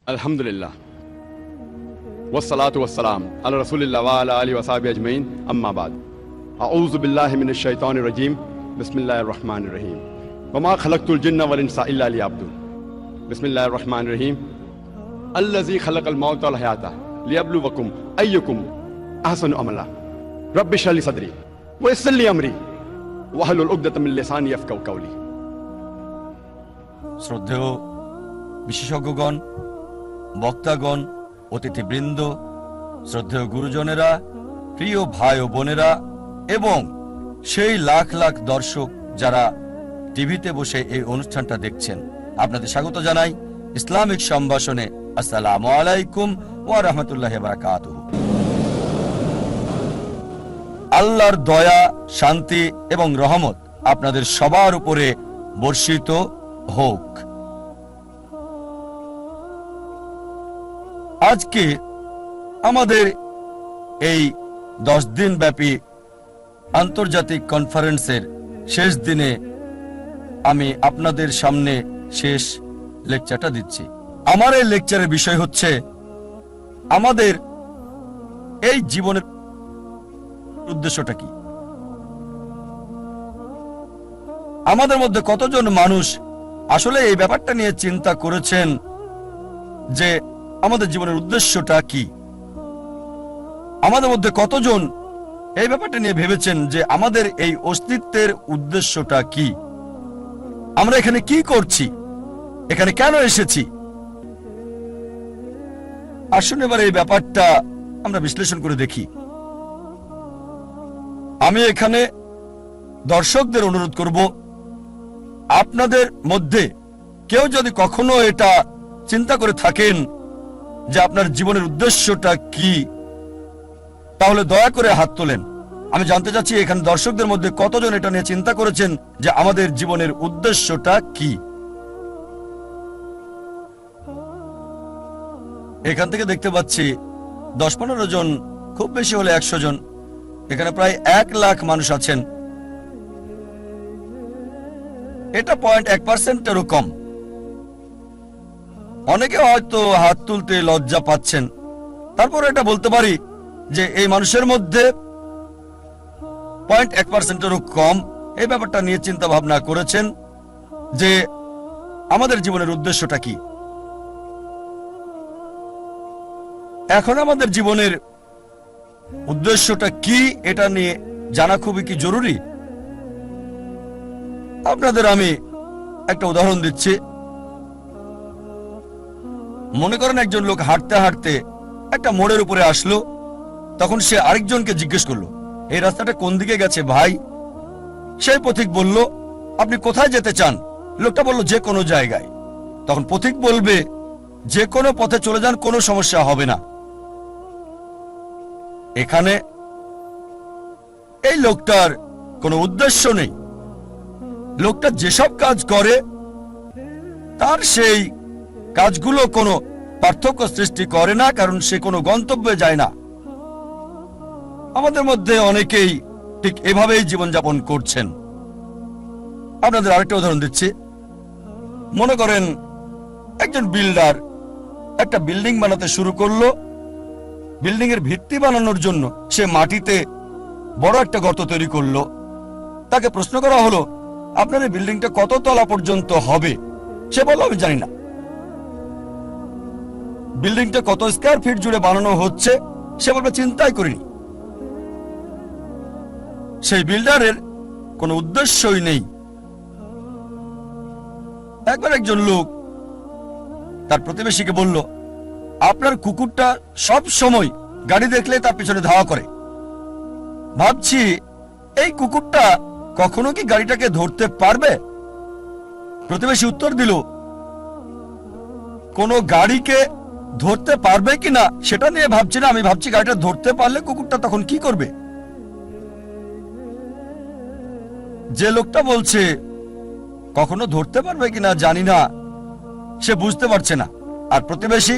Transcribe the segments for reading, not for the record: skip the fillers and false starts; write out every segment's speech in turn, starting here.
अल्हम्दुलिल्लाह वस्सलातु वस्सलाम अला रसूलिल्लाह व अला आलिहि व सहाबिहि अजमईन अम्मा बाद अऊज़ु बिल्लाहि मिनश शैतानिर रजीम बिस्मिल्लाहिर रहमानिर रहीम वमा खलक़तुल जिन्ना वल इंसा इल्ला लियअब्दुन बिस्मिल्लाहिर रहमानिर रहीम अल्लज़ी खलक़ल मौत वल हयाता लियब्लुवकुम अय्युकुम अहसनु अमला रब्बि इश्रह ली सदरी व यस्सिर ली अमरी वहलुल उक़दतम मिन लिसानी यफ़क़हू क़ौली। শ্রদ্ধেয় বিশেষজ্ঞগণ, বক্তাগণ, অতিথিবৃন্দ, শ্রদ্ধেয় গুরুজনেরা, প্রিয় ভাই ও বোনেরা এবং সেই লাখ লাখ দর্শক যারা টিভিতে বসে এই অনুষ্ঠানটা দেখছেন, আপনাদের স্বাগত জানাই ইসলামিক সম্ভাষণে। আসসালামু আলাইকুম ওয়া রাহমাতুল্লাহি ওয়া বারাকাতুহু। আল্লাহর দয়া, শান্তি এবং রহমত আপনাদের সবার উপরে বর্ষিত হোক। আজকে আমাদের এই 10 দিন ব্যাপী আন্তর্জাতিক কনফারেন্সের শেষ দিনে আমি আপনাদের সামনে শেষ লেকচারটা দিচ্ছি। আমার এই লেকচারের বিষয় হচ্ছে আমাদের এই জীবনের উদ্দেশ্যটা কি। আমাদের মধ্যে কতজন মানুষ আসলে এই ব্যাপারটা নিয়ে চিন্তা করেছেন যে আমাদের জীবনের উদ্দেশ্যটা কি? আমাদের মধ্যে কতজন এই ব্যাপারটা নিয়ে ভেবেছেন যে আমাদের এই অস্তিত্বের উদ্দেশ্যটা কি? আমরা এখানে কি করছি, এখানে কেন এসেছি? আসুন এবার এই ব্যাপারটা আমরা বিশ্লেষণ করে দেখি। আমি এখানে দর্শকদের অনুরোধ করব, আপনাদের মধ্যে কেউ যদি কখনো এটা চিন্তা করে থাকেন যে আপনার জীবনের উদ্দেশ্যটা কি, তাহলে দয়া করে হাত তোলেন। আমি জানতে চাচ্ছি এখানে দর্শকদের মধ্যে কতজন এটা নিয়ে চিন্তা করেছেন যে আমাদের জীবনের উদ্দেশ্যটা কি। এখান থেকে দেখতে পাচ্ছি 10-15 জন, খুব বেশি হলে 100 জন। এখানে প্রায় 1 লাখ মানুষ আছেন। এটা 0.1%-এরও কম। অনেকে হয়তো হাত তুলতে লজ্জা পাচ্ছেন, তারপর এটা বলতে পারি যে এই মানুষের মধ্যে 0.1%-এরও কম এই ব্যাপারটা নিয়ে চিন্তা ভাবনা করেছেন যে আমাদের জীবনের উদ্দেশ্যটা কি। এখন আমাদের জীবনের উদ্দেশ্যটা কি এটা নিয়ে জানা খুবই কি জরুরি। আপনাদের আমি একটা উদাহরণ দিচ্ছি। মনে করেন একজন লোক হাঁটতে হাঁটতে একটা মোড়ের উপরে আসলো, তখন সে আরেকজনকে জিজ্ঞেস করলো, এই রাস্তাটা কোন দিকে গেছে ভাই? সেই পথিক বলল, আপনি কোথায় যেতে চান? লোকটা বলল, যে কোনো জায়গায়। তখন পথিক বলবে, যে কোনো পথে চলে যান, কোনো সমস্যা হবে না। এখানে এই লোকটার কোনো উদ্দেশ্য নেই। লোকটা যেসব কাজ করে তার সেই কাজগুলো কোনো পার্থক্য সৃষ্টি করে না, কারণ সে কোনো গন্তব্যে যায় না। আমাদের মধ্যে অনেকেই ঠিক এভাবেই জীবনযাপন করছেন। আপনাদের আরেকটা উদাহরণ দিচ্ছি। মনে করেন একজন বিল্ডার একটা বিল্ডিং বানাতে শুরু করলো। বিল্ডিং এর ভিত্তি বানানোর জন্য সে মাটিতে বড় একটা গর্ত তৈরি করলো। তাকে প্রশ্ন করা হলো, আপনার এই বিল্ডিংটা কত তলা পর্যন্ত হবে? সে বলল, আমি জানি না। বিল্ডিংটা কত স্কয়ার ফিট জুড়ে বানানো হচ্ছে? সে বলবে, চিন্তাই করিনি। সেই বিল্ডারের কোনো উদ্দেশ্যই নেই। একবার একজন লোক তার প্রতিবেশীকে বলল, আপনার কুকুরটা সব সময় গাড়ি দেখলে তার পিছনে ধাওয়া করে। ভাবছি এই কুকুরটা কখনো কি গাড়িটাকে ধরতে পারবে? প্রতিবেশী উত্তর দিল, কোন গাড়িকে ধরতে পারবে কিনা সেটা নিয়ে ভাবছি না, আমি ভাবছি গাড়িটা ধরতে পারলে কুকুরটা তখন কি করবে। যে লোকটা বলছে কখনো ধরতে পারবে কিনা জানি না, সে বুঝতে পারছে না। আর প্রতিবেশী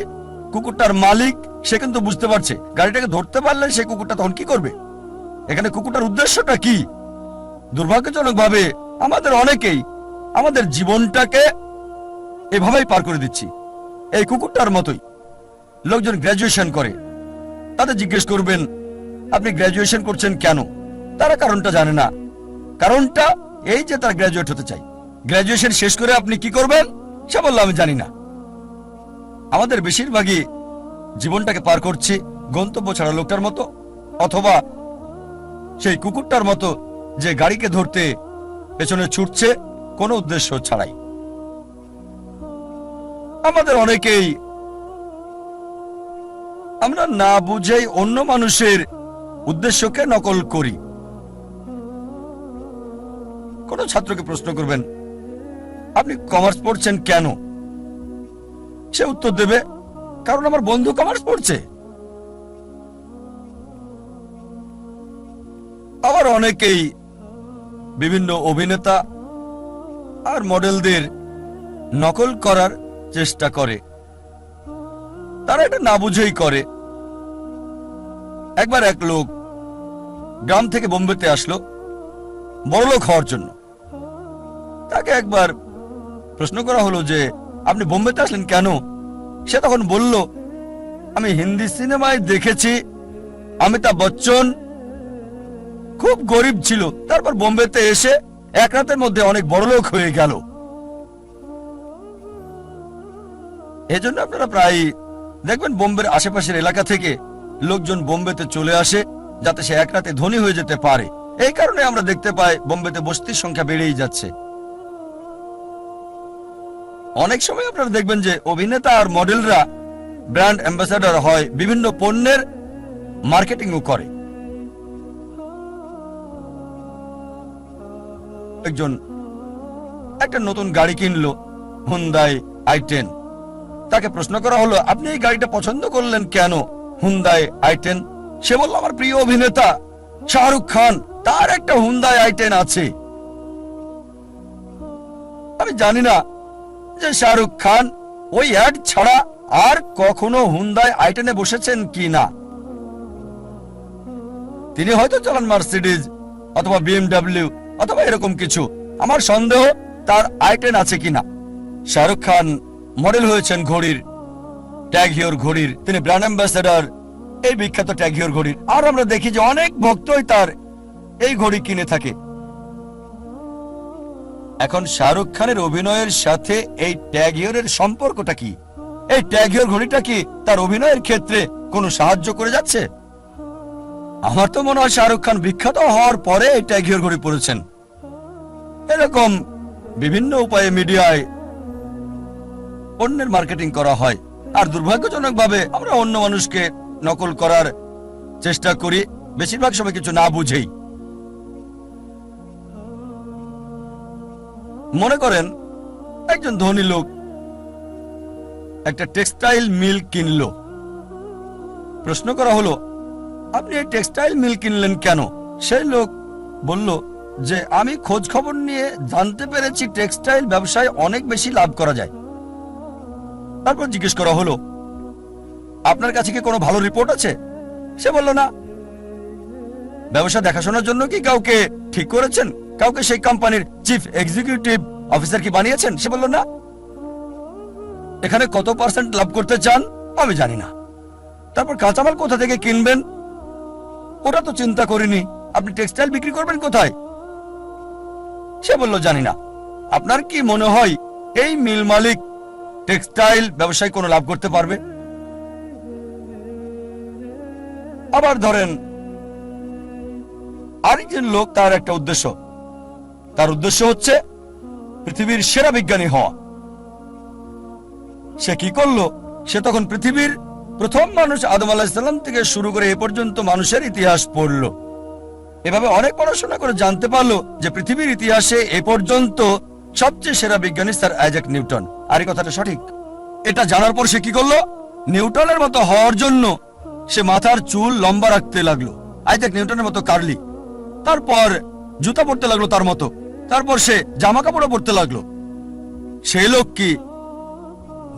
কুকুরটার মালিক, সে কিন্তু বুঝতে পারছে গাড়িটাকে ধরতে পারলে সে কুকুরটা তখন কি করবে। এখানে কুকুরটার উদ্দেশ্যটা কি? দুর্ভাগ্যজনকভাবে আমাদের অনেকেই আমাদের জীবনটাকে এভাবেই পার করে দিচ্ছি। এই কুকুরটার মতোই লোকজন গ্র্যাজুয়েশন করে, তাদের জিজ্ঞেস করবেন আপনি গ্র্যাজুয়েশন করছেন কেন, তারা কারণটা জানে না। কারণটা এই যে তারা গ্র্যাজুয়েট হতে চায়। গ্র্যাজুয়েশন শেষ করে আপনি কি করবেন সে বললো আমি জানি না। আমাদের বেশিরভাগই জীবনটাকে পার করছি গন্তব্য ছাড়া লোকটার মতো, অথবা সেই কুকুরটার মতো যে গাড়িকে ধরতে পেছনে ছুটছে কোনো উদ্দেশ্য ছাড়াই। আমাদের অনেকেই আমরা না বুঝেই অন্য মানুষের উদ্দেশ্যকে নকল করি। কোন ছাত্রকে প্রশ্ন করবেন আপনি কমার্স পড়ছেন কেন, সে উত্তর দেবে কারণ আমার বন্ধু কমার্স পড়ছে। আবার অনেকেই বিভিন্ন অভিনেতা আর মডেলদের নকল করার চেষ্টা করে, তারা এটা না বুঝেই করে। একবার এক লোক গ্রাম থেকে বোম্বেতে আসলো বড়লোক হওয়ার জন্য। তাকে একবার প্রশ্ন করা হলো যে আপনি বোম্বেতে আসলেন কেন, সে তখন বলল আমি হিন্দি সিনেমায় দেখেছি অমিতাভ বচ্চন খুব গরিব ছিল, তারপর বোম্বেতে এসে এক রাতের মধ্যে অনেক বড়লোক হয়ে গেল। এজন্য আপনারা প্রায় দেখবেন বোম্বের আশেপাশের এলাকা থেকে লোকজন বোম্বেতে চলে আসে যাতে সে এক রাতে ধনী হয়ে যেতে পারে। এই কারণে আমরা দেখতে পাই বোম্বেতে বস্তির সংখ্যা বেড়েই যাচ্ছে। অনেক সময় আপনারা দেখবেন যে অভিনেতা আর মডেলরা ব্র্যান্ড অ্যাম্বাসাডর হয়, বিভিন্ন পণ্যের মার্কেটিংও করে। একজন একটা নতুন গাড়ি কিনলো, হুন্দাই i10। তাকে প্রশ্ন করা হলো আপনি এই গাড়িটা পছন্দ করলেন কেন, হুন্দাই i10? সে বলল আমার প্রিয় অভিনেতা শাহরুখ খান, তার একটা হুন্দাই i10 আছে। আমি জানি না যে শাহরুখ খান ওই অ্যাড ছাড়া আর কখনো হুন্দাই i10 বসেছেন কি না। তিনি হয়তো চালান মার্সিডিজ অথবা BMW অথবা এরকম কিছু। আমার সন্দেহ তার i10 আছে কিনা। শাহরুখ খান মডেল হয়েছেন ঘড়ির, ট্যাগ হিওর ঘড়ির, তিনি ব্র্যান্ড অ্যাম্বাসেডর এই বিখ্যাত ট্যাগ হিওর ঘড়ির। আর আমরা দেখি যে অনেক ভক্তই তার এই ঘড়ি কিনে থাকে। এখন শাহরুখ খানের অভিনয়ের সাথে এই ট্যাগ হিওরের সম্পর্কটা কি? এই ট্যাগ হিওর ঘড়িটা কি তার অভিনয়ের ক্ষেত্রে কোনো সাহায্য করে যাচ্ছে? আমার তো মনে হয় শাহরুখ খান বিখ্যাত হওয়ার পরে এই ট্যাগ হিওর ঘড়ি পরেছেন। এরকম বিভিন্ন উপায়ে মিডিয়ায় পণ্যের মার্কেটিং করা হয়, আর দুর্ভাগ্যজনকভাবে আমরা অন্য মানুষকে নকল করার চেষ্টা করি, বেশিরভাগ সময় কিছু না বুঝেই। মনে করেন একজন ধনী লোক একটা টেক্সটাইল মিল কিনলো। প্রশ্ন করা হলো আপনি এই টেক্সটাইল মিল কিনলেন কেন? সেই লোক বলল যে আমি খোঁজ খবর নিয়ে জানতে পেরেছি টেক্সটাইল ব্যবসায় অনেক বেশি লাভ করা যায়। তারপর জিজ্ঞেস করা হলো আপনার কাছে কি কোনো ভালো রিপোর্ট আছে? সে বলল না। ব্যবসা দেখাশোনার জন্য কি কাউকে ঠিক করেছেন? কাউকে সেই কোম্পানির চিফ এক্সিকিউটিভ অফিসার কি বানিয়েছেন? সে বলল না। এখানে কত পার্সেন্ট লাভ করতে চান আমি জানি না। তারপর কাঁচামাল কোথা থেকে কিনবেন ওটা তো চিন্তা করিনি। আপনি টেক্সটাইল বিক্রি করবেন কোথায়? সে বলল জানি না। আপনার কি মনে হয় এই মিল মালিক টেক্সটাইল ব্যবসায় কোনো লাভ করতে পারবে? আবার ধরেন আরেকজন লোক, তার একটা উদ্দেশ্য, তার উদ্দেশ্য হচ্ছে পৃথিবীর সেরা বিজ্ঞানী হওয়া। সে কি করলো? সে তখন পৃথিবীর প্রথম মানুষ আদম আলাইহিস সালাম থেকে শুরু করে এ পর্যন্ত মানুষের ইতিহাস পড়ল। এভাবে অনেক পড়াশোনা করে জানতে পারলো যে পৃথিবীর ইতিহাসে এ পর্যন্ত সবচেয়ে সেরা বিজ্ঞানী স্যার আইজাক নিউটন। আর এই কথাটা সঠিক। এটা জানার পর সে কি করলো? নিউটনের মতো হওয়ার জন্য সে মাথার চুল লম্বা রাখতে লাগলো, আইজাক নিউটনের মতো কার্লি। তারপর জুতা পরতে লাগলো তার মতো। তারপর সে জামা কাপড়ও পরতে লাগলো। সেই লোক কি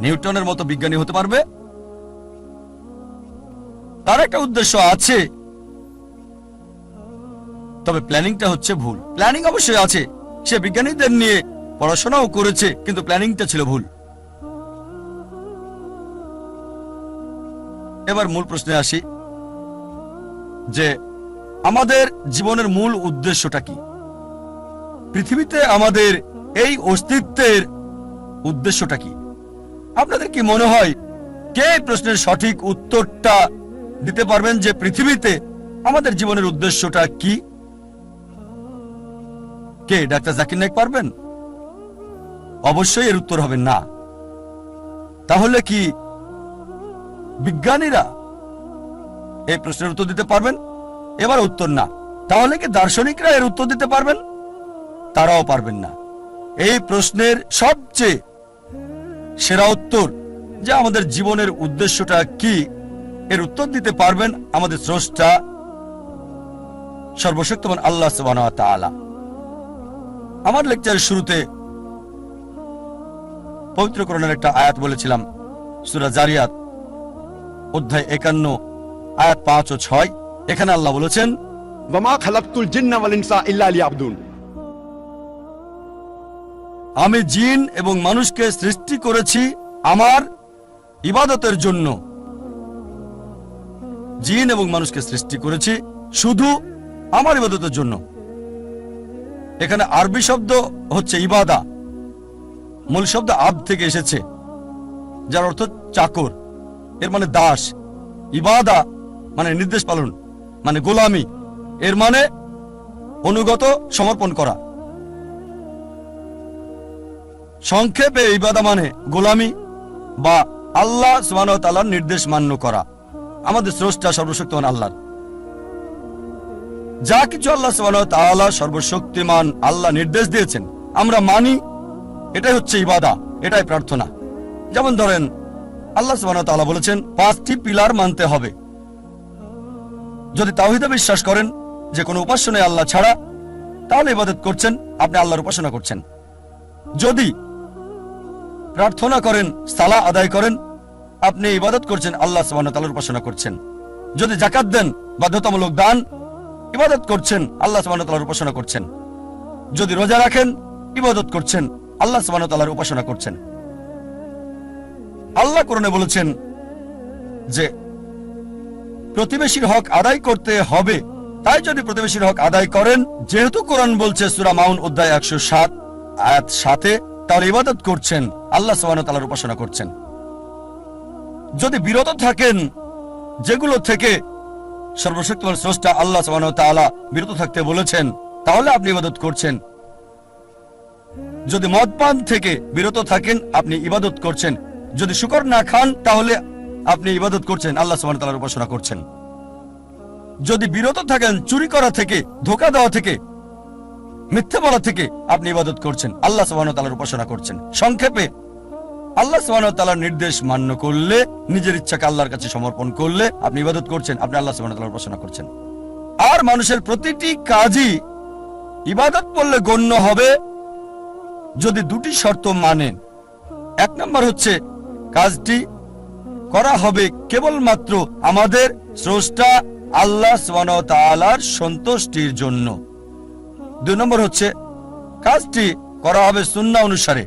নিউটনের মতো বিজ্ঞানী হতে পারবে? তার একটা উদ্দেশ্য আছে, তবে প্ল্যানিংটা হচ্ছে ভুল। প্ল্যানিং অবশ্যই আছে, সে বিজ্ঞানীদের নিয়ে পড়াশোনাও করেছে, কিন্তু প্ল্যানিংটা ছিল ভুল। এবার মূল প্রশ্নে আসি যে আমাদের জীবনের মূল উদ্দেশ্যটা কি? পৃথিবীতে আমাদের এই অস্তিত্বের উদ্দেশ্যটা কি? আপনাদের কি মনে হয় কে এই প্রশ্নের সঠিক উত্তরটা দিতে পারবেন যে পৃথিবীতে আমাদের জীবনের উদ্দেশ্যটা কি? কে? ডাক্তার জাকির নায়েক পারবেন? অবশ্যই এর উত্তর হবে না। তাহলে কি বিজ্ঞানীরা এই প্রশ্নের উত্তর দিতে পারবেন? এবার উত্তর না। তাহলে কি দার্শনিকরা এর উত্তর দিতে পারবেন? তারাও পারবেন না। এই প্রশ্নের সবচেয়ে সেরা উত্তর যে আমাদের জীবনের উদ্দেশ্যটা কি, এর উত্তর দিতে পারবেন আমাদের স্রষ্টা সর্বশক্তিমান আল্লাহ সুবহানাহু ওয়া তাআলা। আমার লেকচারের শুরুতে পবিত্র কোরআনের একটা আয়াত বলেছিলাম, সূরা জারিয়াত অধ্যায় 51 আয়াত 5 ও 6। এখানে আল্লাহ বলেছেন, ওয়ামা খালাকতুল জিন্না ওয়াল ইনসা ইল্লা লিয়াবুদুন। আমি জিন এবং মানুষকে সৃষ্টি করেছি আমার ইবাদতের জন্য। জিন এবং মানুষকে সৃষ্টি করেছি শুধু আমার ইবাদতের জন্য। এখানে আরবি শব্দ হচ্ছে ইবাদা, মূল শব্দ আব থেকে এসেছে, যার অর্থ চাকর, এর মানে দাস। ইবাদা মানে নির্দেশ পালন, মানে গোলামি, এর মানে অনুগত, সমর্পণ করা। সংক্ষেপে ইবাদা মানে গোলামি বা আল্লাহ সুবহানাহু ওয়া তাআলার নির্দেশ মান্য করা। আমাদের স্রষ্টা সর্বশক্তিমান আল্লাহ, যা কিছু আল্লাহ সুবহানাহু ওয়া তাআলা সর্বশক্তিমান আল্লাহ নির্দেশ দিয়েছেন আমরা মানি, এটাই হচ্ছে ইবাদা, এটাই প্রার্থনা। যেমন ধরেন আল্লাহ সুবহানাহু ওয়া তাআলা বলেছেন 5টি পিলার মানতে হবে। যদি তাওহীদে বিশ্বাস করেন যে কোনো উপাস্য নেই আল্লাহ ছাড়া, তাহলে ইবাদত করছেন, আপনি আল্লাহর উপাসনা করছেন। যদি প্রার্থনা করেন, সালাহ আদায় করেন, আপনি ইবাদত করছেন, আল্লাহ সুবহানাহু ওয়া তাআলার উপাসনা করছেন। যদি যাকাত দেন, বাধ্যতামূলক দান, ইবাদত করছেন, আল্লাহ সুবহানাহু ওয়া তাআলার উপাসনা করছেন। যদি রোজা রাখেন, ইবাদত করছেন, আল্লাহ সুবহানাহু ওয়া তাআলার উপাসনা করছেন। আল্লাহ কোরআনে বলেছেন যে প্রতিবেশীর হক আদায় করতে হবে, তাই যদি প্রতিবেশীর হক আদায় করেন, যেহেতু কোরআন বলছে সূরা মাউন অধ্যায় 107 আয়াত 7, তাহলে ইবাদত করছেন, আল্লাহ সুবহানাহু ওয়া তাআলার উপাসনা করছেন। যদি বিরত থাকেন যেগুলো থেকে সর্বশক্তিমান স্রষ্টা আল্লাহ সুবহানাহু ওয়া তাআলা বিরত থাকতে বলেছেন, তাহলে আপনি ইবাদত করছেন। যদি মদপান থেকে বিরত থাকেন, আপনি ইবাদত করছেন। যদি শুকর না খান, তাহলে আপনি ইবাদত করছেন, আল্লাহ সুবহানাহু ওয়া তাআলার উপাসনা করছেন। যদি বিরত থাকেন চুরি করা থেকে, ধোঁকা দেওয়া থেকে, মিথ্যে বলা থেকে, আপনি ইবাদত করছেন, আল্লাহ সুবহানাহু ওয়া তাআলার উপাসনা করছেন। সংক্ষেপে আল্লাহ সুবহানাহু ওয়া তাআলার নির্দেশ মান্য করলে, নিজের ইচ্ছাকে আল্লাহর কাছে সমর্পণ করলে আপনি ইবাদত করছেন, আপনি আল্লাহ সুবহানাহু ওয়া তাআলার উপাসনা করছেন। আর মানুষের প্রতিটি কাজই ইবাদত বললে গণ্য হবে যদি দুটি শর্ত মানেন। এক নম্বর হচ্ছে কাজটি করা হবে কেবলমাত্র আমাদের স্রষ্টা আল্লাহ সুবহানাহু ওয়া তাআলার সন্তুষ্টির জন্য। 2 নম্বর হচ্ছে কাজটি করা হবে সুন্নাহ অনুসারে,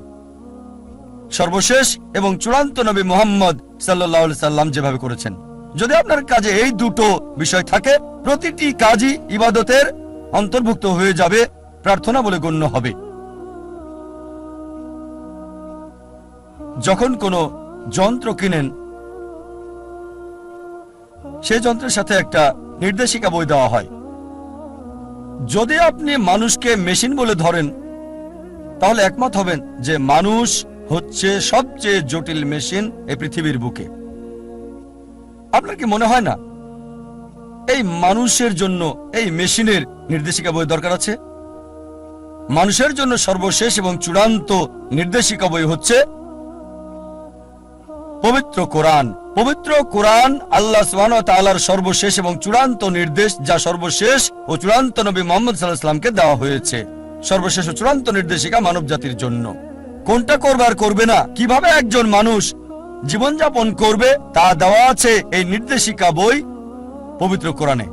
সর্বশেষ এবং চূড়ান্ত নবী মুহাম্মদ সাল্লাল্লাহু আলাইহি সাল্লাম যেভাবে করেছেন। যদি আপনার কাজে এই দুটো বিষয় থাকে, প্রতিটি কাজই ইবাদতের অন্তর্ভুক্ত হয়ে যাবে, প্রার্থনা বলে গণ্য হবে। যখন কোনো যন্ত্র কিনেন, সেই যন্ত্রের সাথে একটা নির্দেশিকা বই দেওয়া হয়। যদি আপনি মানুষকে মেশিন বলে ধরেন, তাহলে একমত হবেন যে মানুষ হচ্ছে সবচেয়ে জটিল মেশিন এই পৃথিবীর বুকে। আপনার কি মনে হয় না এই মানুষের জন্য এই মেশিনের নির্দেশিকা বই দরকার আছে? মানুষের জন্য সর্বশেষ এবং চূড়ান্ত নির্দেশিকা বই হচ্ছে পবিত্র কোরআন। পবিত্র কোরআন আল্লাহ সুবহানাহু ওয়া তাআলার সর্বশেষ এবং চূড়ান্ত নির্দেশ, যা সর্বশেষ ও চূড়ান্ত নবী মুহাম্মদ সাল্লাল্লাহু আলাইহি ওয়াসাল্লামকে দেওয়া হয়েছে। সর্বশেষ ও চূড়ান্ত নির্দেশিকা মানব জাতির জন্য। কোনটা করবে আর করবে না, কিভাবে একজন মানুষ জীবনযাপন করবে, তা দেওয়া আছে এই নির্দেশিকা বই পবিত্র কোরআনে।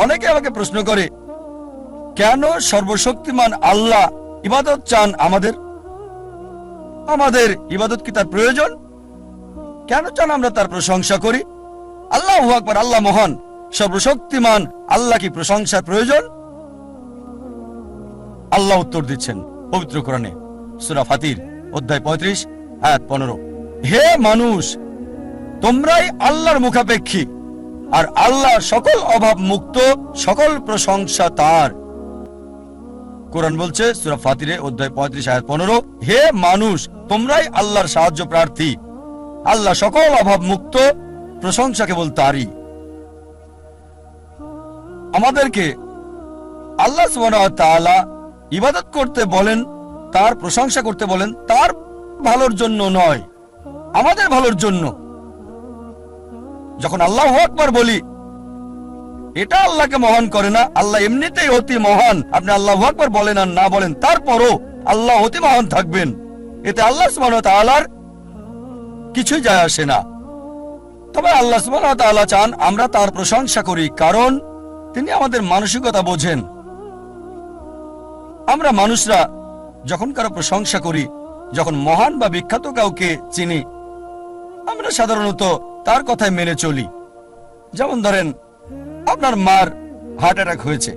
অনেকে আমাকে প্রশ্ন করে, কেন সর্বশক্তিমান আল্লাহ ইবাদত চান আমাদের? আমাদের ইবাদত কি তার প্রয়োজন? কেন চান আমরা তার প্রশংসা করি? আল্লাহু আকবার, আল্লাহ মহান, সর্বশক্তিমান, আল্লাহ কি প্রশংসার প্রয়োজন? আল্লাহ উত্তর দিচ্ছেন পবিত্র কোরআনে সূরা ফাতির অধ্যায় 35 আয়াত 15, হে মানুষ, তোমরাই আল্লাহর মুখাপেক্ষী, আর আল্লাহ সকল অভাব মুক্ত, সকল প্রশংসা তার। কোরআন বলছে সূরা ফাতিরে অধ্যায় 35 আয়াত 15, হে মানুষ, তোমরাই আল্লাহর সাহায্য প্রার্থী, আল্লাহ সকল অভাব মুক্ত, প্রশংসা কেবল তারই। আমাদেরকে আল্লাহ সুবহানাহু ওয়া তাআলা ইবাদত করতে বলেন, তার প্রশংসা করতে বলেন, তার ভালোর জন্য নয়, আমাদের ভালোর জন্য। যখন আল্লাহু আকবার বলি, এটা আল্লাহকে মহান করে না, আল্লাহ এমনিতেই অতি মহান। আপনি আল্লাহু আকবার বলেন আর না বলেন, তারপরও আল্লাহ অতি মহান থাকবেন। এতে আল্লাহ সুবহানাহু ওয়া তাআলার কিছুই যায় আসে না। তবে আল্লাহ সুবহানাহু ওয়া তাআলা চান আমরা তার প্রশংসা করি, কারণ তিনি আমাদের মানসিকতা বোঝেন। আমরা মানুষরা যখন কারো প্রশংসা করি, যখন মহান বা বিখ্যাত কাউকে চিনি, আমরা সাধারণত তার কথায় মেনে চলি। যেমন ধরেন, আপনার মার হার্ট অ্যাটাক হয়েছে,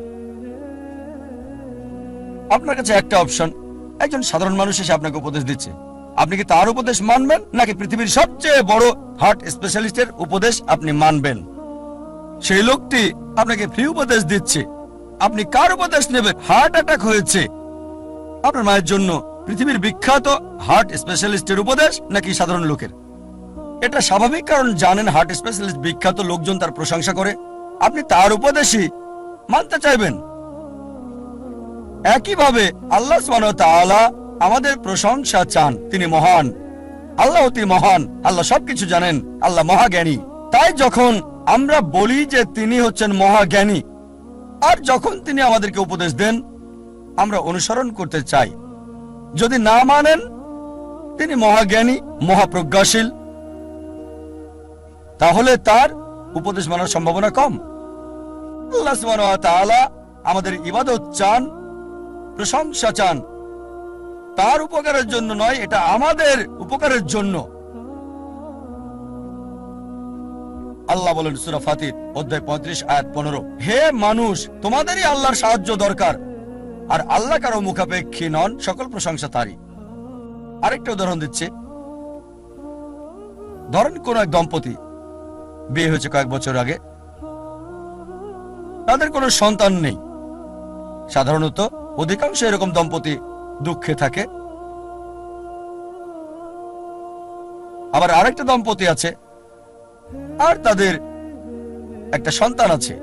আপনার কাছে একটা অপশন, একজন সাধারণ মানুষ এসে আপনাকে উপদেশ দিচ্ছে, আপনি কি তার উপদেশ মানবেন, নাকি পৃথিবীর সবচেয়ে বড় হার্ট স্পেশালিস্টের উপদেশ আপনি মানবেন? সেই লোকটি আপনাকে ফ্রি উপদেশ দিচ্ছে, আপনি কার উপদেশ নেবেন? হার্ট অ্যাটাক হয়েছে আপনার মায়ের জন্য, পৃথিবীর বিখ্যাত হার্ট স্পেশালিস্টের উপদেশ নাকি সাধারণ লোকের? এটা স্বাভাবিক, কারণ জানেন হার্ট স্পেশালিস্ট বিখ্যাত, লোকজন তার প্রশংসা করে, আপনি তার উপদেশই মানতে চাইবেন। একইভাবে আল্লাহ সুবহানাহু ওয়া তাআলা আমাদের প্রশংসা চান। তিনি মহান, আল্লাহ অতি মহান, আল্লাহ সবকিছু জানেন, আল্লাহ মহাজ্ঞানী। তাই যখন আমরা বলি যে তিনি হচ্ছেন মহাজ্ঞানী, আর যখন তিনি আমাদেরকে উপদেশ দেন, আমরা অনুসরণ করতে চাই। যদি না মানেন তিনি মহাজ্ঞানী, মহাপ্রজ্ঞাশীল, তাহলে তার উপদেশ মানার সম্ভাবনা কম। আল্লাহ সুবহানাহু ওয়া তাআলা আমাদের ইবাদত চান, প্রশংসা চান, তার উপকারের জন্য নয়, এটা আমাদের উপকারের জন্য। আল্লাহ বলেন সূরা ফাতির অধ্যায় 35 আয়াত 15, হে মানুষ, তোমাদেরই আল্লাহর সাহায্য দরকার, আর আল্লাহ কারো মুখাপেক্ষী নন, সকল প্রশংসা তারই। আরেকটা উদাহরণ দিচ্ছে, ধরেন কোন এক দম্পতি বিয়ে হয়েছে কয়েক বছর আগে, তাদের কোনো সন্তান নেই। সাধারণত অধিকাংশ এরকম দম্পতি দুঃখে থাকে। আবার আরেকটা দম্পতি আছে, আর তাদের একটা সন্তান আছে,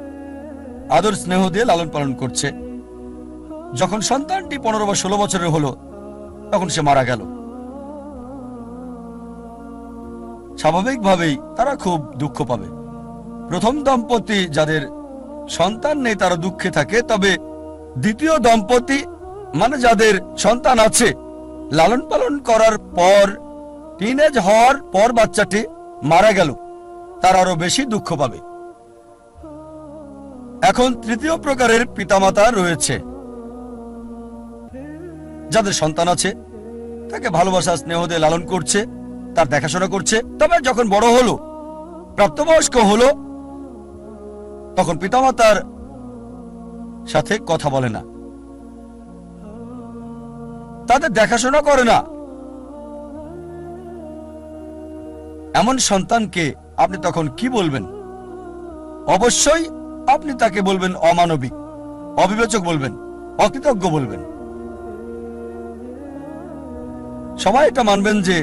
আদর স্নেহ দিয়ে লালন পালন করছে। যখন সন্তানটি 15 বা 16 বছরের হলো, তখন সে মারা গেল। স্বাভাবিকভাবেই তারা খুব দুঃখ পাবে। প্রথম দম্পতি যাদের সন্তান নেই তারা দুঃখে থাকে, তবে দ্বিতীয় দম্পতি মানে যাদের সন্তান আছে, লালন পালন করার পর, টিনেজ হওয়ার পর বাচ্চাটি মারা গেল, তারা আরো বেশি দুঃখ পাবে। এখন তৃতীয় প্রকারের পিতামাতা রয়েছে, যাদের সন্তান আছে, তাকে ভালোবাসা স্নেহ দিয়ে লালন করছে, তার দেখাশোনা করছে, তবে যখন বড় হলো, প্রাপ্তবয়স্ক হলো, তখন পিতামাতার সাথে কথা বলে না, তাদের দেখাশোনা করে না। এমন সন্তানকে আপনি তখন কি বলবেন? অবশ্যই আপনি তাকে বলবেন অমানবিক, অবিবেচক বলবেন, অকৃতজ্ঞ বলবেন। সবাই এটা মানবেন যে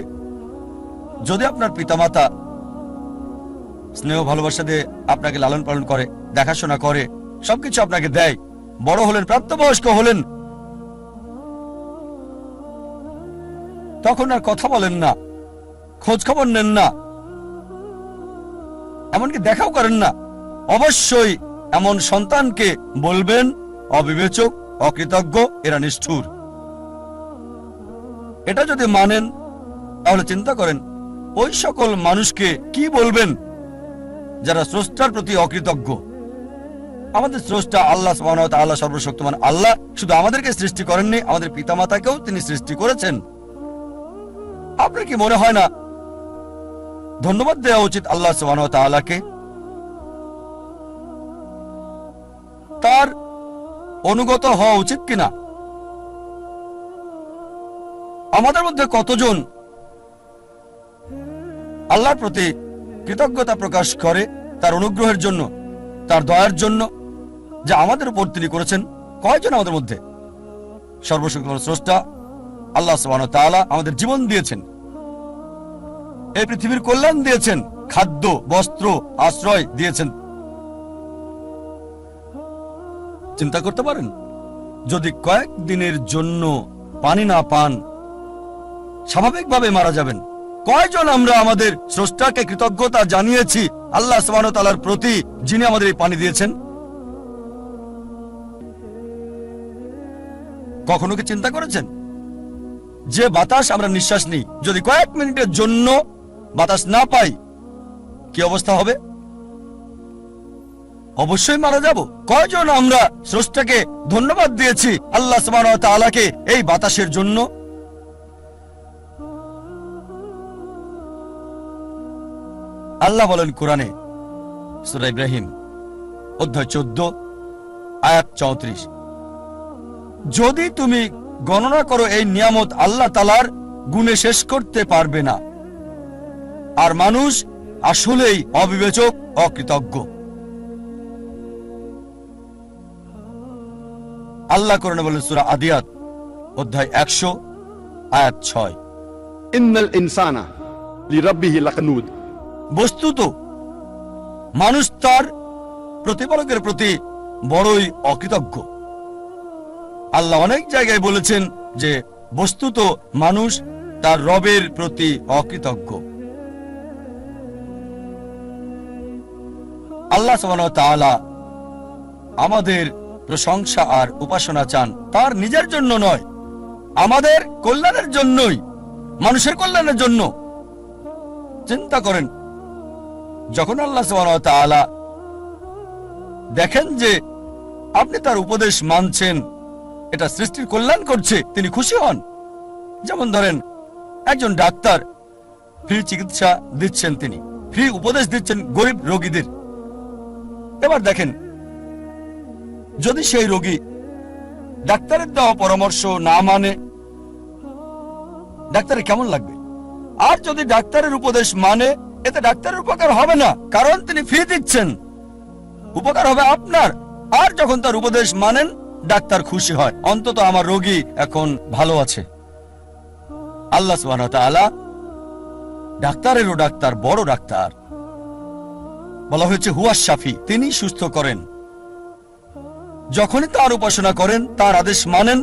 যদি আপনার পিতামাতা স্নেহ ভালোবাসা দিয়ে আপনাকে লালন পালন করে, দেখাশোনা করে, সবকিছু আপনাকে দেয়, বড় হলেন, প্রাপ্তবয়স্ক হলেন, তখন আর কথা বলেন না, খোঁজ খবর নেন না, এমনকি দেখাও করেন না, অবশ্যই এমন সন্তানকে বলবেন অবিবেচক, অকৃতজ্ঞ, এরা নিষ্ঠুর। এটা যদি মানেন, তাহলে চিন্তা করেন ওই সকল মানুষকে কি বলবেন যারা স্রষ্টার প্রতি অকৃতজ্ঞ। আমাদের স্রষ্টা আল্লাহ সুবহানাহু ওয়া তাআলা সর্বশক্তিমান আল্লাহ শুধু আমাদেরকে সৃষ্টি করেননি, আমাদের পিতামাতাকেও তিনি সৃষ্টি করেছেন। আপনার কি মনে হয় না ধন্যবাদ দেওয়া উচিত আল্লাহ সুবহানাহু ওয়া তাআলাকে? তার অনুগত হওয়া উচিত কিনা? আমাদের মধ্যে কতজন আল্লাহর প্রতি কৃতজ্ঞতা প্রকাশ করে তার অনুগ্রহের জন্য, তার দয়ার জন্য যা আমাদের উপর তিনি করেছেন? কয়জন আমাদের মধ্যে? সর্বশক্তিমান স্রষ্টা আল্লাহ সুবহানাহু ওয়া তাআলা আমাদের জীবন দিয়েছেন, এই পৃথিবীর কল্যাণ দিয়েছেন, খাদ্য, বস্ত্র, আশ্রয় দিয়েছেন। চিন্তা করতে পারেন, যদি কয়েক দিনের জন্য পানি না পান স্বাভাবিকভাবে মারা যাবেন। কয়জন আমরা আমাদের স্রষ্টাকে কৃতজ্ঞতা জানিয়েছি আল্লাহ সুবহানাহু ওয়া তাআলার প্রতি, যিনি আমাদের এই পানি দিয়েছেন? কখনো কি চিন্তা করেছেন যে বাতাস আমরা নিঃশ্বাস নিই, যদি কয়েক মিনিটের জন্য বাতাস না পাই কি অবস্থা হবে? অবশ্যই মারা যাব। কয়জন আমরা স্রষ্টাকে ধন্যবাদ দিয়েছি আল্লাহ সুবহানাহু ওয়া তাআলাকে এই বাতাসের জন্য? আল্লাহ বলেন কোরআনে, সূরা ইব্রাহিম অধ্যায় 14 আয়াত 34, যদি তুমি গণনা করো এই নিয়ামত আল্লাহ তাআলার, গুণে শেষ করতে পারবে না। আর মানুষ আসলেই অবিবেচক, অকৃতজ্ঞ। আল্লাহ কোরআনে বলেন সূরা আদিয়াত অধ্যায় 100 আয়াত 6, ইন্নাল ইনসানা লিরাব্বিহি লাকানুদ। বস্তুত মানুষ তার প্রতিপালকের প্রতি বড়ই অকৃতজ্ঞ। আল্লাহ অনেক জায়গায় বলেছেন যে বস্তুত মানুষ তার রবের প্রতি অকৃতজ্ঞ। আল্লাহ সুবহানাহু ওয়া তাআলা আমাদের প্রশংসা আর উপাসনা চান তার নিজের জন্য নয়, আমাদের কল্যাণের জন্যই, মানুষের কল্যাণের জন্য। চিন্তা করেন, যখন আল্লাহ সুবহানাহু ওয়া তাআলা দেখেন যে আপনি তার উপদেশ মানছেন, এটা সৃষ্টির কল্যাণ করছে, তিনি খুশি হন। যেমন ধরেন, একজন ডাক্তার ফ্রি চিকিৎসা দিচ্ছেন, তিনি ফ্রি উপদেশ দিচ্ছেন গরিব রোগীদের। এবার দেখেন, যদি সেই রোগী ডাক্তারের দেওয়া পরামর্শ না মানে, ডাক্তারের কেমন লাগবে? আর যদি ডাক্তারের উপদেশ মানে, এতে ডাক্তারের উপকার হবে না, কারণ তিনি ফ্রি দিচ্ছেন। উপকার হবে আপনার। আর যখন তার উপদেশ মানেন, ডাক্তার খুশি হয়, অন্তত আমার রোগী এখন ভালো আছে। আল্লাহ সুবহানাহু ওয়া তাআলা ডাক্তারেরও ডাক্তার, বড় ডাক্তার। বলা হয়েছে হুয়া শাফি, তিনি সুস্থ করেন। যখনই তার উপাসনা করেন, তার আদেশ মানেন,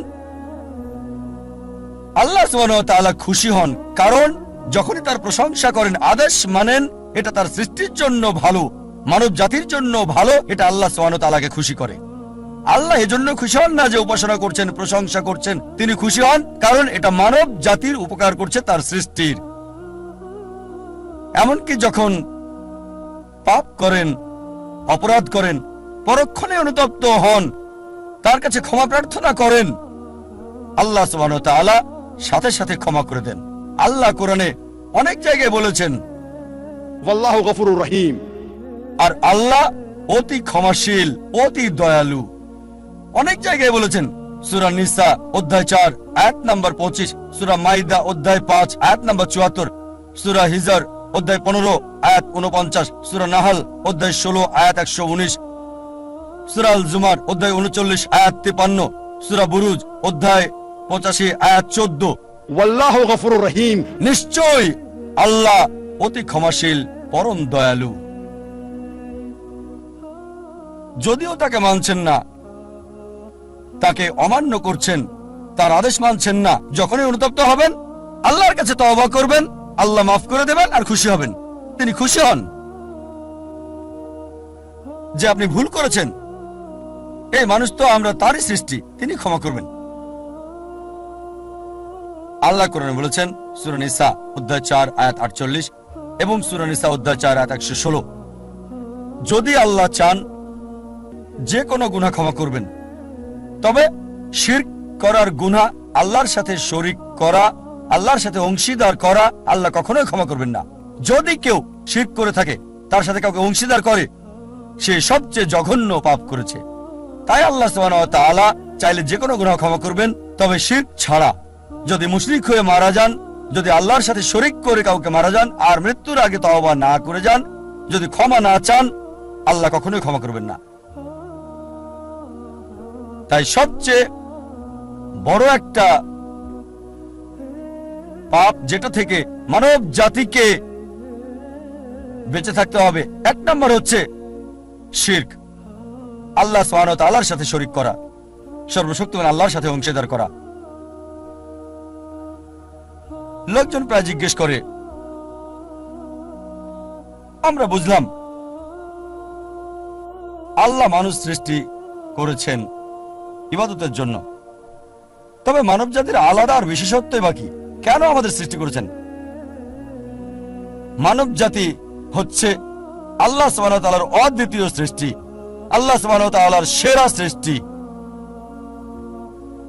আল্লাহ সুবহানাহু ওয়া তাআলা খুশি হন, কারণ যখনই তার প্রশংসা করেন, আদেশ মানেন, এটা তার সৃষ্টির জন্য ভালো, মানব জাতির জন্য ভালো, এটা আল্লাহ সুবহানাহু ওয়া তাআলাকে খুশি করে। আল্লাহ এজন্য খুশি হন না যে উপাসনা করছেন, প্রশংসা করছেন, তিনি খুশি হন কারণ এটা মানব জাতির উপকার করছে, তার সৃষ্টির। এমনকি যখন পাপ করেন, অপরাধ করেন, পরক্ষণে অনুতপ্ত হন, তার কাছে ক্ষমা প্রার্থনা করেন, আল্লাহ সুবহানাহু ওয়া তাআলা সাথে সাথে ক্ষমা করে দেন। আল্লাহ কোরআনে অনেক জায়গায় বলেছেন ওয়াল্লাহু গফুরুর রহিম, আর আল্লাহ অতি ক্ষমাশীল, অতি দয়ালু। অনেক জায়গায় বলেছেন, সূরা নিসা অধ্যায় 4 আয়াত নাম্বার 25, সূরা মাইদা অধ্যায় 5 আয়াত নাম্বার 74, সূরা হিজর অধ্যায় 15 আয়াত 49, সূরা নাহল অধ্যায় 16 আয়াত 119, সূরা আল জুমার অধ্যায় 39 আয়াত 53, সূরা বুরুজ অধ্যায় 85 আয়াত 14। ওয়াল্লাহু গফুরুর রহিম, নিশ্চয় আল্লাহ অতি ক্ষমাশীল, পরম দয়ালু। যদিও তাকে মানছেন না, তাকে অমান্য করছেন, তার আদেশ মানছেন না, যখনই অনুতপ্ত হবেন, আল্লাহর কাছে তওবা করবেন, আল্লাহ মাফ করে দেবেন আর খুশি হবেন। তিনি খুশি হন যে আপনি ভুল করেছেন, এই মানুষ তো আমরা তারই সৃষ্টি, তিনি ক্ষমা করবেন। আল্লাহ কোরআনে বলেছেন সূরা নিসা অধ্যায় 4 আয়াত 48 এবং সূরা নিসা অধ্যায় 4 আয়াত 116, যদি আল্লাহ চান যে কোনো গুনাহ ক্ষমা করবেন, তবে শিরক করার গুনাহ, আল্লাহর সাথে শরীক করা আল্লাহর সাথে অংশীদার করা আল্লাহ কখনোই ক্ষমা করবেন না। যদি কেউ শিরক করে থাকে, তার সাথে কাউকে অংশীদার করে, সে সবচেয়ে জঘন্য পাপ করেছে। তাই আল্লাহ সুবহানাহু ওয়া তাআলা চাইলে যে কোনো গুনাহ ক্ষমা করবেন, তবে শিরক ছাড়া। যদি মুশরিক হয়ে মারা যান, যদি আল্লাহর সাথে শরীক করে কাউকে মারা যান আর মৃত্যুর আগে তওবা না করে যান, যদি ক্ষমা না চান, আল্লাহ কখনোই ক্ষমা করবেন না। তাই সবচেয়ে বড় একটা পাপ যেটা থেকে মানব জাতিকে বেঁচে থাকতে হবে, এক নম্বর হচ্ছে শিরক, আল্লাহ সুবহানাহু ওয়া তাআলার সাথে শরীক করা, সর্বশক্তিমান আল্লাহর সাথে অংশীদার করা। লোকজন প্রায় জিজ্ঞেস করে, আমরা বুঝলাম আল্লাহ মানুষ সৃষ্টি করেছেন ইবাদতের জন্য, তবে মানব জাতির আলাদা আর বিশেষত্বই বাকি কেন আমাদের সৃষ্টি করেছেন? মানব জাতি হচ্ছে আল্লাহ সুবহানাহু ওয়া তাআলার অদ্বিতীয় সৃষ্টি, আল্লাহ সুবহানাহু ওয়া তাআলার সেরা সৃষ্টি।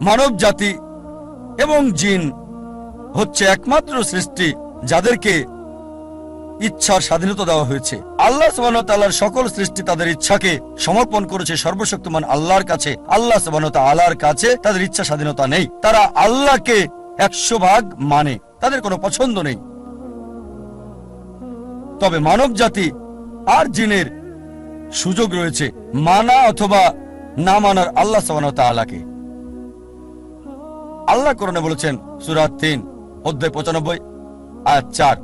মানব জাতি এবং জিন হচ্ছে একমাত্র সৃষ্টি যাদেরকে ইচ্ছার স্বাধীনতা দেওয়া হয়েছে। আল্লাহ সুবহানাহু ওয়া তাআলার সকল সৃষ্টি তাদের ইচ্ছাকে সমর্পণ করেছে সর্বশক্তিমান আল্লাহর কাছে। আল্লাহ সুবহানাহু ওয়া তাআলার কাছে তাদের ইচ্ছা স্বাধীনতা নেই। তারা আল্লাহকে 100% মানে, তাদের কোনো পছন্দ নেই। তবে মানব জাতি আর জিনের সুযোগ রয়েছে মানা অথবা না মানার আল্লাহ সুবহানাহু ওয়া তাআলাকে। আল্লাহ কোরআনে বলেছেন, সূরা 3 অধ্যায় 95 আয়াত 4,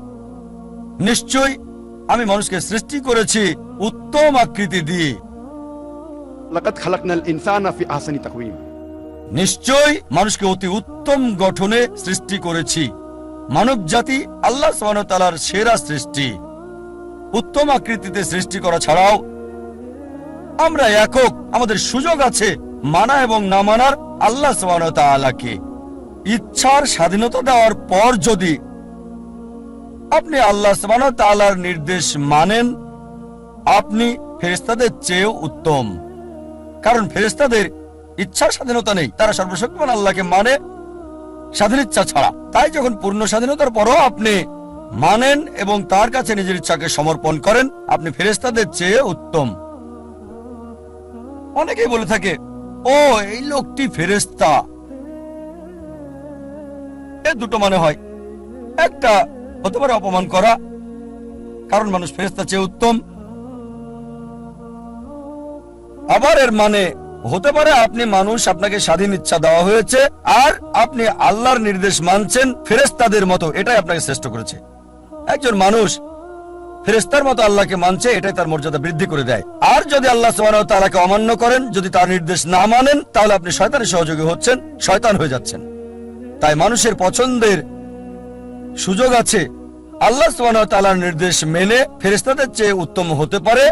নিশ্চয়ই আমি মানুষকে সৃষ্টি করেছি উত্তম আকৃতি দিয়ে। লাকাদ খালাকনাল ইনসানা ফি আহসানি তাকওয়িম। নিশ্চয়ই মানুষকে অতি উত্তম গঠনে সৃষ্টি করেছি। মানব জাতি আল্লাহ সুবহানাহু ওয়া তাআলার সেরা সৃষ্টি। উত্তম আকৃতিতে সৃষ্টি করা ছাড়াও আমরা একক, আমাদের সুযোগ আছে মানা এবং না মানার আল্লাহ সুবহানাহু ওয়া তাআলাকে। ইচ্ছার স্বাধীনতা দেওয়ার পর যদি আপনি আল্লাহ সুবহানাহু ওয়া তাআলার নির্দেশ মানেন, আপনি ফেরেশতাদের চেয়েও উত্তম। কারণ ফেরেশতাদের ইচ্ছার স্বাধীনতা নেই, তারা সর্বশক্তিমান আল্লাহকে মানে স্বাধীন ইচ্ছা ছাড়া। তাই যখন পূর্ণ স্বাধীনতার পরও আপনি মানেন এবং তার কাছে নিজের ইচ্ছাকে সমর্পণ করেন, আপনি ফেরেশতাদের চেয়ে উত্তম। অনেকেই বলে থাকে, ও এই লোকটি ফেরেশতা। এর দুটো মানে হয়, একটা হতে পারে অপমান করা, কারণ মানুষ ফেরেশতার চেয়ে উত্তম। আবার এর মানে হতে পারে আপনি মানুষ, আপনাকে স্বাধীন ইচ্ছা দেওয়া হয়েছে আর আপনি আল্লাহর নির্দেশ মানছেন ফেরেশতাদের মতো, এটাই আপনাকে শ্রেষ্ঠ করেছে। একজন মানুষ ফেরেশতার মতো আল্লাহকে মানছে, এটাই তার মর্যাদা বৃদ্ধি করে দেয়। আর যদি আল্লাহ সুবহানাহু ওয়া তাআলাকে অমান্য করেন, যদি তার নির্দেশ না মানেন, তাহলে আপনি শয়তানের সহযোগী হচ্ছেন, শয়তান হয়ে যাচ্ছেন। তাই মানুষের পছন্দের সুযোগ আছে। আল্লাহ সুবহানাহু ওয়া তাআলার নির্দেশ মেনে ফেরেশতাদের চেয়ে উত্তম হতে পারে,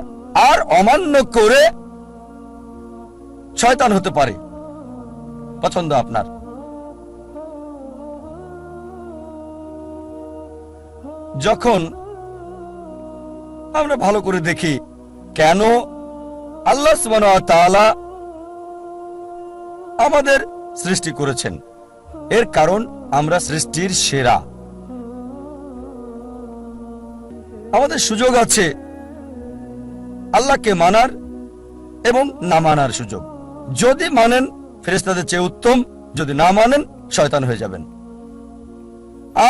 আর অমান্য করে শয়তান হতে পারে। পছন্দ আপনার। যখন আমরা ভালো করে দেখি কেন আল্লাহ সুবহানাহু ওয়া তাআলা আমাদের সৃষ্টি করেছেন, এর কারণ আমরা সৃষ্টির সেরা। আমাদের সুযোগ আছে আল্লাহকে মানার এবং না মানার সুযোগ। যদি মানেন ফেরেশতাদের চেয়ে উত্তম, যদি না মানেন শয়তান হয়ে যাবেন।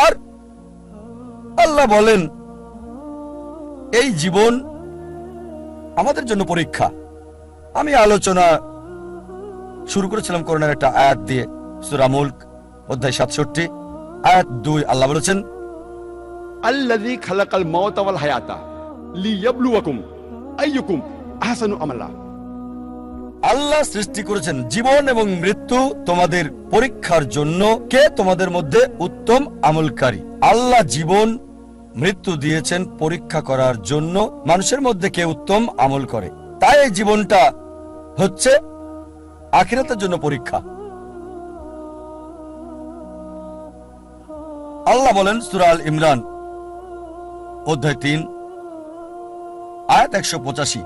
আর আল্লাহ বলেন, এই জীবন আমাদের জন্য পরীক্ষা। আমি আলোচনা শুরু করেছিলাম কোরআনের একটা আয়াত দিয়ে, সূরা মুলক অধ্যায় 67 আয়াত 2। আল্লাহ বলেছেন, আল্লাযী খালাকাল মাউতা ওয়াল হায়াতা লিয়াবলুয়াকুম আইয়ুকুম আহসানু আমালা। আল্লাহ সৃষ্টি করেছেন জীবন এবং মৃত্যু তোমাদের পরীক্ষার জন্য, কে তোমাদের মধ্যে উত্তম আমলকারী। আল্লাহ জীবন মৃত্যু দিয়েছেন পরীক্ষা করার জন্য, মানুষের মধ্যে কে উত্তম আমল করে। তাই এই জীবনটা হচ্ছে আখিরাতের জন্য পরীক্ষা। আল্লাহ বলেন সূরা আল ইমরান অধ্যায় 3 আয়াত 185,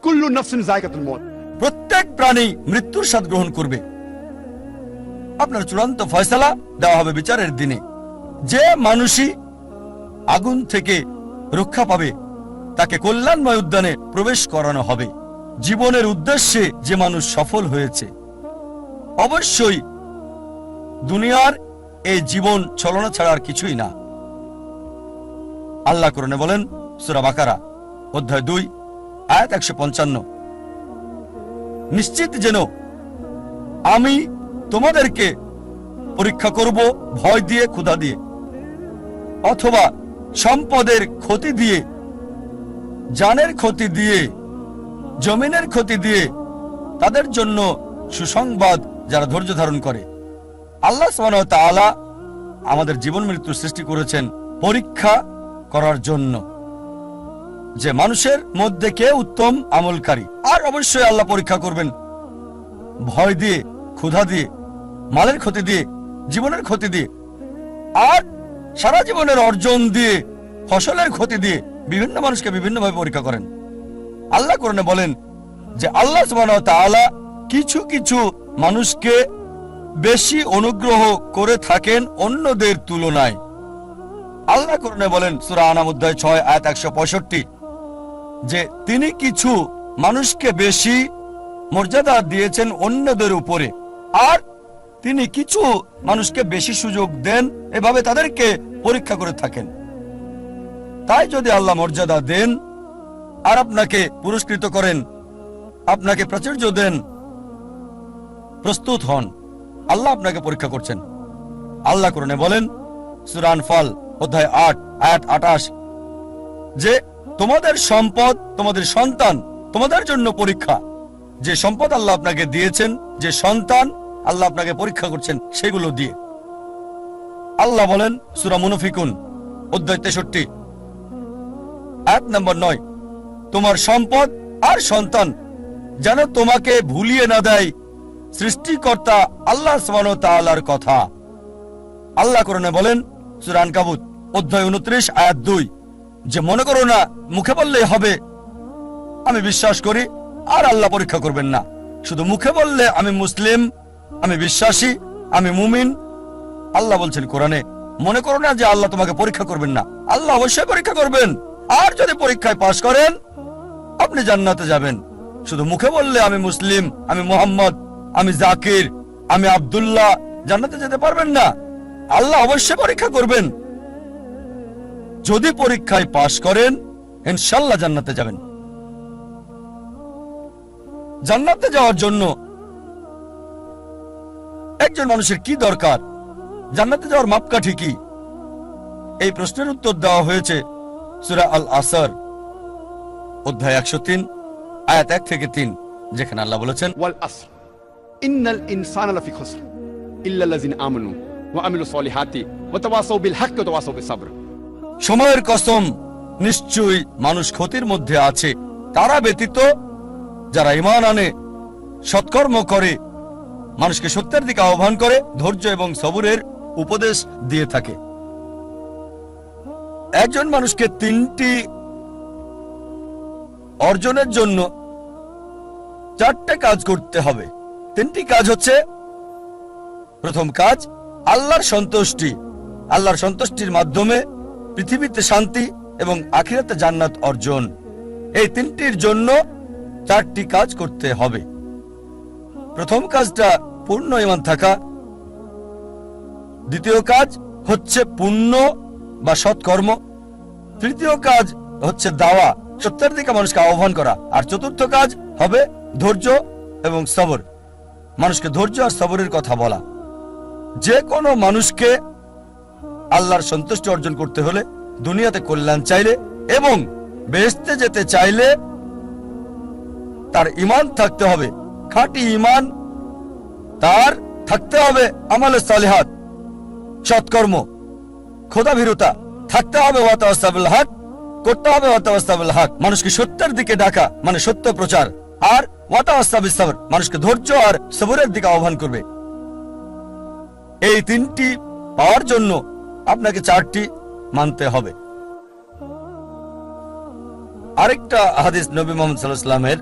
কুল্লু নাফসিন যায়কাতুল মউত। প্রত্যেক প্রাণী মৃত্যুর স্বাদ গ্রহণ করবে। আপনার চূড়ান্ত ফয়সালা দেওয়া হবে বিচারের দিনে। যে মানুষই আগুন থেকে রক্ষা পাবে তাকে কল্যাণময় উদ্যানে প্রবেশ করানো হবে। জীবনের উদ্দেশ্যে যে মানুষ সফল হয়েছে, অবশ্যই দুনিয়ার এই জীবন ছলনা ছাড়া আর কিছুই না। আল্লাহ কোরআনে বলেন, সূরা বাকারা অধ্যায় 2 আয়াত 155, নিশ্চিত যেন আমি তোমাদেরকে পরীক্ষা করব ভয় দিয়ে, ক্ষুধা দিয়ে, অথবা সম্পদের ক্ষতি দিয়ে, জানের ক্ষতি দিয়ে, জমিনের ক্ষতি দিয়ে, তাদের জন্য সুসংবাদ যারা ধৈর্য ধারণ করে। আল্লাহ সুবহানাহু ওয়া তাআলা আমাদের জীবন মৃত্যু সৃষ্টি করেছেন পরীক্ষা করার জন্য, যে মানুষের মধ্যে কে উত্তম আমলকারী। আর অবশ্যই আল্লাহ পরীক্ষা করবেন ভয় দিয়ে, ক্ষুধা দিয়ে, মালের ক্ষতি দিয়ে, জীবনের ক্ষতি দিয়ে, আর সারা জীবনের অর্জন দিয়ে, ফসলের ক্ষতি দিয়ে বিভিন্ন মানুষকে বিভিন্নভাবে পরীক্ষা করেন। আল্লাহ কোরআনে বলেন যে আল্লাহ সুবহানাহু ওয়া তাআলা কিছু কিছু মানুষকে বেশি অনুগ্রহ করে থাকেন অন্যদের তুলনায়। আল্লাহ কোরআনে বলেন সূরা আনাম অধ্যায় 6 আয়াত 165, যে তিনি কিছু মানুষকে বেশি মর্যাদা দিয়েছেন অন্যদের উপরে, আর তিনি কিছু মানুষকে বেশি সুযোগ দেন, এভাবে তাদেরকে পরীক্ষা করে থাকেন। তাই যদি আল্লাহ মর্যাদা দেন আর আপনাকে পুরস্কৃত করেন, আপনাকে প্রাচুর্য দেন, প্রস্তুত হন, আল্লাহ আপনাকে পরীক্ষা করছেন। আল্লাহ কোরআনে বলেন সূরা আনফাল অধ্যায় 8 আয়াত 28, যে তোমাদের সম্পদ, তোমাদের সন্তান তোমাদের জন্য পরীক্ষা। যে সম্পদ আল্লাহ আপনাকে দিয়েছেন, যে সন্তান আল্লাহ আপনাকে পরীক্ষা করছেন সেগুলো দিয়ে। আল্লাহ বলেন সূরা মুনাফিকুন অধ্যায় 63 আয়াত নম্বর 9, তোমার সম্পদ আর সন্তান যেন তোমাকে ভুলিয়ে না দেয় সৃষ্টিকর্তা আল্লাহ সুবহানাহু ওয়া তাআলার কথা। আল্লাহ কোরআনে বলেন সূরা আনকাবুত অধ্যায় 29 আয়াত 2, যে মনে করো না মুখে বললেই হবে আমি বিশ্বাস করি আর আল্লাহ পরীক্ষা করবেন না। শুধু মুখে বললে আমি মুসলিম, আমি বিশ্বাসী, আমি মুমিন। আল্লাহ বলছেন কোরআনে, মনে করো না যে আল্লাহ তোমাকে পরীক্ষা করবেন না, আল্লাহ অবশ্যই পরীক্ষা করবেন। আর যদি পরীক্ষায় পাশ করেন আপনি জান্নাতে যাবেন। শুধু মুখে বললে আমি মুসলিম, আমি মুহাম্মদ, আমি জাকির, আমি আব্দুল্লাহ, জান্নাতে যেতে পারবেন না। আল্লাহ অবশ্যই পরীক্ষা করবেন। যদি পরীক্ষায় পাশ করেন ইনশাআল্লাহ জান্নাতে যাবেন। জান্নাতে যাওয়ার জন্য একজন মানুষের কি দরকার, জান্নাতে যাওয়ার মাপকাঠি কি? এই প্রশ্নের উত্তর দেওয়া হয়েছে সূরা আল আসর অধ্যায় 103 আয়াত 1 থেকে 3, যেখানে আল্লাহ বলেছেন, ওয়াল আসর ইন্নাল ইনসানা লাফি খুসর ইল্লাল্লাযিনা আমানু ওয়া আমিলুস সলিহাতি ওয়া তাওয়াসাউ বিল হাক্কি ওয়া তাওয়াসাউ বিস সাবর। সময়ের কসম, নিশ্চয়ই মানুষ ক্ষতির মধ্যে আছে, তারা ব্যতীত যারা ঈমান আনে, সৎকর্ম করে, মানুষকে সত্যের দিকে আহ্বান করে, ধৈর্য এবং সবরের উপদেশ দিয়ে থাকে। একজন মানুষকে 3টি অর্জনের জন্য 4টে কাজ করতে হবে। 3টি কাজ হচ্ছে, প্রথম কাজ আল্লাহর সন্তুষ্টি। আল্লাহর সন্তুষ্টির মাধ্যমে পৃথিবীতে শান্তি এবং আখিরাতে জান্নাত অর্জন। এই 3টির জন্য 4টি কাজ করতে হবে। প্রথম কাজটা পূর্ণ ঈমান থাকা, দ্বিতীয় কাজ হচ্ছে পুণ্য বা সৎকর্ম, তৃতীয় কাজ হচ্ছে দাওয়া, সত্যের দিকে মানুষকে আহ্বান করা, আর চতুর্থ কাজ হবে ধৈর্য এবং সবর, মানুষকে ধৈর্য আর সবরের কথা বলা। যে কোনো মানুষকে আল্লাহর সন্তুষ্টি অর্জন করতে হলে, দুনিয়াতে কল্যাণ চাইলে এবং বেহেশতে যেতে চাইলে তার ঈমান থাকতে হবে, খাঁটি ঈমান। তার থাকতে হবে আমালে সালিহাত, সৎকর্ম, খোদাভীরুতা, থাকতে হবে ওয়া তাওয়াসসাউ বিল হক, করতে হবে ওয়া তাওয়াসসাউ বিল হক, মানুষকে সত্যের দিকে ডাকা মানে সত্য প্রচার, আর ওয়া তাওয়াসসাউ বিস সাবর, মানুষকে ধৈর্য আর সবরের দিকে আহ্বান করবে। এই 3টি পাওয়ার জন্য আপনাকে 4টি মানতে হবে। আরেকটা হাদিস নবী মুহাম্মদ সাল্লাল্লাহু আলাইহি ওয়াসাল্লামের,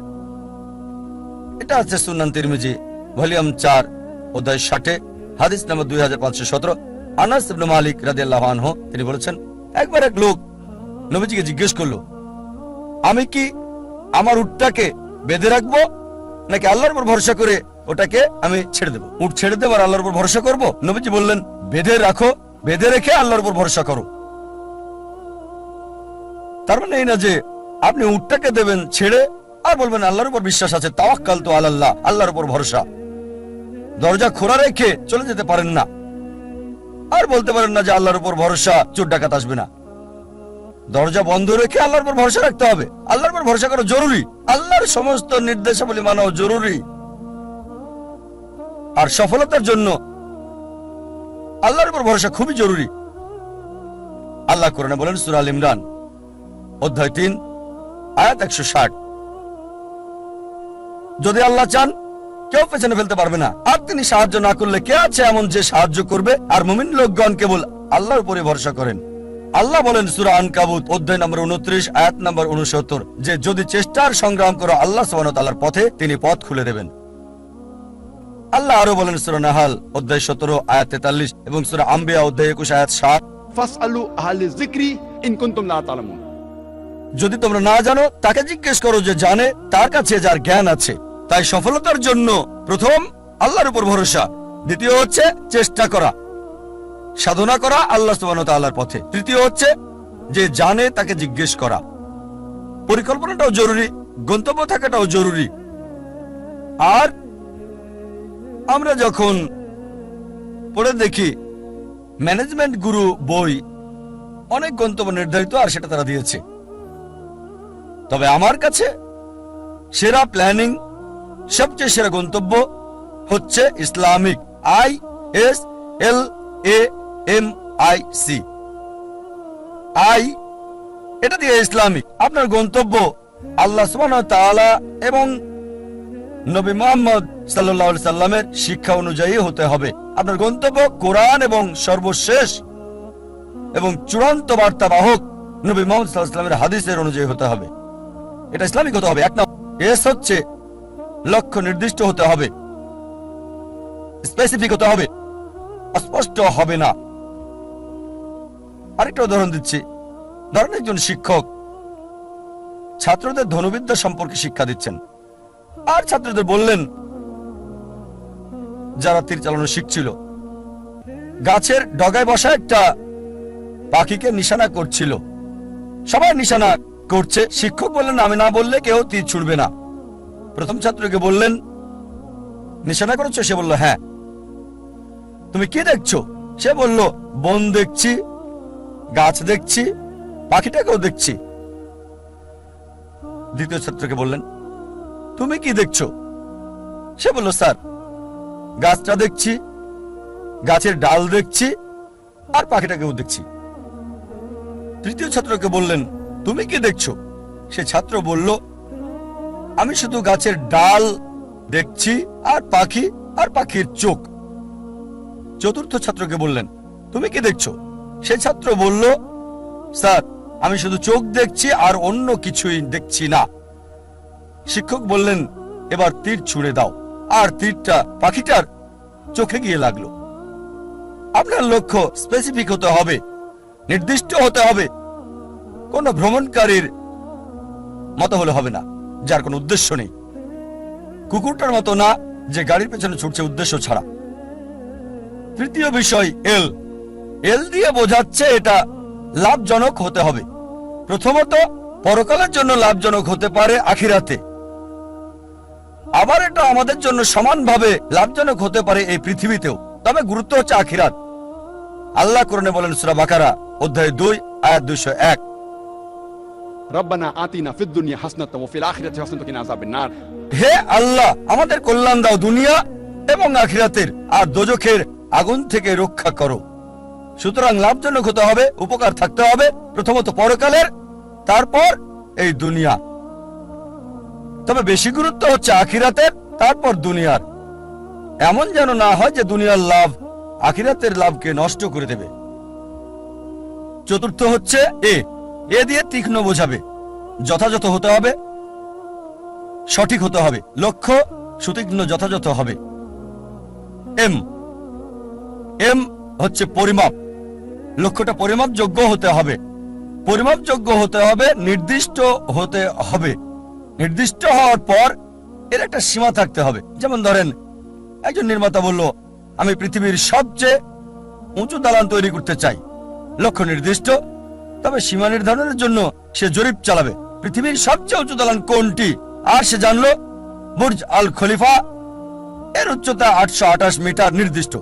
এটা আছে সুনান তিরমিজি ভলিউম 4 অধ্যায় 60 হাদিস নম্বর 2517। আনাস ইবনে মালিক রাদিয়াল্লাহু আনহু তিনি বলেছেন, একবার এক লোক নবীজিকে জিজ্ঞেস করলো, আমি কি আমার উটটাকে বেঁধে রাখবো নাকি আল্লাহর উপর ভরসা করে ওটাকে আমি ছেড়ে দেবো? উট ছেড়ে দেবো আর আল্লাহর উপর ভরসা করব? নবীজি বললেন, বেঁধে রাখো, বেঁধে রেখে আল্লাহর উপর ভরসা করো। তার মানে এই না যে আপনি উটটাকে দেবেন ছেড়ে আর বলবেন আল্লাহর উপর বিশ্বাস আছে, তাওয়াক্কালতু আলাল্লাহ, আল্লাহর উপর ভরসা। দরজা খোলা রেখে চলে যেতে পারেন না আর বলতে পারেন না যে আল্লাহর উপর ভরসা, চোর ডাকাত আসবে না। দরজা বন্ধ রেখে আল্লাহর উপর ভরসা রাখতে হবে। আল্লাহর উপর ভরসা করা জরুরি, আল্লাহর সমস্ত নির্দেশাবলী মানাও জরুরি। আর সফলতার জন্য আল্লাহর উপর ভরসা খুবই জরুরি। আল্লাহ কোরআনে বলেন, সূরা আল ইমরান অধ্যায় 3 আয়াত 160, যদি আল্লাহ চান কেউ পেছনে ফেলতে পারবে না, আর তিনি সাহায্য না করলে কে আছে এমন যে সাহায্য করবে? আর মুমিন লোকগণ কেবল আল্লাহর উপরে ভরসা করেন। আল্লাহ বলেন সূরা আনকাবুত অধ্যায় নম্বর 29 আয়াত নম্বর 69, যে যদি চেষ্টার সংগ্রাম করো আল্লাহ সুবহানাহু ওয়া তাআলার পথে, তিনি পথ খুলে দেবেন। আল্লাহ আরো বলেন সূরা নাহাল অধ্যায় 17 আয়াত 43 এবং সূরা আম্বিয়া অধ্যায় 21 আয়াত 7, ফাসআলু আহলে যিকরি ইন কুনতুম লা তা'লামুন। যদি তোমরা না জানো তাকে জিজ্ঞেস করো যে জানে, তার কাছে যার জ্ঞান আছে। তাই সফলতার জন্য প্রথম আল্লাহর উপর ভরসা, দ্বিতীয় হচ্ছে চেষ্টা করা, সাধনা করা আল্লাহ সুবহানাহু ওয়া তাআলার পথে, তৃতীয় হচ্ছে যে জানে তাকে জিজ্ঞেস করা। পরিকল্পনাটাও জরুরি, গন্তব্য থাকাটাও জরুরি। আর আমরা যখন পড়ে দেখি ম্যানেজমেন্ট গুরু বই, অনেক গন্তব্য নির্ধারিত আর সেটা তারা দিয়েছে। তবে আমার কাছে সেরা প্ল্যানিং, সবচেয়ে সেরা গন্তব্য হচ্ছে ইসলামিক, ISLAMIC, এটা দিয়ে ইসলামিক। আপনার গন্তব্য আল্লাহ সুবহানাহু ওয়া তাআলা এবং নবী মুহাম্মদ সাল্লাল্লাহু আলাইহি সাল্লামের শিক্ষা অনুযায়ী হতে হবে। আপনার গন্তব্য কোরআন এবং সর্বশেষ এবং চূড়ান্ত বার্তাবাহক নবী মুহাম্মদ সাল্লাল্লাহু আলাইহি সাল্লামের হাদিসের অনুযায়ী হতে হবে। এটা ইসলামিক হতে হবে। এক নম্বর এস হচ্ছে লক্ষ্য নির্দিষ্ট হতে হবে, স্পেসিফিক হতে হবে, অস্পষ্ট হবে না। আরেকটা উদাহরণ দিচ্ছি। ধরেন একজন শিক্ষক ছাত্রদের ধনুবিদ্যা সম্পর্কে শিক্ষা দিচ্ছেন, আর ছাত্রদের বললেন, যারা তীর চালানো শিখছিল, গাছের ডগায় বসা একটা পাখিকে নিশানা করছিল। সবাই নিশানা করছে, শিক্ষক বললেন আমি না বললে কেউ তীর ছুড়বে না। প্রথম ছাত্রকে বললেন, নিশানা করেছো? সে বলল হ্যাঁ। তুমি কি দেখছো? সে বলল, বন দেখছি, গাছ দেখছি, পাখিটাকেও দেখছি। দ্বিতীয় ছাত্রকে বললেন, তুমি কি দেখছো? সে বলল, স্যার গাছটা দেখছি, গাছের ডাল দেখছি, আর পাখিটাকেও দেখছি। তৃতীয় ছাত্রকে বললেন, তুমি কি দেখছো? সে ছাত্র বলল, আমি শুধু গাছের ডাল দেখছি আর পাখি আর পাখির চোখ। চতুর্থ ছাত্রকে বললেন, তুমি কি দেখছো? সে ছাত্র বলল, স্যার আমি শুধু চোখ দেখছি আর অন্য কিছুই দেখছি না। শিক্ষক বললেন, এবার তীর ছুঁড়ে দাও, আর তীরটা পাখিটার চোখে গিয়ে লাগলো। আপনার লক্ষ্য স্পেসিফিক হতে হবে, নির্দিষ্ট হতে হবে। কোন ভ্রমণকারীর মতো হলে হবে না, যার কোনো উদ্দেশ্য নেই। কুকুরটার মতো না, যে গাড়ির পেছনে ছুটছে উদ্দেশ্য ছাড়া। তৃতীয় বিষয় এল দিয়ে বোঝাচ্ছে এটা লাভজনক হতে হবে। প্রথমত পরকালের জন্য লাভজনক হতে পারে আখিরাতে, আবার এটা আমাদের জন্য সমানভাবে লাভজনক হতে পারে এই পৃথিবীতেও। তবে গুরুত্ব হচ্ছে আখিরাত। আল্লাহ কোরআনে বলেন সূরা বাকারা অধ্যায় 2 আয়াত 201, রব্বানা আতিনা ফিদ দুনিয়া হাসনাতাও ওয়া ফিল আখিরাতি হাসনাতাও ওয়া কিনা আযাবান নার। হে আল্লাহ, আমাদের কল্যাণ দাও দুনিয়া এবং আখিরাতের, আর দোজখের আগুন থেকে রক্ষা করো। সুতরাং লাভজনক হতে হবে, উপকার থাকতে হবে, প্রথমত পরকালের, তারপর এই দুনিয়া। তবে বেশি গুরুত্ব হচ্ছে আখিরাতের, তারপর দুনিয়ার। এমন যেন না হয় যে দুনিয়ার লাভ আখিরাতের লাভকে নষ্ট করে দেবে। চতুর্থ হচ্ছে এ দিয়ে তীক্ষ্ণ বোঝাবে, যথাযথ হতে হবে, সঠিক হতে হবে, লক্ষ্য সুতীক্ষ্ণ যথাযথ হবে। এম হচ্ছে পরিমাপ। লক্ষ্যটা পরিমাপযোগ্য হতে হবে, পরিমাপযোগ্য হতে হবে, নির্দিষ্ট হতে হবে। নির্দিষ্ট হওয়ার পর এর একটা সীমা থাকতে হবে। যেমন ধরেন, একজন নির্মাতা বলল, আমি পৃথিবীর সবচেয়ে উঁচু দালান তৈরি করতে চাই। লক্ষ্য নির্দিষ্ট, তবে সীমা নির্ধারণের জন্য সে জরিপ চালাবে পৃথিবীর সবচেয়ে উঁচু দালান কোনটি। আর সে জানলো বুর্জ আল খলিফা, এর উচ্চতা 828 মিটার নির্দিষ্ট।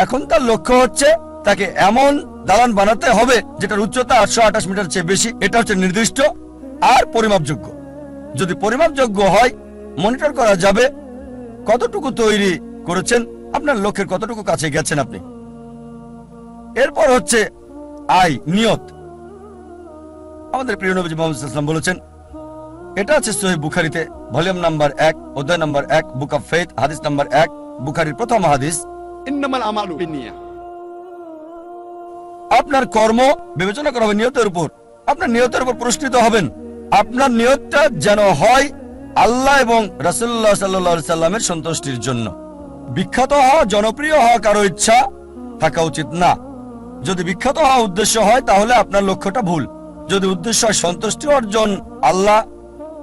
এখন তার লক্ষ্য হচ্ছে তাকে এমন দালান বানাতে হবে যেটার উচ্চতা 828 মিটার চেয়ে বেশি। এটা হচ্ছে নির্দিষ্ট আর পরিমাপযোগ্য। যদি পরিমাপযোগ্য হয়, মনিটর করা যাবে কতটুকু তৈরি করেছেন, আপনার লক্ষ্যের কতটুকু কাছে গেছেন আপনি। এরপর হচ্ছে নিয়ত। আমাদের প্রিয় নবী মুহাম্মদ সাল্লাল্লাহু আলাইহি ওয়াসাল্লাম বলেছেন, এটা আছে সহিহ বুখারীতে ভলিউম নাম্বার 1 অধ্যায় নাম্বার 1 বুক অফ ফেথ হাদিস নাম্বার 1, বুখারীর প্রথম হাদিস। ইন্নামাল আমালু বিন্নিয়াহ। আপনার কর্ম বিবেচনা করা হবে নিয়তের উপর। আপনার নিয়তের উপর পুরস্কৃত হবেন। আপনার নিয়তটা যেন হয় আল্লাহ এবং রাসূলুল্লাহ সাল্লাল্লাহু আলাইহি সাল্লামের সন্তুষ্টির জন্য। বিখ্যাত হওয়া, জনপ্রিয় হওয়া কারো ইচ্ছা থাকা উচিত না। যদি বিখ্যাত হওয়া উদ্দেশ্য হয়, তাহলে আপনার লক্ষ্যটা ভুল। যদি উদ্দেশ্য হয় সন্তুষ্টি অর্জন আল্লাহ,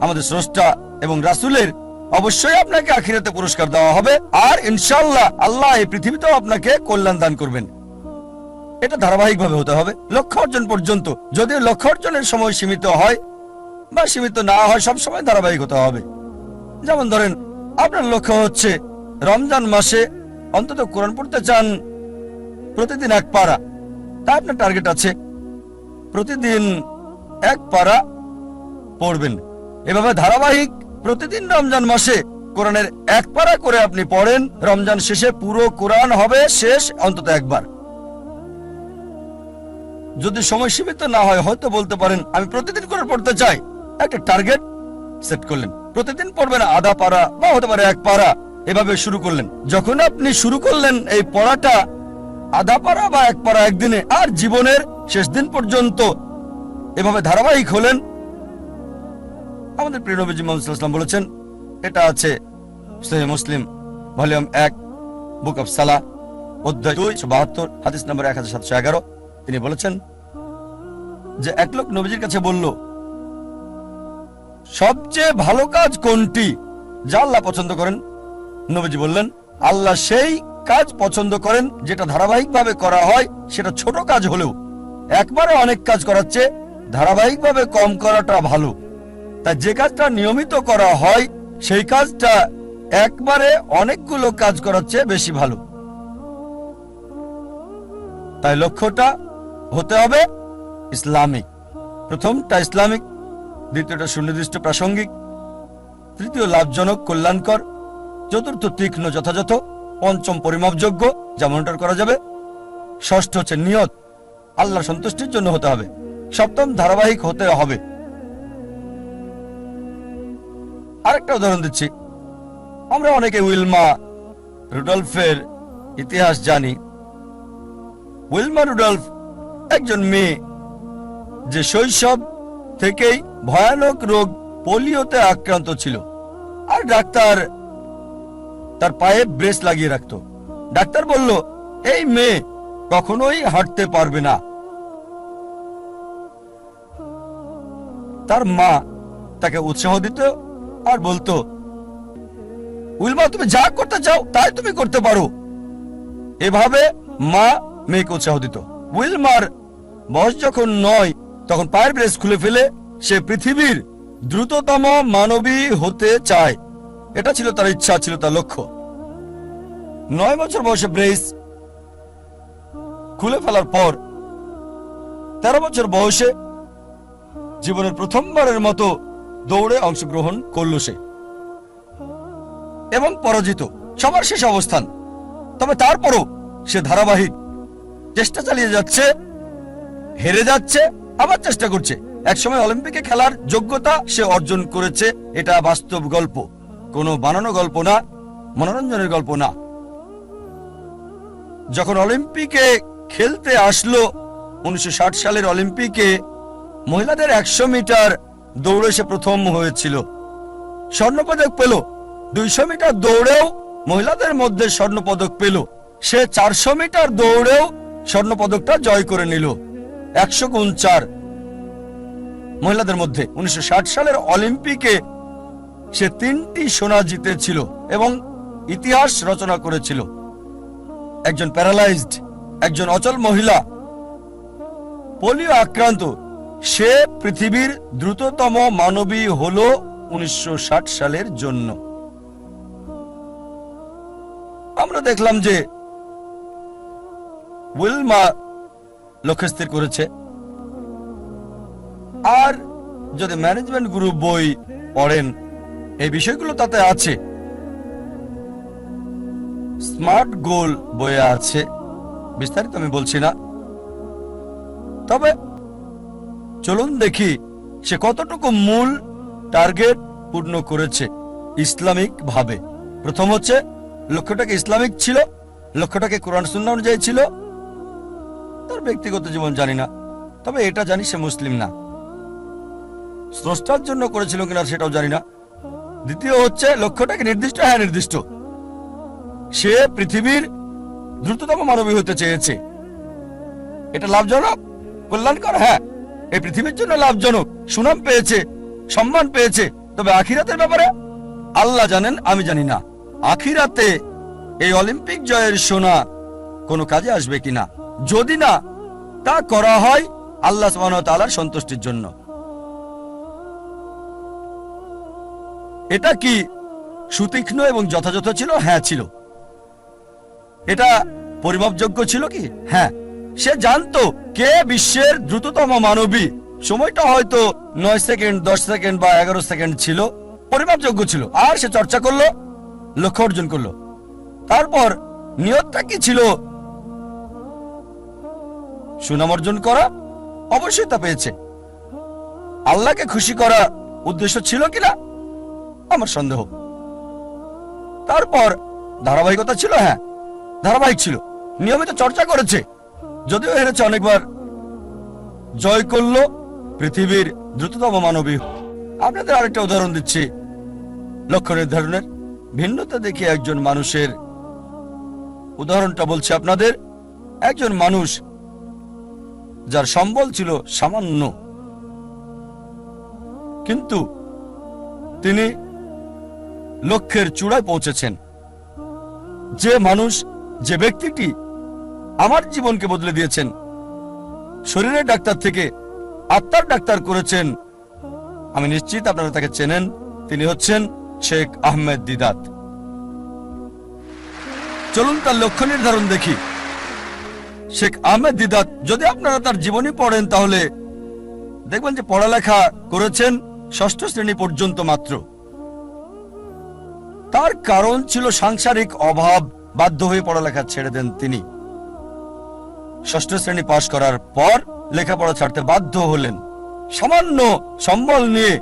আমাদের স্রষ্টা এবং রাসূলের, অবশ্যই আপনাকে আখিরাতে পুরস্কার দেওয়া হবে। আর ইনশাআল্লাহ আল্লাহ এই পৃথিবীতেও আপনাকে কল্যাণ দান করবেন। এটা ধারাবাহিকভাবে হতে হবে লক্ষ্য অর্জন পর্যন্ত। যদি লক্ষ্য অর্জনের সময় সীমিত হয় বা সীমিত না হয়, সব সময় ধারাবাহিক হতে হবে। যেমন ধরেন, আপনার লক্ষ্য হচ্ছে রমজান মাসে অন্তত কোরআন পড়তে চান প্রতিদিন 1 পারা। তা আপনার টার্গেট আছে প্রতিদিন 1 পারা পড়বেন। এভাবে ধারাবাহিক প্রতিদিন রমজান মাসে কোরআনের 1 পারা করে আপনি পড়েন। রমজান শেষে পুরো কোরআন হবে শেষ অন্তত 1 বার। যদি সময় সীমিত না হয়, হয়তো বলতে পারেন আমি প্রতিদিন কোরআন পড়তে চাই। একটা টার্গেট সেট করলেন, প্রতিদিন পড়বেন আধা পারা বা হতে পারে 1 পারা। এভাবে শুরু করলেন। যখন আপনি শুরু করলেন এই পড়াটা আধা পারা বা 1 পারা একদিনে, আর জীবনের শেষ দিন পর্যন্ত এভাবে ধারাবাহিক হলেন, আমাদের প্রিয় নবীজি মুহাম্মদ সাল্লাল্লাহু আলাইহি ওয়াসাল্লাম বলেছেন, এটা আছে সহিহ মুসলিম ভলিউম 1 বুক অফ সালাহ অধ্যায় 272 হাদিস নম্বর 1711। তিনি বলেছেন যে এক লোক নবীজির কাছে বলল, সবচেয়ে ভালো কাজ কোনটি যা আল্লাহ পছন্দ করেন? নবীজি বললেন, আল্লাহ সেই কাজ পছন্দ করেন যেটা ধারাবাহিকভাবে করা হয়, সেটা ছোট কাজ হলেও। একবারে অনেক কাজ করাচ্ছে ধারাবাহিকভাবে কম করাটা ভালো। তাই যে কাজটা নিয়মিত করা হয়, সেই কাজটা একবারে অনেকগুলো কাজ করাচ্ছে বেশি ভালো। তাই লক্ষ্যটা হতে হবে ইসলামিক। প্রথমটা ইসলামিক, দ্বিতীয়টা সুনির্দিষ্ট প্রাসঙ্গিক, তৃতীয় লাভজনক কল্যাণকর, চতুর্থ তীক্ষ্ণ যথাযথ, পঞ্চম পরিমাপযোগ্য যা মনিটর করা যাবে, ষষ্ঠ হচ্ছে নিয়ত আল্লাহর সন্তুষ্টির জন্য হতে হবে, সপ্তম ধারাবাহিক হতে হবে। আরেকটা উদাহরণ দিচ্ছি। আমরা অনেকে উইলমা রুডলফের ইতিহাস জানি। উইলমা রুডলফ একজন মেয়ে যে শৈশব থেকেই ভয়ানক রোগ পোলিওতে আক্রান্ত ছিল। আর ডাক্তার তার পায়ে ব্রেস লাগিয়ে রাখত। ডাক্তার বলল, এই মেয়ে কখনোই হাঁটতে পারবে না। তার মা তাকে উৎসাহ দিত আর বলতো, উইলমা, তুমি যা করতে চাও তাই তুমি করতে পারো। এভাবে মা মেয়েকে উৎসাহ দিত। উইলমার বয়স যখন 9, তখন পায়ের ব্রেস খুলে ফেলে সে পৃথিবীর দ্রুততম মানবী হতে চায়। এটা ছিল তার ইচ্ছা, ছিল তার লক্ষ্য। 9 বছর বয়সে ব্রেস খুলে ফেলার পর 13 বছর বয়সে জীবনের প্রথমবারের মতো দৌড়ে অংশগ্রহণ করল সে, এবং পরাজিত, সবার শেষ অবস্থান। তবে তারপরও সে ধারাবাহিক চেষ্টা চালিয়ে যাচ্ছে, হেরে যাচ্ছে, আবার চেষ্টা করছে। একসময় অলিম্পিকে খেলার যোগ্যতা সে অর্জন করেছে। এটা বাস্তব গল্প, কোনো বানানো গল্প না, মনোরঞ্জনের গল্প না। যখন অলিম্পিকে খেলতে আসলো 1960 সালের অলিম্পিকে মহিলাদের 100 মিটার দৌড়ে সে প্রথম হয়েছিল, স্বর্ণপদক পেল। 200 মিটার দৌড়েও মহিলাদের মধ্যে স্বর্ণপদক পেল। সে 400 মিটার দৌড়েও স্বর্ণপদকটা জয় করে নিল। 100x4 মহিলাদের মধ্যে 1960 সালের অলিম্পিকে সে 3টি সোনা জিতেছিল এবং ইতিহাস রচনা করেছিল। একজন প্যারালাইজড, একজন অচল মহিলা, পোলিও আক্রান্ত, সে পৃথিবীর দ্রুততম মানবী হলো 1960 সালের জন্য। আমরা দেখলাম যে উইলমা লক্ষ্য স্থির করেছে। আর যদি ম্যানেজমেন্ট গ্রুপ বই পড়েন, এই বিষয়গুলো তাতে আছে। স্মার্ট গোল বইয়ে আছে, বিস্তারিত আমি বলছি না। তবে চলুন দেখি সে কতটুকু মূল টার্গেট পূর্ণ করেছে ইসলামিক ভাবে। প্রথম হচ্ছে, লক্ষ্যটাকে ইসলামিক ছিল, লক্ষ্যটাকে কোরআন সুন্নাহ অনুযায়ী ছিল। তার ব্যক্তিগত জীবন জানি না, তবে এটা জানি সে মুসলিম না। স্রষ্টার জন্য করেছিল কিনা সেটাও জানি না। দ্বিতীয় হচ্ছে, লক্ষ্যটাকে নির্দিষ্ট, হ্যাঁ নির্দিষ্ট। সে পৃথিবীর দ্রুততম মানবী হতে চেয়েছে। এটা লাভজনক, কল্যাণকর, হ্যাঁ এই পৃথিবীর জন্য লাভজনক। সুনাম পেয়েছে, সম্মান পেয়েছে। তবে আখিরাতের ব্যাপারে আল্লাহ জানেন, আমি জানি না। আখিরাতে এই অলিম্পিক জয়ের সোনা কোনো কাজে আসবে কিনা। যদি না তা করা হয় আল্লাহ সুবহানাহু ওয়া তাআলার সন্তুষ্টির জন্য। এটা কি সুতীক্ষ্ণ এবং যথাযথ ছিল? হ্যাঁ ছিল। এটা পরিমাপযোগ্য ছিল কি? হ্যাঁ। সে জানতো কে বিশ্বের দ্রুততম মানবী। সময়টা হয়তো 9 সেকেন্ড, 10 সেকেন্ড বা 11 সেকেন্ড ছিল, পরিমাপযোগ্য ছিল। আর সে চর্চা করলো, লক্ষ্য অর্জন করলো। তারপর নিয়তটা কি ছিল? সুনাম অর্জন করা। অবশ্যই তা পেয়েছে। আল্লাহকে খুশি করা উদ্দেশ্য ছিল কিনা আমার সন্দেহ। তারপর ধারাবাহিকতা ছিল, হ্যাঁ ধারাবাহিক ছিল। নিয়মিত চর্চা করেছে, যদিও হেরেছে অনেকবার, জয় করলো পৃথিবীর দ্রুততম মানবী। আপনাদের আরেকটা উদাহরণ দিচ্ছি লক্ষ্য নির্ধারণের। ভিন্নতা দেখে একজন মানুষের উদাহরণটা বলছি আপনাদের। একজন মানুষ যার সম্বল ছিল সামান্য, কিন্তু তিনি লক্ষ্যের চূড়ায় পৌঁছেছেন। যে মানুষ, যে ব্যক্তিটি আমার জীবনকে বদলে দিয়েছেন, শরীরের ডাক্তার থেকে আত্মার ডাক্তার করেছেন, আমি নিশ্চিত আপনারা তাকে চেনেন। তিনি হচ্ছেন শেখ আহমেদ দিদাত। চলুন তার লক্ষ্য নির্ধারণ দেখি। শেখ আহমেদ দিদাত, যদি আপনারা তার জীবনী পড়েন তাহলে দেখবেন যে পড়ালেখা করেছেন 6ষ্ঠ শ্রেণী পর্যন্ত মাত্র। তার কারণ ছিল সাংসারিক অভাব, বাধ্য হয়ে পড়ালেখা ছেড়ে দেন তিনি। 6ষ্ঠ শ্রেণী পাশ করার পর লেখাপড়া ছাড়তে বাধ্য হলেন। সামান্য সম্বল নিয়ে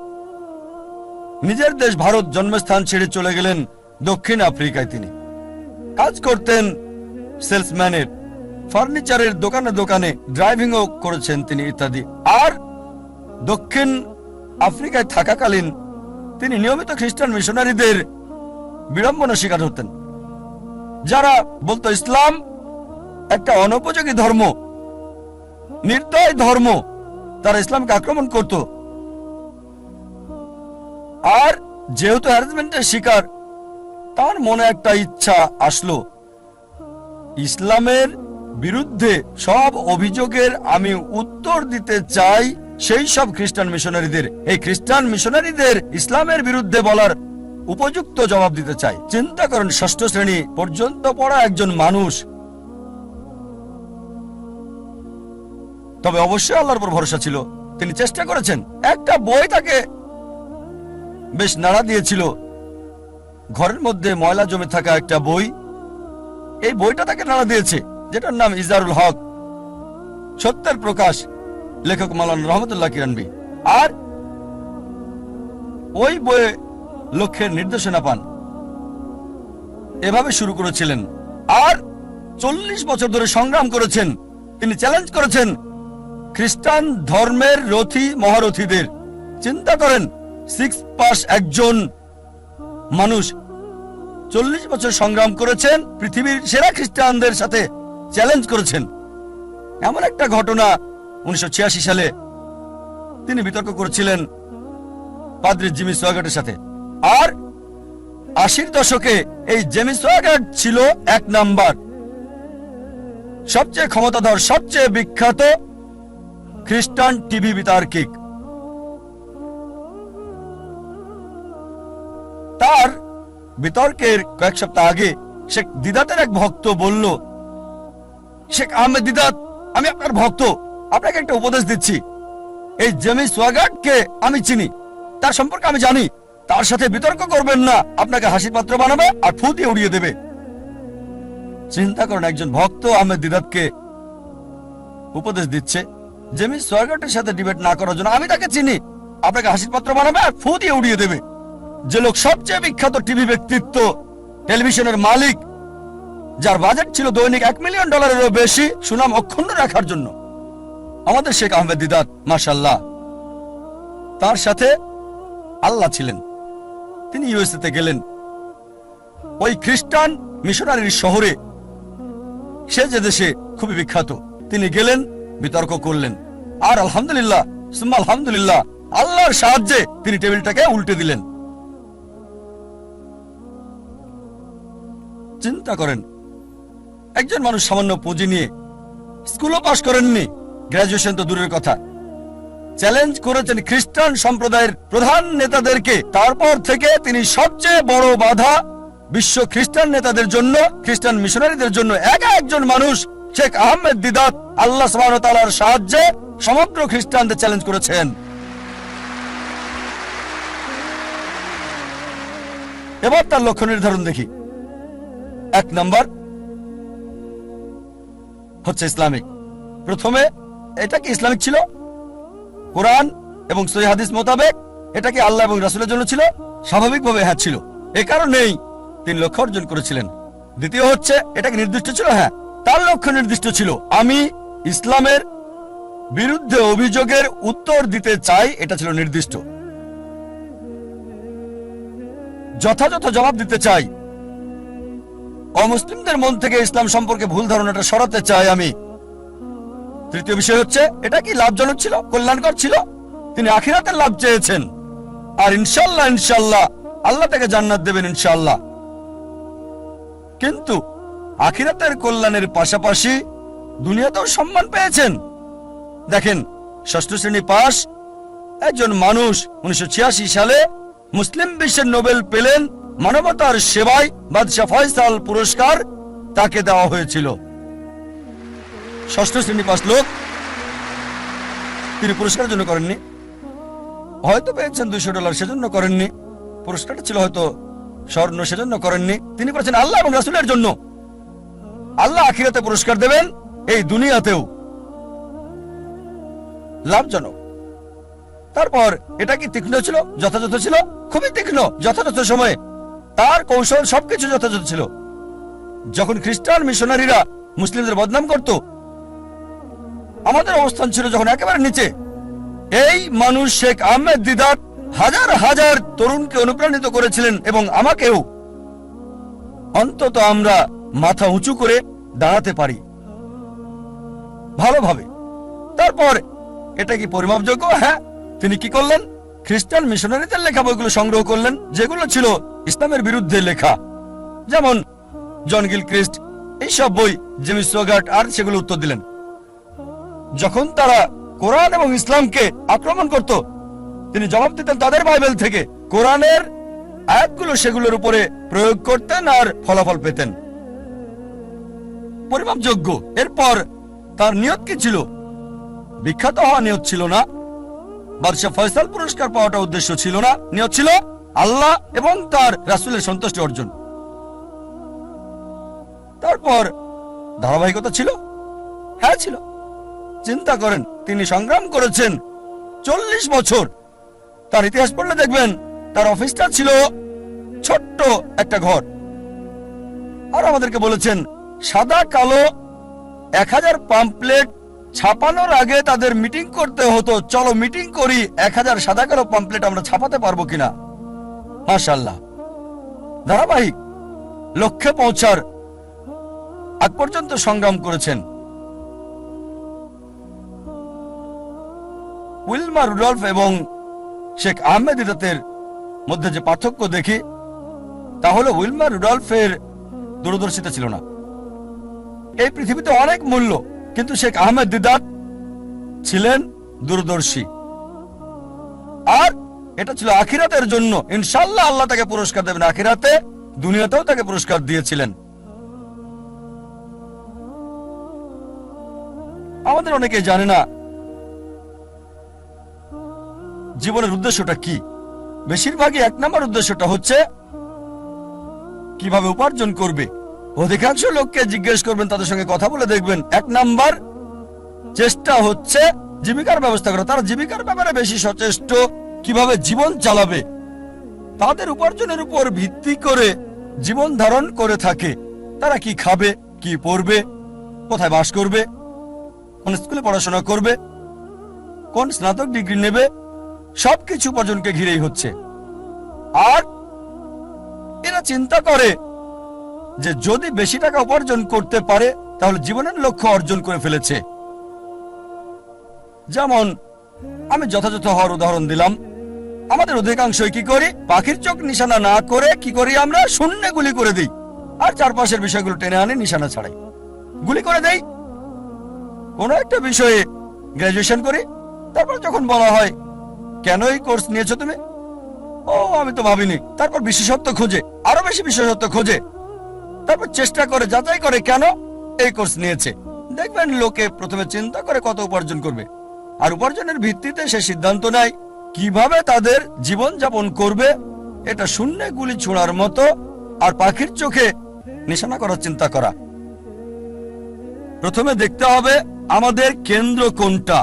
নিজের দেশ ভারত জন্মস্থান ছেড়ে চলে গেলেন দক্ষিণ আফ্রিকায়। তিনি কাজ করতেন সেলসম্যানের, ফার্নিচারের দোকানে দোকানে ড্রাইভিংও করেছেন তিনি ইত্যাদি। আর দক্ষিণ আফ্রিকায় থাকাকালীন তিনি নিয়মিত খ্রিস্টান মিশনারিদের বিড়ম্বনা শিকার হতেন, যারা বলতো ইসলাম একটা অনুপযোগী ধর্ম, নির্দয় ধর্ম। তারা ইসলামকে আক্রমণ করত। আর যেহেতু হ্যারাসমেন্টের শিকার, তার মনে একটা ইচ্ছা আসলো, ইসলামের বিরুদ্ধে সব অভিযোগের আমি উত্তর দিতে চাই সেই সব খ্রিস্টান মিশনারিদের। এই খ্রিস্টান মিশনারিদের ইসলামের বিরুদ্ধে বলার উপযুক্ত জবাব দিতে চাই। চিন্তা করেন, 6ষ্ঠ শ্রেণী পর্যন্ত পড়া একজন মানুষ। তবে অবশ্যই আল্লাহর উপর ভরসা ছিল। তিনি চেষ্টা করেছেন। একটা বই তাকে বেশ নাড়া দিয়েছিল। ঘরের মধ্যে ময়লা জমে থাকা একটা বই, এই বইটা তাকে নাড়া দিয়েছে, যেটার নাম ইজারুল হক, সত্যের প্রকাশ, লেখক মাওলানা রহমতুল্লাহ কিরানবী। আর ওই বইয়ে লক্ষ্যের নির্দেশনা পান। এভাবে শুরু করেছিলেন আর 40 বছর ধরে সংগ্রাম করেছেন। তিনি চ্যালেঞ্জ করেছেন খ্রিস্টান ধর্মের রথী মহারথীদের। চিন্তা করেন, 6 পাস একজন মানুষ 40 বছর সংগ্রাম করেছেন, পৃথিবীর সেরা খ্রিস্টানদের সাথে চ্যালেঞ্জ করেছেন। এমন একটা ঘটনা 1986 সালে তিনি বিতর্ক করেছিলেন পাদ্রী জিমি সোয়াগার্টের সাথে। আর 80-র দশকে এই জেমি সোয়াগার্ট ছিল 1 নাম্বার, সবচেয়ে ক্ষমতাধর, সবচেয়ে বিখ্যাত খ্রিস্টান টিভি বিতার্কিক। তার বিতর্কের কয়েক সপ্তাহ আগে শেখ দিদাতের এক ভক্ত বলল, শেখ আহমেদ দিদাত, আমি আপনার ভক্ত, আপনাকে একটা উপদেশ দিচ্ছি। এই জেমি সোয়াগার্টকে আমি চিনি, তার সম্পর্কে আমি জানি, তার সাথে বিতর্ক করবেন না, আপনাকে হাসির পাত্র বানাবে আর ফু দিয়ে উড়িয়ে দেবে। চিন্তা করেন, একজন ভক্ত আহমেদ দিদাতকে উপদেশ দিচ্ছে জেমি সোয়াগার্টের সাথে ডিবেট না করার জন্য। আমি তাকে চিনি, আপনাকে হাসির পাত্র বানাবে আর ফু দিয়ে উড়িয়ে দেবে। যে লোক সবচেয়ে বিখ্যাত টিভি ব্যক্তিত্ব, টেলিভিশনের মালিক, যার বাজেট ছিল দৈনিক $1 মিলিয়নেরও বেশি সুনাম অক্ষুণ্ণ রাখার জন্য, আমাদের শেখ আহমেদ দিদাত, মাশাআল্লাহ। তার সাথে আল্লাহ ছিলেন। তিনি ইউএসএ তে গেলেন, ওই খ্রিস্টান মিশনারির শহরে, সে যে দেশে খুবই বিখ্যাত, তিনি গেলেন, বিতর্ক করলেন, আর আলহামদুলিল্লাহ সুম্মা আলহামদুলিল্লাহ, আল্লাহর সাহায্যে তিনি টেবিলটাকে উল্টে দিলেন। চিন্তা করেন, একজন মানুষ সামান্য পুঁজি নিয়ে, স্কুলও পাশ করেননি, গ্রাজুয়েশন তো দূরের কথা, চ্যালেঞ্জ করেছেন খ্রিস্টান সম্প্রদায়ের প্রধান নেতাদেরকে। তারপর থেকে তিনি সবচেয়ে বড় বাধা বিশ্ব খ্রিস্টান নেতাদের জন্য, খ্রিস্টান মিশনারিদের জন্য। একজন মানুষ শেখ আহমেদ দিদাত আল্লাহ সুবহানাহু ওয়া তাআলার সাহায্যে সমগ্র খ্রিস্টানদের চ্যালেঞ্জ করেছেন। এবার তার লক্ষ্য নির্ধারণ দেখি। 1 নাম্বার হচ্ছে ইসলামিক। প্রথমে, এটা কি ইসলামিক ছিল? কোরআন এবং সহিহ হাদিস মোতাবেক এটা কি আল্লাহ এবং রাসূলের জন্য ছিল? স্বাভাবিকভাবে হ্যাঁ ছিল। এ কারণেই তিনি লক্ষ্য অর্জন করেছিলেন। দ্বিতীয় হচ্ছে, এটা কি নির্দিষ্ট ছিল? হ্যাঁ, তার লক্ষ্য নির্দিষ্ট ছিল। আমি ইসলামের বিরুদ্ধে অভিযোগের উত্তর দিতে চাই, এটা ছিল নির্দিষ্ট। যথাযথ জবাব দিতে চাই, অমুসলিমদের মন থেকে ইসলাম সম্পর্কে ভুল ধারণাটা সরাতে চাই আমি। তৃতীয় বিষয় হচ্ছে, এটা কি লাভজনক ছিল, কল্যাণকর ছিল? তিনি আখিরাতের লাভ চেয়েছেন, আর ইনশাআল্লাহ ইনশাআল্লাহ আল্লাহ তাকে জান্নাত দেবেন ইনশাআল্লাহ। কিন্তু আখিরাতের কল্যাণের পাশাপাশি দুনিয়াতেও সম্মান পেয়েছেন। দেখেন, 6ষ্ঠ শ্রেণী পাস একজন মানুষ 1986 সালে মুসলিম বিশ্বের নোবেল পেলেন, মানবতার সেবায় বাদশাহ ফয়সাল পুরস্কার তাকে দেওয়া হয়েছিল। 6ষ্ঠ শ্রেণী পাস লোক, তিনি পুরস্কারের জন্য করেননি, হয়তো পেয়েছেন $200 সেজন্য করেননি, পুরস্কারটা ছিল হয়তো স্বর্ণ সেজন্য করেননি, তিনি করেছেন আল্লাহ এবং রাসূলের জন্য। আল্লাহ আখিরাতে পুরস্কার দেবেন, এই দুনিয়াতেও লাভজনক। তারপর, এটা কি তীক্ষ্ণ ছিল, যথাযথ ছিল? খুবই তীক্ষ্ণ, যথাযথ সময়ে তার কৌশল সবকিছু যথাযথ ছিল। যখন খ্রিস্টান মিশনারিরা মুসলিমদের বদনাম করত, আমাদের অবস্থান ছিল যখন একেবারে নিচে। এই মানুষ শেখ আহমেদ দিদাত হাজার হাজার তরুণকে অনুপ্রাণিত করেছিলেন, এবং আমাকেও। অন্তত আমরা মাথা উঁচু করে দাঁড়াতে পারি ভালোভাবে। তারপর, এটা কি পরিমাপযোগ্য? হ্যাঁ। তিনি কি করলেন? খ্রিস্টান মিশনারিদের লেখা বইগুলো সংগ্রহ করলেন, যেগুলো ছিল ইসলামের বিরুদ্ধে লেখা, যেমন জন গিলক্রিস্ট, এইসব বই, জেমি সোয়াগার্ট, আর সেগুলো উত্তর দিলেন। যখন তারা কোরআন এবং ইসলামকে আক্রমণ করত, তিনি জবাব দিতেন তাদের বাইবেল থেকে। কোরআনের আয়াতগুলো সেগুলোর উপরে প্রয়োগ করতেন আর ফলাফল পেতেন, পরিমাপযোগ্য। এরপর তার নিয়ত কি ছিল? বিখ্যাত হওয়া নিয়ত ছিল না, বাদশাহ ফয়সাল পুরস্কার পাওয়াটা উদ্দেশ্য ছিল না। নিয়ত ছিল আল্লাহ এবং তার রাসূলের সন্তুষ্টি অর্জন। তারপর ধারাবাহিকতা ছিল? হ্যাঁ ছিল। চিন্তা করেন, তিনি সংগ্রাম করেছেন 40 বছর। তার ইতিহাস পড়লে দেখবেন তার অফিসটা ছিল ছোট্ট একটা ঘর। আর আমাদেরকে বলেছেন সাদা কালো 1000 পাম্পলেট ছাপানোর আগে তাদের মিটিং করতে হতো। চলো মিটিং করি, 1000 সাদা কালো পাম্পলেট আমরা ছাপাতে পারবো কিনা। মাশাআল্লাহ, ধারাবাহিক। লক্ষ্যে পৌঁছার আগ পর্যন্ত সংগ্রাম করেছেন। উইলমা রুডলফ এবং শেখ আহমেদ দিদাতের মধ্যে যে পার্থক্য দেখি তা হলো উইলমা রুডলফের দূরদর্শিতা ছিল না। এই পৃথিবীতে অনেক মূল্য, কিন্তু শেখ আহমেদ দিদাত ছিলেন দূরদর্শী। আর এটা ছিল আখিরাতের জন্য। ইনশাআল্লাহ আল্লাহ তাকে পুরস্কার দেবেন আখিরাতে, দুনিয়াতেও তাকে পুরস্কার দিয়েছিলেন। আমাদের অনেকে জানে না জীবনের উদ্দেশ্যটা কি। বেশিরভাগই 1 নম্বর উদ্দেশ্যটা হচ্ছে কিভাবে উপার্জন করবে। অধিকাংশ লোককে জিজ্ঞেস করবেন, তাদের সঙ্গে কথা বলে দেখবেন 1 নম্বর চেষ্টা হচ্ছে জীবিকার ব্যবস্থা করা। তারা জীবিকার ব্যাপারে বেশি সচেষ্ট, কিভাবে জীবন চালাবে। তাদের উপার্জনের উপর ভিত্তি করে জীবন ধারণ করে থাকে। তারা কি খাবে, কি পড়বে, কোথায় বাস করবে, কোন স্কুলে পড়াশোনা করবে, কোন স্নাতক ডিগ্রি নেবে, সবকিছু উপার্জনকে ঘিরেই হচ্ছে। আর এরা চিন্তা করে যে যদি বেশি টাকা উপার্জন করতে পারে তাহলে জীবনের লক্ষ্য অর্জন করে ফেলেছে। যেমন আমি যথাযথ হওয়ার উদাহরণ দিলাম। আমাদের অধিকাংশই কি করি, পাখির চোখ নিশানা না করে কি করি, আমরা শূন্যে গুলি করে দিই আর চারপাশের বিষয়গুলো টেনে আনে নিশানা ছাড়াই গুলি করে দেই। কোনো একটা বিষয়ে গ্রাজুয়েশন করি, তারপর যখন বলা হয় কেন এই কোর্স নিয়েছো তুমি, ও আমি তো ভাবিনি। তারপর বিশেষত্ব খোঁজে, আরো বেশি বিশেষত্ব খোঁজে, তারপর চেষ্টা করে যাচাই করে কেন এই কোর্স নিয়েছে। দেখবেন লোকে প্রথমে চিন্তা করে কত উপার্জন করবে, আর উপার্জনের ভিত্তিতে সে সিদ্ধান্ত নেয় কিভাবে তাদের জীবন যাপন করবে। এটা শূন্যে গুলি ছোড়ার মতো আর পাখির চোখে নিশানা করার চিন্তা করা। প্রথমে দেখতে হবে আমাদের কেন্দ্র কোনটা,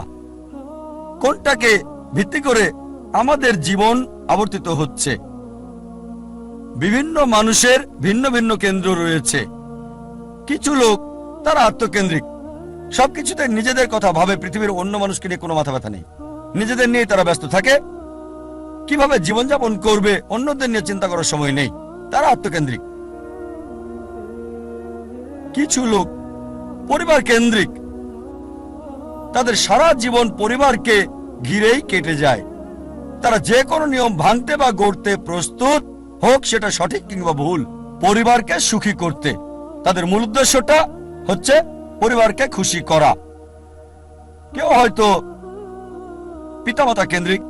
কোনটাকে ভিত্তি করে আমাদের জীবন আবর্তিত হচ্ছে। বিভিন্ন মানুষের ভিন্ন ভিন্ন কেন্দ্র রয়েছে। কিছু লোক তারা আত্মকেন্দ্রিক, সবকিছুতে নিজেদের কথা ভাবে, পৃথিবীর অন্য মানুষকে নিয়ে কোনো মাথা ব্যথা নেই, নিজেদের নিয়ে তারা ব্যস্ত থাকে। কিভাবে জীবনযাপন করবে অন্যদের নিয়ে চিন্তা করার সময় নেই, তারা আত্মকেন্দ্রিক। কিছু লোক পরিবার কেন্দ্রিক, তাদের সারা জীবন পরিবারকে ঘিরেই কেটে যায়। তারা যে কোনো নিয়ম ভাঙতে বা গড়তে প্রস্তুত, হোক সেটা সঠিক কিংবা ভুল, পরিবারকে সুখী করতে। তাদের মূল উদ্দেশ্যটা হচ্ছে পরিবারকে খুশি করা। কেউ হয়তো পিতামাতা কেন্দ্রিক,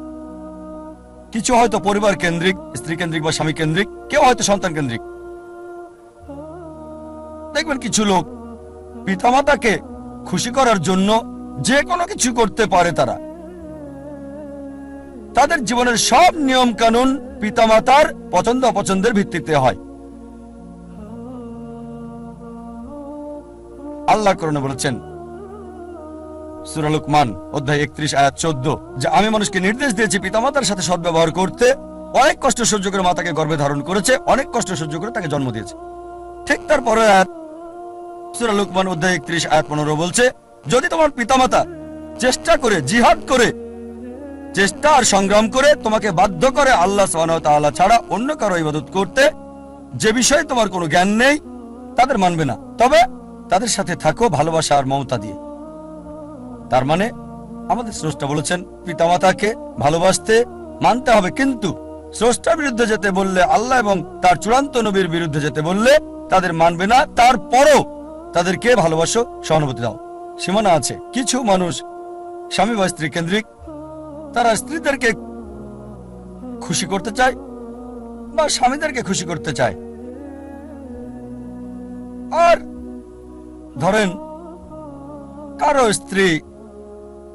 কিছু হয়তো পরিবার কেন্দ্রিক, স্ত্রী কেন্দ্রিক বা স্বামী কেন্দ্রিক, কেউ হয়তো সন্তান কেন্দ্রিক। দেখবেন কিছু লোক পিতামাতাকে খুশি করার জন্য যে কোনো কিছু করতে পারে। তাদের জীবনের সব নিয়ম কানুন পিতামাতার পছন্দ অপছন্দের ভিত্তিতে হয়। আল্লাহ কোরআনে বলেছেন সূরা লুকমান অধ্যায় 31 আয়াত 14 যে আমি মানুষকে নির্দেশ দিয়েছি পিতামাতার সাথে সদ্ব্যবহার করতে। অনেক কষ্ট সহ্য করে মাতাকে গর্ভে ধারণ করেছে, অনেক কষ্ট সহ্য করে তাকে জন্ম দিয়েছে। ঠিক তারপরে আয়াত সূরা লুকমান অধ্যায় 31 আয়াত 15 বলছে যদি তোমার পিতামাতা চেষ্টা করে, জিহাদ করে, চেষ্টা আর সংগ্রাম করে তোমাকে বাধ্য করে আল্লাহ সুবহানাহু ওয়া তাআলা ছাড়া অন্য কারো ইবাদত করতে, যে বিষয়ে তোমার কোনো জ্ঞান নেই, তাদের মানবে না, তবে তাদের সাথে থাকো ভালোবাসা আর মমতা দিয়ে। তার মানে আমাদের স্রষ্টা বলেছেন পিতামাতাকে ভালোবাসতে, মানতে হবে, কিন্তু স্রষ্টার বিরুদ্ধে যেতে বললে, আল্লাহ এবং তার চূড়ান্ত নবীর বিরুদ্ধে যেতে বললে তাদের মানবে না। তারপরও তাদেরকে ভালোবাসো, সহানুভূতি দাও। সীমানা আছে। কিছু মানুষ স্বামী বা স্ত্রী কেন্দ্রিক, তারা স্ত্রীদেরকে খুশি করতে চায় বা স্বামীদেরকে খুশি করতে চায়। আর ধরেন কারো স্ত্রী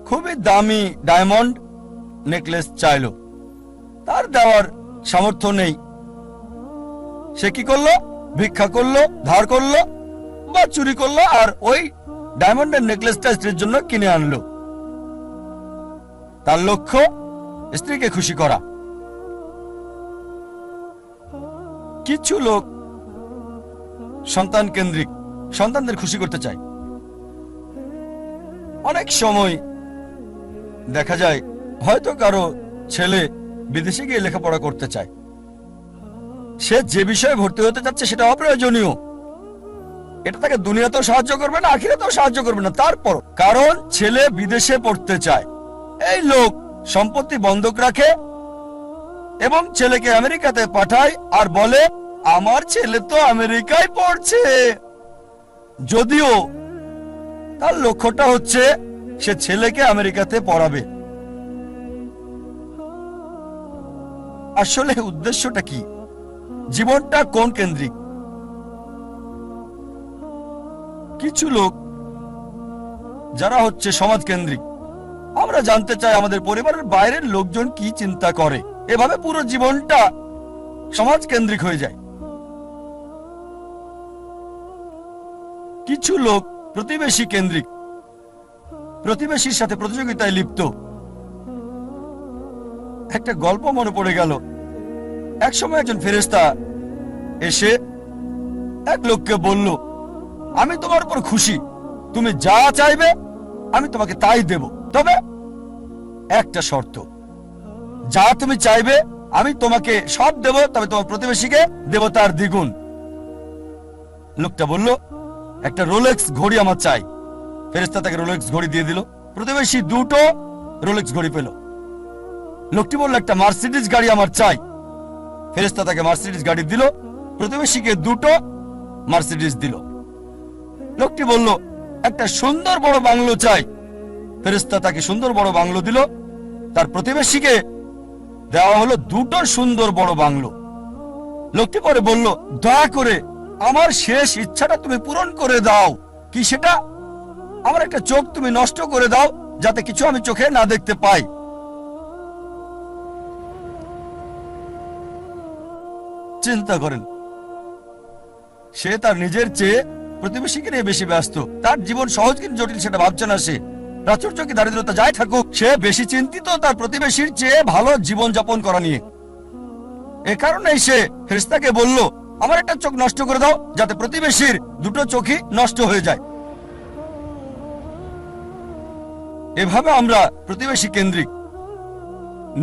খুবই দামি ডায়মন্ড নেকলেস চাইল, তার দেওয়ার সামর্থ্য নেই, সে কি করলো, ভিক্ষা করলো, ধার করলো বা চুরি করলো আর ওই ডায়মন্ডের নেকলেসটা স্ত্রীর জন্য কিনে আনলো। তার লক্ষ্য স্ত্রীকে খুশি করা। কিছু লোক সন্তান কেন্দ্রিক, সন্তানদের খুশি করতে চায়। অনেক সময় দেখা যায় হয়তো কারো ছেলে বিদেশে গিয়ে লেখাপড়া করতে চায়, সে যে বিষয়ে ভর্তি হতে যাচ্ছে সেটা অপ্রয়োজনীয়। এটা তাকে দুনিয়াতেও সাহায্য করবে না, আখিরাতেও সাহায্য করবে না। তারপর কারণ ছেলে বিদেশে পড়তে চায়, এই লোক সম্পত্তি বন্ধক রাখে এবং ছেলেকে আমেরিকাতে পাঠায় আর বলে আমার ছেলে তো আমেরিকায় পড়ছে, যদিও তার লক্ষ্যটা হচ্ছে সে ছেলেকে আমেরিকাতে পড়াবে। আসলে উদ্দেশ্যটা কি? জীবনটা কোন কেন্দ্রিক? কিছু লোক যারা হচ্ছে সমাজ কেন্দ্রিক, আমরা জানতে চাই আমাদের পরিবারের বাইরের লোকজন কি চিন্তা করে, এভাবে পুরো জীবনটা সমাজ কেন্দ্রিক হয়ে যায়। কিছু লোক প্রতিবেশী কেন্দ্রিক, প্রতিবেশীর সাথে প্রতিযোগিতায় লিপ্ত। একটা গল্প মনে পড়ে গেল। এক সময় একজন ফেরেশতা এসে এক লোককে বলল, আমি তোমার উপর খুশি, তুমি যা চাইবে আমি তোমাকে তাই দেব, তবে একটা শর্ত, যা তুমি চাইবে আমি তোমাকে সব দেব, তবে তোমার প্রতিবেশীকে দেব তার দ্বিগুণ। লোকটা বলল, একটা রোলেক্স ঘড়ি আমার চাই। ফেরেশতা তাকে রোলেক্স ঘড়ি দিয়ে দিল। প্রতিবেশী দুটো রোলেক্স ঘড়ি পেল। লোকটি বলল, একটা মার্সিডিজ গাড়ি আমার চাই। ফেরেশতা তাকে মার্সিডিজ গাড়ি দিল। প্রতিবেশীকে দুটো মার্সিডিজ দিল। লোকটি বলল, একটা সুন্দর বড় বাংলো চাই। ফেরেশতা তাকে সুন্দর বড় বাংলো দিল। তার প্রতিবেশীকে দেওয়া হলো দুটো সুন্দর বড় বাংলো। লোকটি পরে বলল, দয়া করে আমার শেষ ইচ্ছাটা তুমি পূরণ করে দাও। কি সেটা? আমার একটা চোখ তুমি নষ্ট করে দাও, যাতে কিছু আমি চোখে না দেখতে পাই। চিন্তা করেন, সে তার নিজের চেয়ে প্রতিবেশীকে নিয়ে বেশি ব্যস্ত। তার জীবন সহজ কিন্তু জটিল সেটা ভাবছে না সে। প্রাচুর্য কি দারিদ্রতা যাই থাকুক, সে বেশি চিন্তিত তার প্রতিবেশীর চেয়ে ভালো জীবন যাপন করা নিয়ে। এ কারণেই সে ফেরেশতাকে বলল, আমার একটা চোখ নষ্ট করে দাও, যাতে প্রতিবেশীর দুটো চোখই নষ্ট হয়ে যায়। এভাবে আমরা প্রতিবেশী কেন্দ্রিক।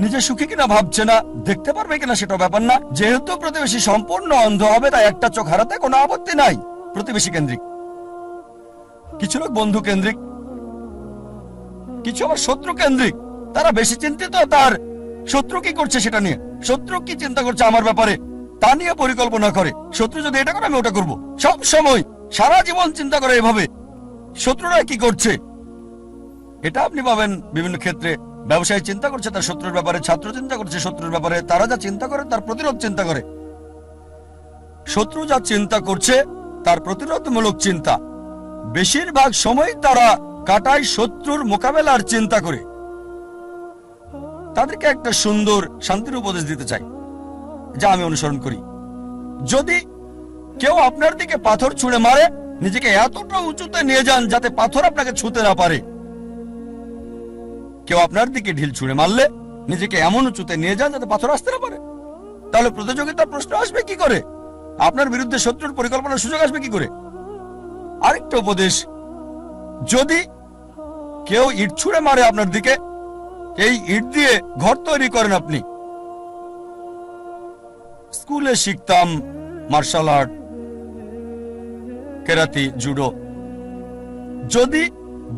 নিজে সুখী কিনা ভাবছে না, দেখতে পারবে কিনা সেটা ব্যাপার না। যেহেতু প্রতিবেশী সম্পূর্ণ অন্ধ হবে, তাই একটা চোখ হারাতে কোনো আপত্তি নাই। প্রতিবেশী কেন্দ্রিক। কিছু লোক বন্ধু কেন্দ্রিক, কিছু আবার শত্রু কেন্দ্রিক। তারা বেশি চিন্তিত তার শত্রু কি করছে সেটা নিয়ে। শত্রু কি চিন্তা করছে আমার ব্যাপারে তা নিয়ে পরিকল্পনা করে। শত্রু যদি এটা করে আমি ওটা করব, সব সময় সারা জীবন চিন্তা করে এভাবে শত্রুরা কি করছে। এটা আপনি পাবেন বিভিন্ন ক্ষেত্রে। ব্যবসায়ী চিন্তা করছে তার শত্রুর ব্যাপারে, ছাত্র চিন্তা করছে শত্রুর ব্যাপারে। তারা যা চিন্তা করে তার প্রতিরোধ চিন্তা করে। শত্রু যা চিন্তা করছে তার প্রতিরোধমূলক চিন্তা। বেশিরভাগ সময় তারা কাটায় শত্রুর মোকাবেলার চিন্তা করে। তাদেরকে একটা সুন্দর শান্তির উপদেশ দিতে চাই, যা আমি অনুসরণ করি। যদি কেউ আপনার দিকে পাথর ছুঁড়ে মারে, নিজেকে এতটা উঁচুতে নিয়ে যান যাতে পাথর আপনাকে ছুঁতে না পারে। কেউ আপনার দিকে ঢিল ছুঁড়ে মারলে নিজেকে এমন উঁচুতে নিয়ে যান যাতে পাথর আসতে না পারে। তাহলে প্রতিযোগিতার প্রশ্ন আসবে কি করে? আপনার বিরুদ্ধে শত্রুর পরিকল্পনার সুযোগ আসবে কি করে? আরেকটা উপদেশ, যদি কেউ ইট ছুঁড়ে মারে আপনার দিকে, এই ইট দিয়ে ঘর তৈরি করেন আপনি। স্কুলে শিখতাম মার্শাল আর্ট, কেরাতি, জুডো। যদি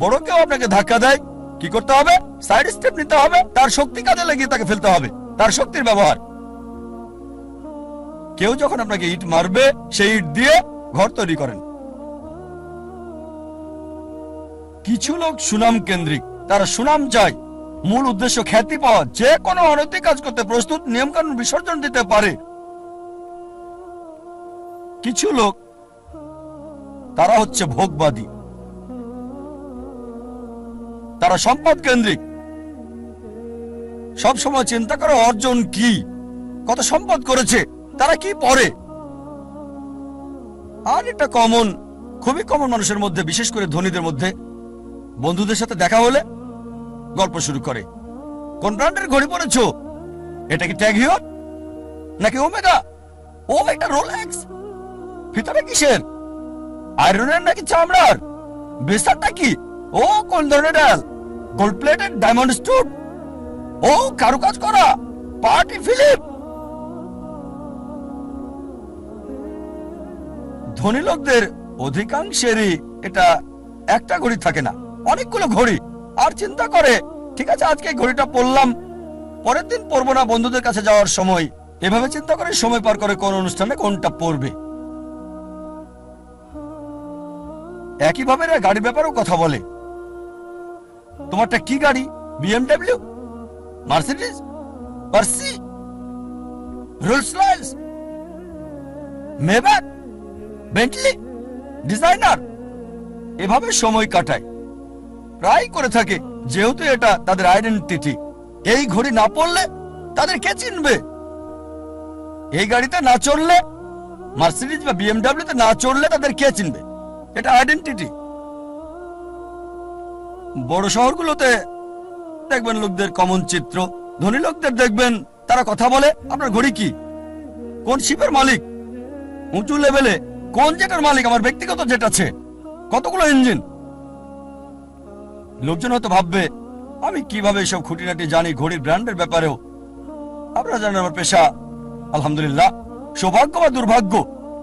বড় কেউ আপনাকে ধাক্কা দেয়, কি করতে হবে? সাইড স্টেপ নিতে হবে। তার শক্তি কাজে লাগিয়ে তাকে ফেলতে হবে, তার শক্তির ব্যবহার। কেউ যখন আপনাকে ইট মারবে, সেই ইট দিয়ে ঘর তৈরি করেন। কিছু লোক সুনাম কেন্দ্রিক। তারা সুনাম চায়, মূল উদ্দেশ্য খ্যাতি পাওয়া। যে কোনো অনৈতিক কাজ করতে প্রস্তুত, নিয়মকানুন বিসর্জন দিতে পারে। কিছু লোক তারা হচ্ছে ভোগবাদী। তারা সম্পদ কেন্দ্রিক। সব সময় চিন্তা করে অর্জন কি, কত সম্পদ করেছে, তারা কি পরে। আর এটা কমন, খুবই কমন মানুষের মধ্যে, বিশেষ করে ধনীদের মধ্যে। বন্ধুদের সাথে দেখা হলে গল্প শুরু করে, কোন ব্র্যান্ডের ঘড়ি পরেছো? এটা কি ট্যাগ হিওর নাকি ওমেগা? ও এটা রোলেক্স। ভিতরে কিসের? আয়রনের নাকি চামড়ার? বেসারটা কি? ও কোন ধরনের ডাল? Gold plated, diamond stone? ও কারুকাজ করা, পার্টি ফিলিপ? ধনী লোকদের অধিকাংশেরই এটা একটা ঘড়ি থাকে না, অনেকগুলো ঘড়ি। আর চিন্তা করে ঠিক আছে আজকে এই ঘড়িটা পরলাম, পরের দিন পরবো না, বন্ধুদের কাছে যাওয়ার সময়। এভাবে চিন্তা করে সময় পার করে কোন অনুষ্ঠানে কোনটা পরবে। একইভাবে এরা গাড়ির ব্যাপারেও কথা বলে। তোমারটা কি গাড়ি? BMW, Mercedes, Porsche, Rolls Royce, Maybach, Bentley, designer. এভাবে সময় কাটায়, প্রায় করে থাকে, যেহেতু এটা তাদের আইডেন্টিটি। এই ঘড়ি না পড়লে তাদের কে চিনবে? এই গাড়িতে না চড়লে, মার্সিডিজ বা BMW তে না চড়লে তাদের কে চিনবে? এটা আইডেন্টিটি। বড় শহরগুলোতে দেখবেন লোকদের কমন চিত্র। ধনী লোকদের দেখবেন তারা কথা বলে, আপনার ঘড়ি কি, কোন শিপের মালিক, উঁচু লেভেলে কোন জেটের মালিক, আমার ব্যক্তিগত জেট আছে, কতগুলো ইঞ্জিন। লোকজন হয়তো ভাববে আমি কিভাবে এসব খুঁটিনাটি জানি ঘড়ির ব্র্যান্ডের ব্যাপারেও। আপনারা জানেন আমার পেশা, আলহামদুলিল্লাহ, সৌভাগ্য বা দুর্ভাগ্য,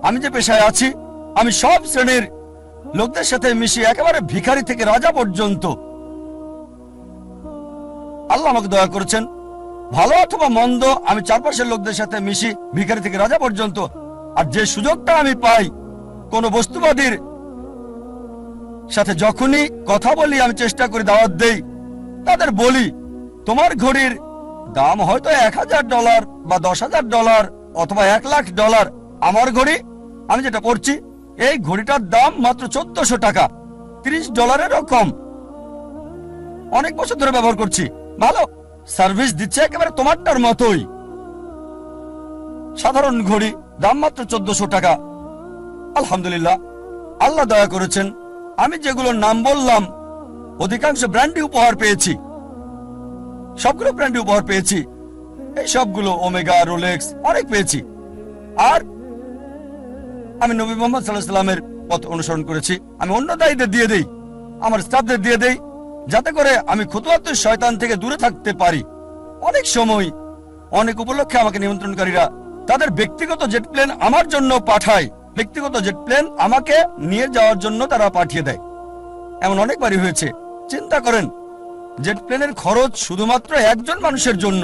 আমি যে পেশায় আছি আমি সব শ্রেণীর লোকদের সাথে মিশি, একেবারে ভিখারি থেকে রাজা পর্যন্ত। আল্লাহ আমাকে দয়া করেছেন, ভালো অথবা মন্দ আমি চারপাশের লোকদের সাথে মিশি, ভিখারি থেকে রাজা পর্যন্ত। আর যে সুযোগটা আমি পাই কোন বস্তুবাদীর সাথে যখনই কথা বলি, আমি চেষ্টা করি, দাওয়াত দেই, তাদের বলি তোমার ঘড়ির দাম হয়তো $1000 বা $10,000 অথবা $1,00,000, আমার ঘড়ি আমি যেটা পড়ছি এই ঘড়িটার দাম মাত্র $1,400, $30 কম। অনেক বছর ধরে ব্যবহার করছি, ভালো সার্ভিস দিচ্ছে, একেবারে তোমারটার মতোই। সাধারণ ঘড়ি, দাম মাত্র $1,400। আলহামদুলিল্লাহ, আল্লাহ দয়া করেছেন, আমি যেগুলোর নাম বললাম অধিকাংশ ব্র্যান্ডই উপহার পেয়েছি, সবগুলো ব্র্যান্ডই উপহার পেয়েছি। এই সবগুলো ওমেগা, রোলেক্স, অনেক পেয়েছি। আর আমি নবী মুহাম্মদ সাল্লাল্লাহু আলাইহি ওয়াসাল্লামের পথ অনুসরণ করেছি। আমি অন্য দায়ীদের দিয়ে দেই, আমার স্টাফদের দিয়ে দেই, যাতে করে আমি খুতুওয়াতুশ শয়তান থেকে দূরে থাকতে পারি। অনেক সময় অনেক উপলক্ষে আমাকে নিমন্ত্রণকারীরা তাদের ব্যক্তিগত জেট প্লেন আমার জন্য পাঠায়, ব্যক্তিগত জেট প্লেন আমাকে নিয়ে যাওয়ার জন্য তারা পাঠিয়ে দেয়। এমন অনেকবারই হয়েছে। চিন্তা করেন, জেট প্লেনের খরচ শুধুমাত্র একজন মানুষের জন্য,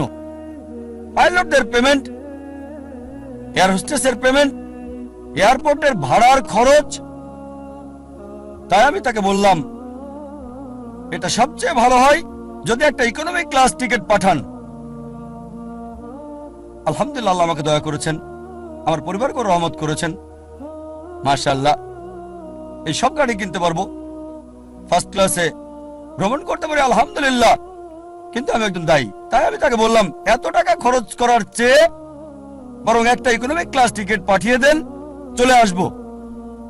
পাইলটদের পেমেন্ট, এয়ার হোস্টেসের পেমেন্ট, এয়ারপোর্টের ভাড়ার খরচ। তাই আমি তাকে বললাম এটা সবচেয়ে ভালো হয় যদি একটা ইকোনমি ক্লাস টিকিট পাঠান। আলহামদুলিল্লাহ, আল্লাহ আমাকে দয়া করেছেন, আমার পরিবারকে রহমত করেছেন, মাশাআল্লাহ। এই সব গাড়ি কিনতে পারবো, ফার্স্ট ক্লাসে ভ্রমণ করতে পারি, আলহামদুলিল্লাহ। কিন্তু আমি একজন দায়ী, তাই আমি তাকে বললাম এত টাকা খরচ করার চেয়ে বরং একটা ইকোনমিক ক্লাস টিকিট পাঠিয়ে দেন, চলে আসবো,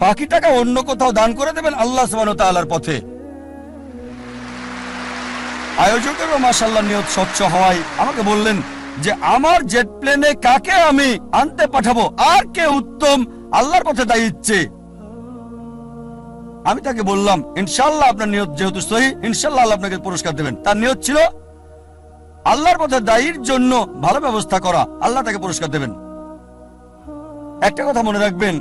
বাকি টাকা অন্য কোথাও দান করে দেবেন আল্লাহ সুবহানাহু ওয়া তাআলার পথে। আয়োজকেরও মাশাআল্লাহ নিয়ত স্বচ্ছ হওয়ায় আমাকে বললেন যে আমার জেট প্লেনে কাকে আমি আনতে পাঠাবো, আর কে উত্তম আল্লাহর পথে দায়ী ইচ্ছে। আমি তাকে বললাম ইনশাআল্লাহ আপনার নিয়ত যেহেতু সহি, ইনশাআল্লাহ আল্লাহ আপনাকে পুরস্কার দেবেন। তার নিয়ত ছিল আল্লাহর পথে দায়ীর জন্য ভালো ব্যবস্থা করা, আল্লাহ তাকে পুরস্কার দেবেন। একটা কথা মনে রাখবেন,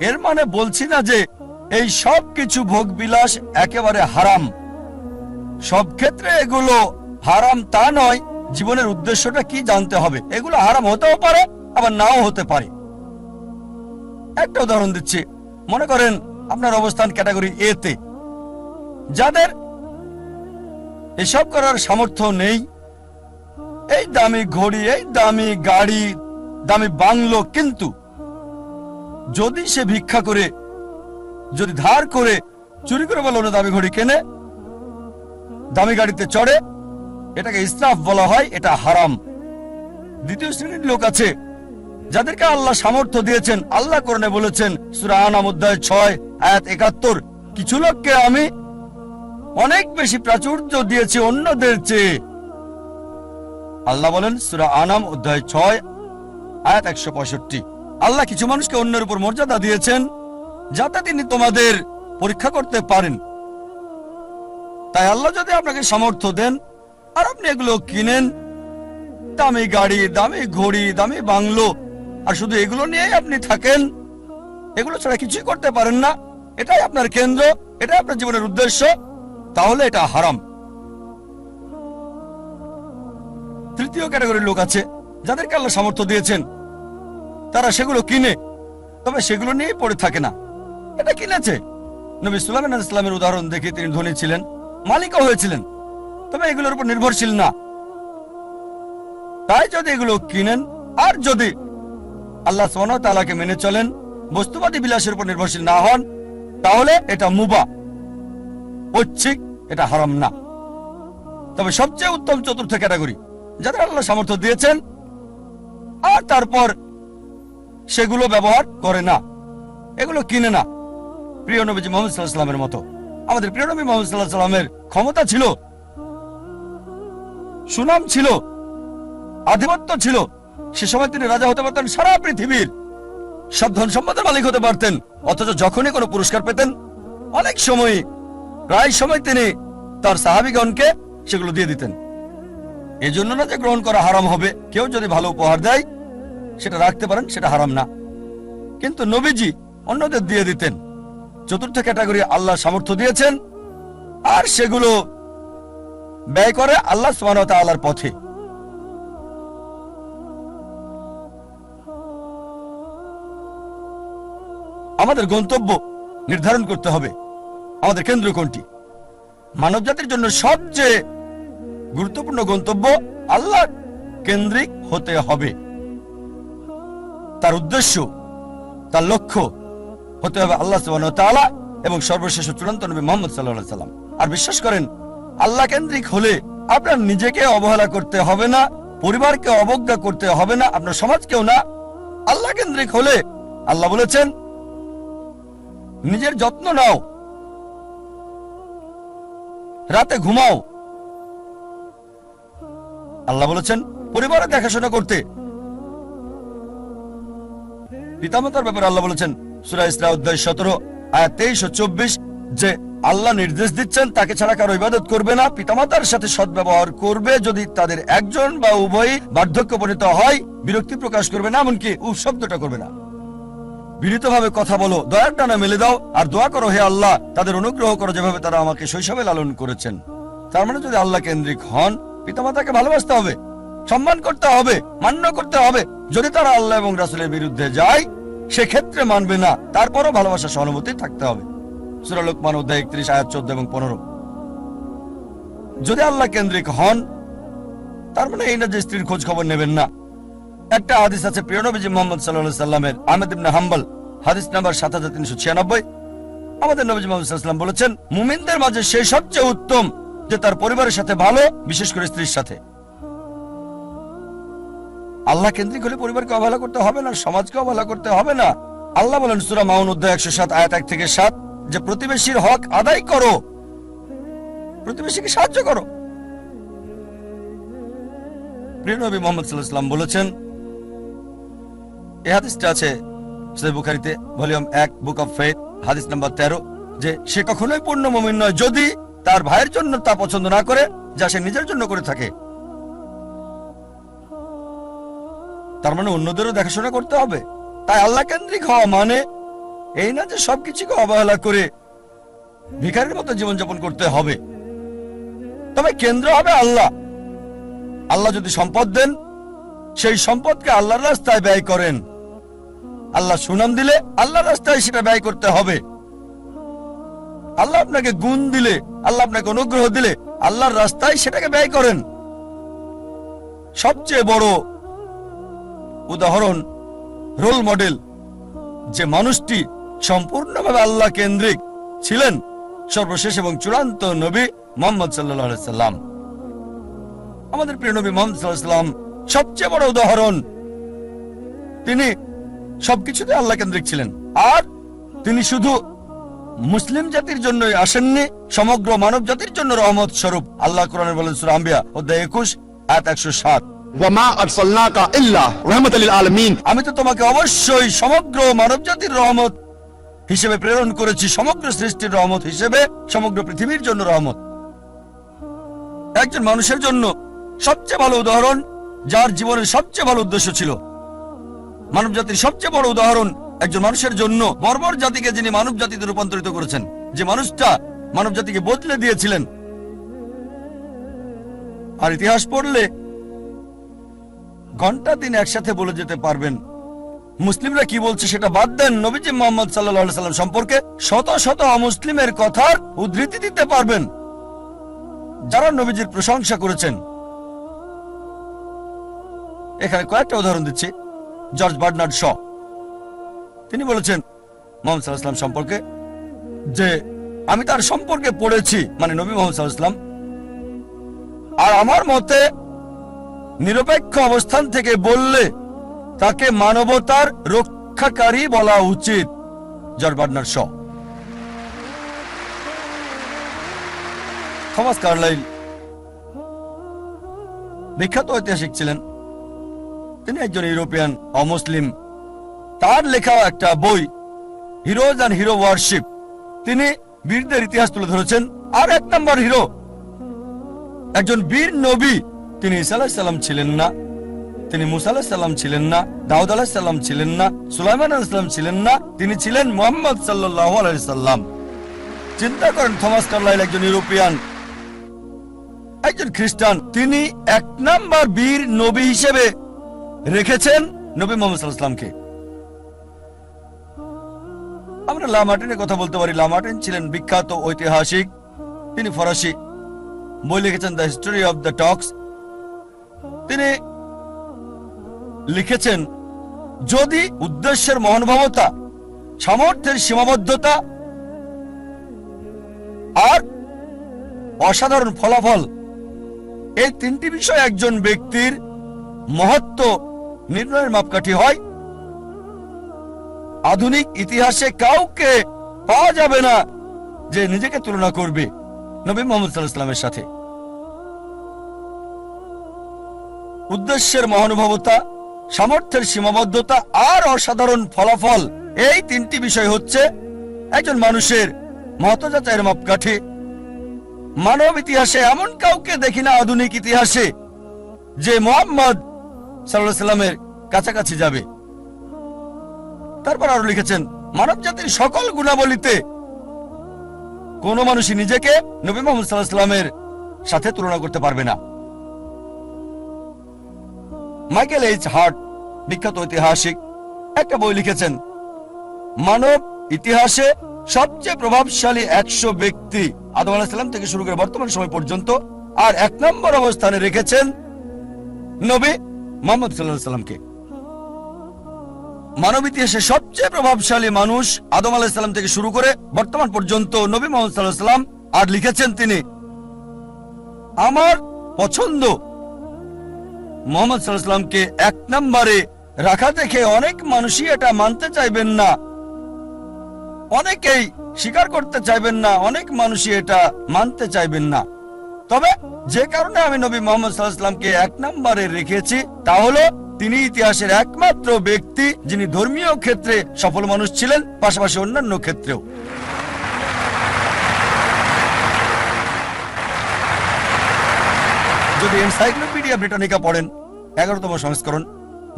এর মানে বলছি না যে এই সব কিছু ভোগ বিলাস একেবারে হারাম, সব ক্ষেত্রে এগুলো হারাম তা নয়। জীবনের উদ্দেশ্যটা কি জানতে হবে। এগুলো হারাম হতেও পারে, আবার নাও হতে পারে। একটা উদাহরণ দিচ্ছি, মনে করেন আপনার অবস্থান ক্যাটাগরি এ তে, যাদের এসব করার সামর্থ্য নেই, এই দামি ঘড়ি, এই দামি গাড়ি, দামি বাংলো, কিন্তু যদি সে ভিক্ষা করে, যদি ধার করে, চুরি করে বলে অন্য দামি ঘড়ি কেনে, দামি গাড়িতে চড়ে, এটাকে ইসরাফ বলা হয়, এটা হারাম। দ্বিতীয় শ্রেণীর লোক আছে যাদেরকে আল্লাহ সামর্থ্য দিয়েছেন। আল্লাহ কোরআনে বলেছেন সূরা আনাম অধ্যায় 6 আয়াত 71, কিছু লোককে আমি অনেক বেশি প্রাচুর্য দিয়েছি অন্যদের চেয়ে। আল্লাহ বলেন সূরা আনাম অধ্যায় 6 আয়াত 165, আল্লাহ কিছু মানুষকে অন্যের উপর মর্যাদা দিয়েছেন যাতে তিনি তোমাদের পরীক্ষা করতে পারেন। তাই আল্লাহ যদি আপনাকে সামর্থ্য দেন আর আপনি এগুলো কিনেন, দামি গাড়ি, দামি ঘড়ি, দামি বাংলো, আর শুধু এগুলো নিয়েই আপনি থাকেন, এগুলো ছাড়া কিছুই করতে পারেন না, এটাই আপনার কেন্দ্র, এটাই আপনার জীবনের উদ্দেশ্য, তাহলে এটা হারাম। তৃতীয় ক্যাটাগরির লোক আছে যাদেরকে আল্লাহ সামর্থ্য দিয়েছেন, তারা সেগুলো কিনে, তবে সেগুলো নিয়ে পড়ে থাকে না। এটা কিনেছে। নবী সুলাইমান আলাইহিস সালামের উদাহরণ দেখে তিনি ধনী ছিলেন, মালিকও হয়েছিলেন, তবে এগুলোর উপর নির্ভরশীল না। তাই যদি এগুলো কিনেন আর যদি আল্লাহ সুবহানাহু ওয়া তাআলাকে মেনে চলেন, বস্তুবাদী বিলাসের উপর নির্ভরশীল না হন, তাহলে এটা মুবাহ, ঐচ্ছিক, এটা হারাম না। তবে সবচেয়ে উত্তম চতুর্থ ক্যাটাগরি যাদের আল্লাহ সামর্থ্য দিয়েছেন আর তারপর সেগুলো ব্যবহার করে না, এগুলো কিনে না। প্রিয় নবীজি মুহাম্মদ সাল্লাল্লাহু আলাইহি ওয়াসাল্লামের মতো। আমাদের প্রিয় নবী মুহাম্মদ সাল্লাল্লাহু আলাইহি ওয়াসাল্লামের ক্ষমতা ছিল, সুনাম ছিল, আধিপত্য ছিল। সে সময় তিনি রাজা হতে পারতেন সারা পৃথিবীর, সব ধন সম্পদের মালিক হতে পারতেন, অথচ যখনই কোনো পুরস্কার পেতেন অনেক সময়, প্রায় সময় তিনি তার সাহাবীগণকে সেগুলো দিয়ে দিতেন। এই জন্য না যে গ্রহণ করা হারাম হবে, কেউ যদি ভালো উপহার দেয় সেটা রাখতে পারেন, সেটা হারাম না, কিন্তু নবীজি অন্যদের দিয়ে দিতেন। চতুর্থ ক্যাটাগরি আল্লাহ সামর্থ্য দিয়েছেন আর সেগুলো ব্যয় করে আল্লাহ সুবহানাহু ওয়া তাআলার পথে। আমাদের গন্তব্য নির্ধারণ করতে হবে, আমাদের কেন্দ্র কোনটি। মানব জাতির জন্য সবচেয়ে গুরুত্বপূর্ণ গন্তব্য আল্লাহ কেন্দ্রিক হতে হবে। তার উদ্দেশ্য, তার লক্ষ্য হতে হবে আল্লাহ সুবহানাহু ওয়া তাআলা এবং সর্বশেষ চূড়ান্ত নবী মুহাম্মদ সাল্লাল্লাহু আলাইহি সাল্লাম। আর বিশ্বাস করেন, আল্লাহ কেন্দ্রিক হলে আপনার নিজেকে অবহেলা করতে হবে না, পরিবারকে অবজ্ঞা করতে হবে না, আপনার সমাজকেও না। আল্লাহ কেন্দ্রিক হলে আল্লাহ বলেছেন নিজের যত্ন নাও, রাতে ঘুমাও। আল্লাহ বলেছেন পরিবারের দেখাশোনা করতে। পিতামাতার ব্যাপারে আল্লাহ বলেছেন সূরা ইসরা অধ্যায় 17 আয়াত 23 ও 24 যে আল্লাহ নির্দেশ দিচ্ছেন তাকে ছাড়া কারো ইবাদত করবে না, পিতামাতার সাথে সদ্ব্যবহার করবে, যদি তাদের একজন বা উভয়ই বার্ধক্যপনীত হয় বিরক্তি প্রকাশ করবে না, এমনকি শব্দটা করবে না। বিনীতভাবে কথা বলো, দয়ার টানা মেলে দাও, আর দোয়া করো হে আল্লাহ তাদের অনুগ্রহ করো যেভাবে তারা আমাকে শৈশবে লালন করেছেন। তার মানে যদি আল্লাহ কেন্দ্রিক হন, পিতামাতাকে ভালোবাসতে হবে, সম্মান করতে হবে, মান্য করতে হবে। যদি তারা আল্লাহ এবং রাসূলের বিরুদ্ধে যায় সেক্ষেত্রে মানবে না, তারপরও ভালোবাসা সহানুভূতি থাকতে হবে। সূরা লোকমান অধ্যায় 31 আয়াত 14 এবং 15। যদি আল্লাহ কেন্দ্রিক হন তার মানে এই না যে স্ত্রীর খোঁজ খবর নেবেন না। একটা হাদিস আছে প্রিয় নবীজি মুহাম্মদ সাল্লাল্লাহু আলাইহি সাল্লামের, আহমদ ইবনে হাম্বল, হাদিস নাম্বার 7396। আমাদের নবীজি মুহাম্মদ সাল্লাল্লাহু আলাইহি সাল্লাম বলেছেন মুমিনদের মাঝে সেই সবচেয়ে উত্তম যে তার পরিবারের সাথে ভালো, বিশেষ করে স্ত্রীর সাথে। আল্লাহ কেন্দ্রিক হলে পরিবারকে অবহেলা করতে হবে না, সমাজকে অবহেলা করতে হবে না। আল্লাহ বলেন সূরা মাউন অধ্যায় 107 আয়াত 1 থেকে 7 যে প্রতিবেশীর হক আদায় করো, প্রতিবেশীকে সাহায্য করো। প্রিয় নবী মুহাম্মদ সাল্লাল্লাহু আলাইহি সাল্লাম বলেছেন, এই হাদিসটা আছে সহিহ বুখারীতে ভলিউম 1 বুক অফ ফেথ হাদিস নাম্বার 13 যে সে কখনোই পূর্ণ মুমিন নয় যদি তার ভাইয়ের জন্য তা পছন্দ না করে যা সে নিজের জন্য করে থাকে। তার মানে অন্যদেরও দেখাশোনা করতে হবে। তাই আল্লাহ কেন্দ্রিক হওয়া মানে এই না যে সবকিছুকে অবহেলা করে ভিখারির মতো জীবনযাপন করতে হবে, তবে কেন্দ্র হবে আল্লাহ। আল্লাহ যদি সম্পদ দেন সেই সম্পদকে আল্লাহর রাস্তায় ব্যয় করেন। আল্লাহ সুনাম দিলে আল্লাহর রাস্তায় সেটা ব্যয় করতে হবে। আল্লাহ আপনাকে গুণ দিলে, আল্লাহ আপনাকে অনুগ্রহ দিলে আল্লাহর রাস্তায় সেটাকে ব্যয় করেন। সবচেয়ে বড় উদাহরণ, রোল মডেল, যে মানুষটি সম্পূর্ণভাবে আল্লাহ কেন্দ্রিক ছিলেন, সর্বশেষ এবং চূড়ান্ত নবী মুহাম্মদ সাল্লাল্লাহু আলাইহি সাল্লাম। আমাদের প্রিয় নবী মুহাম্মদ সাল্লাল্লাহু আলাইহি সাল্লাম সবচেয়ে বড় উদাহরণ। তিনি সবকিছুতে আল্লাহ কেন্দ্রিক ছিলেন, আর তিনি শুধু মুসলিম জাতির জন্যই আসেননি, সমগ্র মানব জাতির জন্য রহমত স্বরূপ। আল্লাহ কোরআনে বলেন সূরা আম্বিয়া অধ্যায় 21 আয়াত 107 ওয়ামা আরসালনাকা ইল্লা রাহমাতাল লিল আলামিন, আমি তো তোমাকে অবশ্যই সমগ্র মানব জাতির রহমত হিসেবে প্রেরণ করেছি, সমগ্র সৃষ্টির রহমত হিসেবে, সমগ্র পৃথিবীর জন্য রহমত। একজন মানুষের জন্য সবচেয়ে ভালো উদাহরণ, যার জীবনের সবচেয়ে ভালো উদ্দেশ্য ছিল, মানব জাতির সবচেয়ে বড় উদাহরণ, একজন মানুষের জন্য, বর্বর জাতিকে যিনি মানব জাতিতে রূপান্তরিত করেছেন, যে মানুষটা মানব জাতিকে বদলে দিয়েছিলেন। আর ইতিহাস পড়লে ঘন্টা দিন একসাথে বলে যেতে পারবেন মুসলিমরা কি বলছে সেটা বাদ দেন, নবীজি মুহাম্মদ সাল্লাল্লাহু আলাইহি সাল্লাম সম্পর্কে শত শত অমুসলিমের কথার উদ্ধৃতি দিতে পারবেন যারা নবীজির প্রশংসা করেছেন। এখানে কয়েকটা উদাহরণ দিচ্ছি। জর্জ বার্নার্ড শ তিনি বলেছেন মুহাম্মদ সাল্লাল্লাহু আলাইহি সাল্লাম সম্পর্কে যে আমি তার সম্পর্কে পড়েছি, মানে নবী মুহাম্মদ সাল্লাল্লাহু আলাইহি সাল্লাম, আর আমার মতে নিরপেক্ষ অবস্থান থেকে বললে তাকে মানবতার রক্ষাকারী বলা উচিত। George Bernard Shaw. Thomas Carlyle বিখ্যাত ঐতিহাসিক ছিলেন, তিনি একজন ইউরোপিয়ান অমুসলিম। তার লেখা একটা বই হিরোজ অ্যান্ড হিরো ওয়ারশিপ, তিনি বীরদের ইতিহাস তুলে ধরেছেন। আর এক নম্বর হিরো একজন বীর নবী, তিনি ঈসা আলাইহিস সালাম ছিলেন না, তিনি মুসা আলাইহিস সালাম ছিলেন না, দাউদ আলাইহিস সালাম ছিলেন না, সুলাইমান আলাইহিস সালাম ছিলেন না, তিনি ছিলেন মুহাম্মদ সাল্লাল্লাহু আলাইহি সাল্লাম। চিন্তা করেন, থমাস কার্লাইল একজন ইউরোপিয়ান, একজন খ্রিস্টান, তিনি এক নাম্বার বীর নবী হিসেবে রেখেছেন নবী মুহাম্মদ সাল্লাল্লাহু আলাইহি সাল্লামকে। আমরা লা মার্টিনের কথা বলতে পারি। লা মার্টিন ছিলেন বিখ্যাত ঐতিহাসিক, তিনি ফরাসি, বই লিখেছেন দ্য হিস্টোরি অফ দ্য টক্স। তিনি লিখেছেন যদি উদ্দেশ্যের মহানুভবতা, সামর্থ্যের সীমাবদ্ধতা আর অসাধারণ ফলাফল, এই তিনটি বিষয় একজন ব্যক্তির মহত্ব নির্ণয়ের মাপকাঠি হয়, আধুনিক ইতিহাসে কাউকে পাওয়া যাবে না যে নিজেকে তুলনা করবে নবী মুহাম্মদ সাল্লাল্লাহু আলাইহি সাল্লামের সাথে। উদ্দেশ্যের মহানুভবতা, সামর্থ্যের সীমাবদ্ধতা আর অসাধারণ ফলাফল, এই তিনটি বিষয় হচ্ছে একজন মানুষের মহত্ব যাচাইয়ের মাপকাঠি। মানব ইতিহাসে এমন কাউকে দেখি না আধুনিক ইতিহাসে যে মুহাম্মদ সাল্লাল্লাহু আলাইহি সাল্লামের কাছাকাছি যাবে। তারপর আরো লিখেছেন মানব জাতির সকল গুণাবলীতে কোন মানুষই নিজেকে নবী মুহাম্মদ সাল্লাল্লাহু আলাইহি সাল্লামের সাথে তুলনা করতে পারবে না। মাইকেল এইচ হার্ট বিখ্যাত ঐতিহাসিক একটা বই লিখেছেন মানব ইতিহাসে সবচেয়ে প্রভাবশালী 100 ব্যক্তি আদম আলাইহিস সালাম থেকে শুরু করে বর্তমান সময় পর্যন্ত, আর এক নম্বর অবস্থানে রেখেছেন নবী মুহাম্মদ সাল্লাল্লাহু আলাইহি সাল্লামকে। মানব ইতিহাসে সবচেয়ে প্রভাবশালী মানুষ আদম আলাইহিস সালাম থেকে শুরু করে বর্তমান পর্যন্ত নবী মুহাম্মদ সাল্লাল্লাহু আলাইহি সাল্লাম। আর লিখেছেন তিনি আমার পছন্দ মুহাম্মদ সাল্লাল্লাহু আলাইহি সাল্লামকে এক নম্বরে রাখা দেখে অনেক মানুষই এটা মানতে চাইবেন না, অনেকেই স্বীকার করতে চাইবেন না, অনেক মানুষই এটা মানতে চাইবেন না। তবে যে কারণে আমি নবী মুহাম্মদ সাল্লাল্লাহু আলাইহি সাল্লামকে এক নম্বরে রেখেছি তা হলো তিনি ইতিহাসের একমাত্র ব্যক্তি যিনি ধর্মীয় ক্ষেত্রে সফল মানুষ ছিলেন, পাশাপাশি অন্যান্য ক্ষেত্রেও। যদি এনসাইক্লোপিডিয়া ব্রিটানিকা পড়েন 11তম সংস্করণ,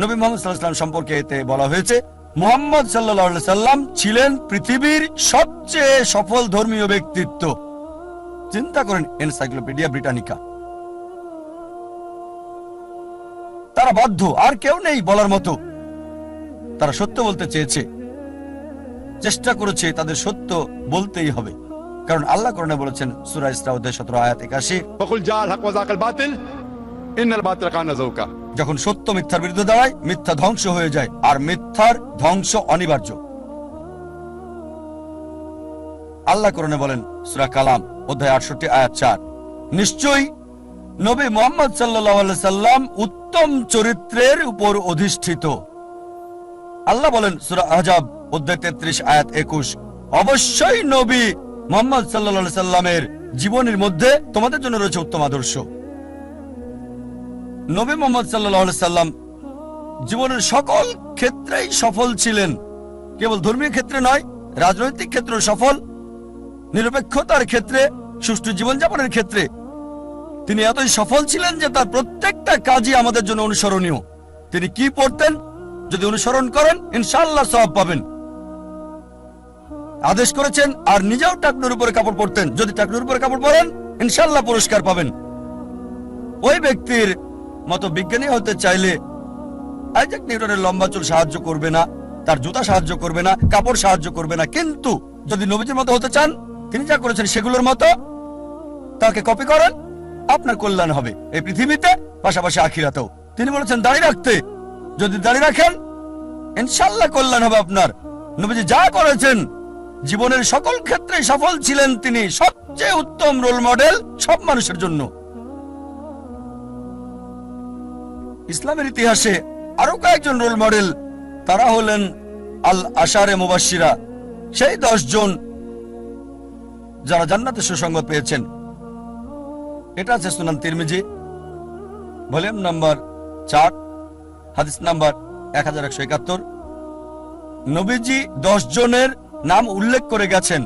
নবী মুহাম্মদ সাল্লাল্লাহু আলাইহি সাল্লাম সম্পর্কে এতে বলা হয়েছে মুহাম্মদ সাল্লাল্লাহু আলাইহি সাল্লাম ছিলেন পৃথিবীর সবচেয়ে সফল ধর্মীয় ব্যক্তিত্ব। চিন্তা করেন, এনসাইক্লোপিডিয়া ব্রিটানিকা। তারা বাধ্য, আর কেউ নেই বলার মতো। তারা সত্য বলতে চেয়েছে, চেষ্টা করেছে, তাদের সত্য বলতেই হবে, কারণ আল্লাহ কোরআনে বলেছেন সূরা ইসরা অধ্যায় 17 আয়াত 81, فقل جاء الحق وزهق الباطل إن الباطل كان زهوقا। যখন সত্য মিথ্যার বিরুদ্ধে দাঁড়ায় মিথ্যা ধ্বংস হয়ে যায়, আর মিথ্যার ধ্বংস অনিবার্য। আল্লাহ কোরআনে বলেন সূরা কালাম অধ্যায় 68 আয়াত 4, নিশ্চয়ই নবী মুহাম্মদ সাল্লাল্লাহু আলাইহি সাল্লাম উত্তম চরিত্রের উপর অধিষ্ঠিত। আল্লাহ বলেন সূরা আহজাব অধ্যায় 33 আয়াত 21, অবশ্যই নবী মুহাম্মদ সাল্লাল্লাহু আলাইহি সাল্লামের জীবনের মধ্যে তোমাদের জন্য রয়েছে উত্তম আদর্শ। নবী মুহাম্মদ সাল্লাল্লাহু আলাইহি সাল্লাম জীবনের সকল ক্ষেত্রেই সফল ছিলেন, কেবল ধর্মীয় ক্ষেত্রে নয়, রাজনৈতিক ক্ষেত্রেও সফল, নিরপেক্ষতার ক্ষেত্রে, সুষ্ঠু জীবনযাপনের ক্ষেত্রে তিনি এতই সফল ছিলেন যে তার প্রত্যেকটা কাজই আমাদের জন্য অনুসরণীয়। তিনি কি পড়তেন, যদি অনুসরণ করেন ইনশাআল্লাহ সওয়াব পাবেন। আদেশ করেছেন, আর নিজেও টাকনুর উপরে কাপড় পরতেন। যদি টাকনুর উপরে কাপড় পরেন ইনশাআল্লাহ পুরস্কার পাবেন। ওই ব্যক্তির মতো বিজ্ঞানী হতে চাইলে আইজাক নিউটনের লম্বা চুল সাহায্য করবে না, তার জুতা সাহায্য করবে না, কাপড় সাহায্য করবে না। কিন্তু যদি নবীজির মতো হতে চান, তিনি যা করেছেন সেগুলোর মতো তাকে কপি করেন, আপনার কল্যাণ হবে এই পৃথিবীতে, পাশাপাশি আখিরাতেও। তিনি বলেছেন দাড়ি রাখতে, যদি দাড়ি রাখেন ইনশাআল্লাহ কল্যাণ হবে আপনার। নবীজি যা করেছেন, জীবনের সকল ক্ষেত্রে সফল ছিলেন তিনি, সবচেয়ে উত্তম রোল মডেল সব মানুষের জন্য। ইসলামের ইতিহাসে আরো কয়েকজন রোল মডেল, তারা হলেন আল আশারে মুবাশশিরা, সেই 10 জন যারা জান্নাতে সুসংবাদ পেয়েছেন। এটা আছে সুনান তিরমিজি, ভলিউম নাম্বার 4, হাদিস নাম্বার 1171। নবীজি 10 জনের নাম উল্লেখ করে গেছেন: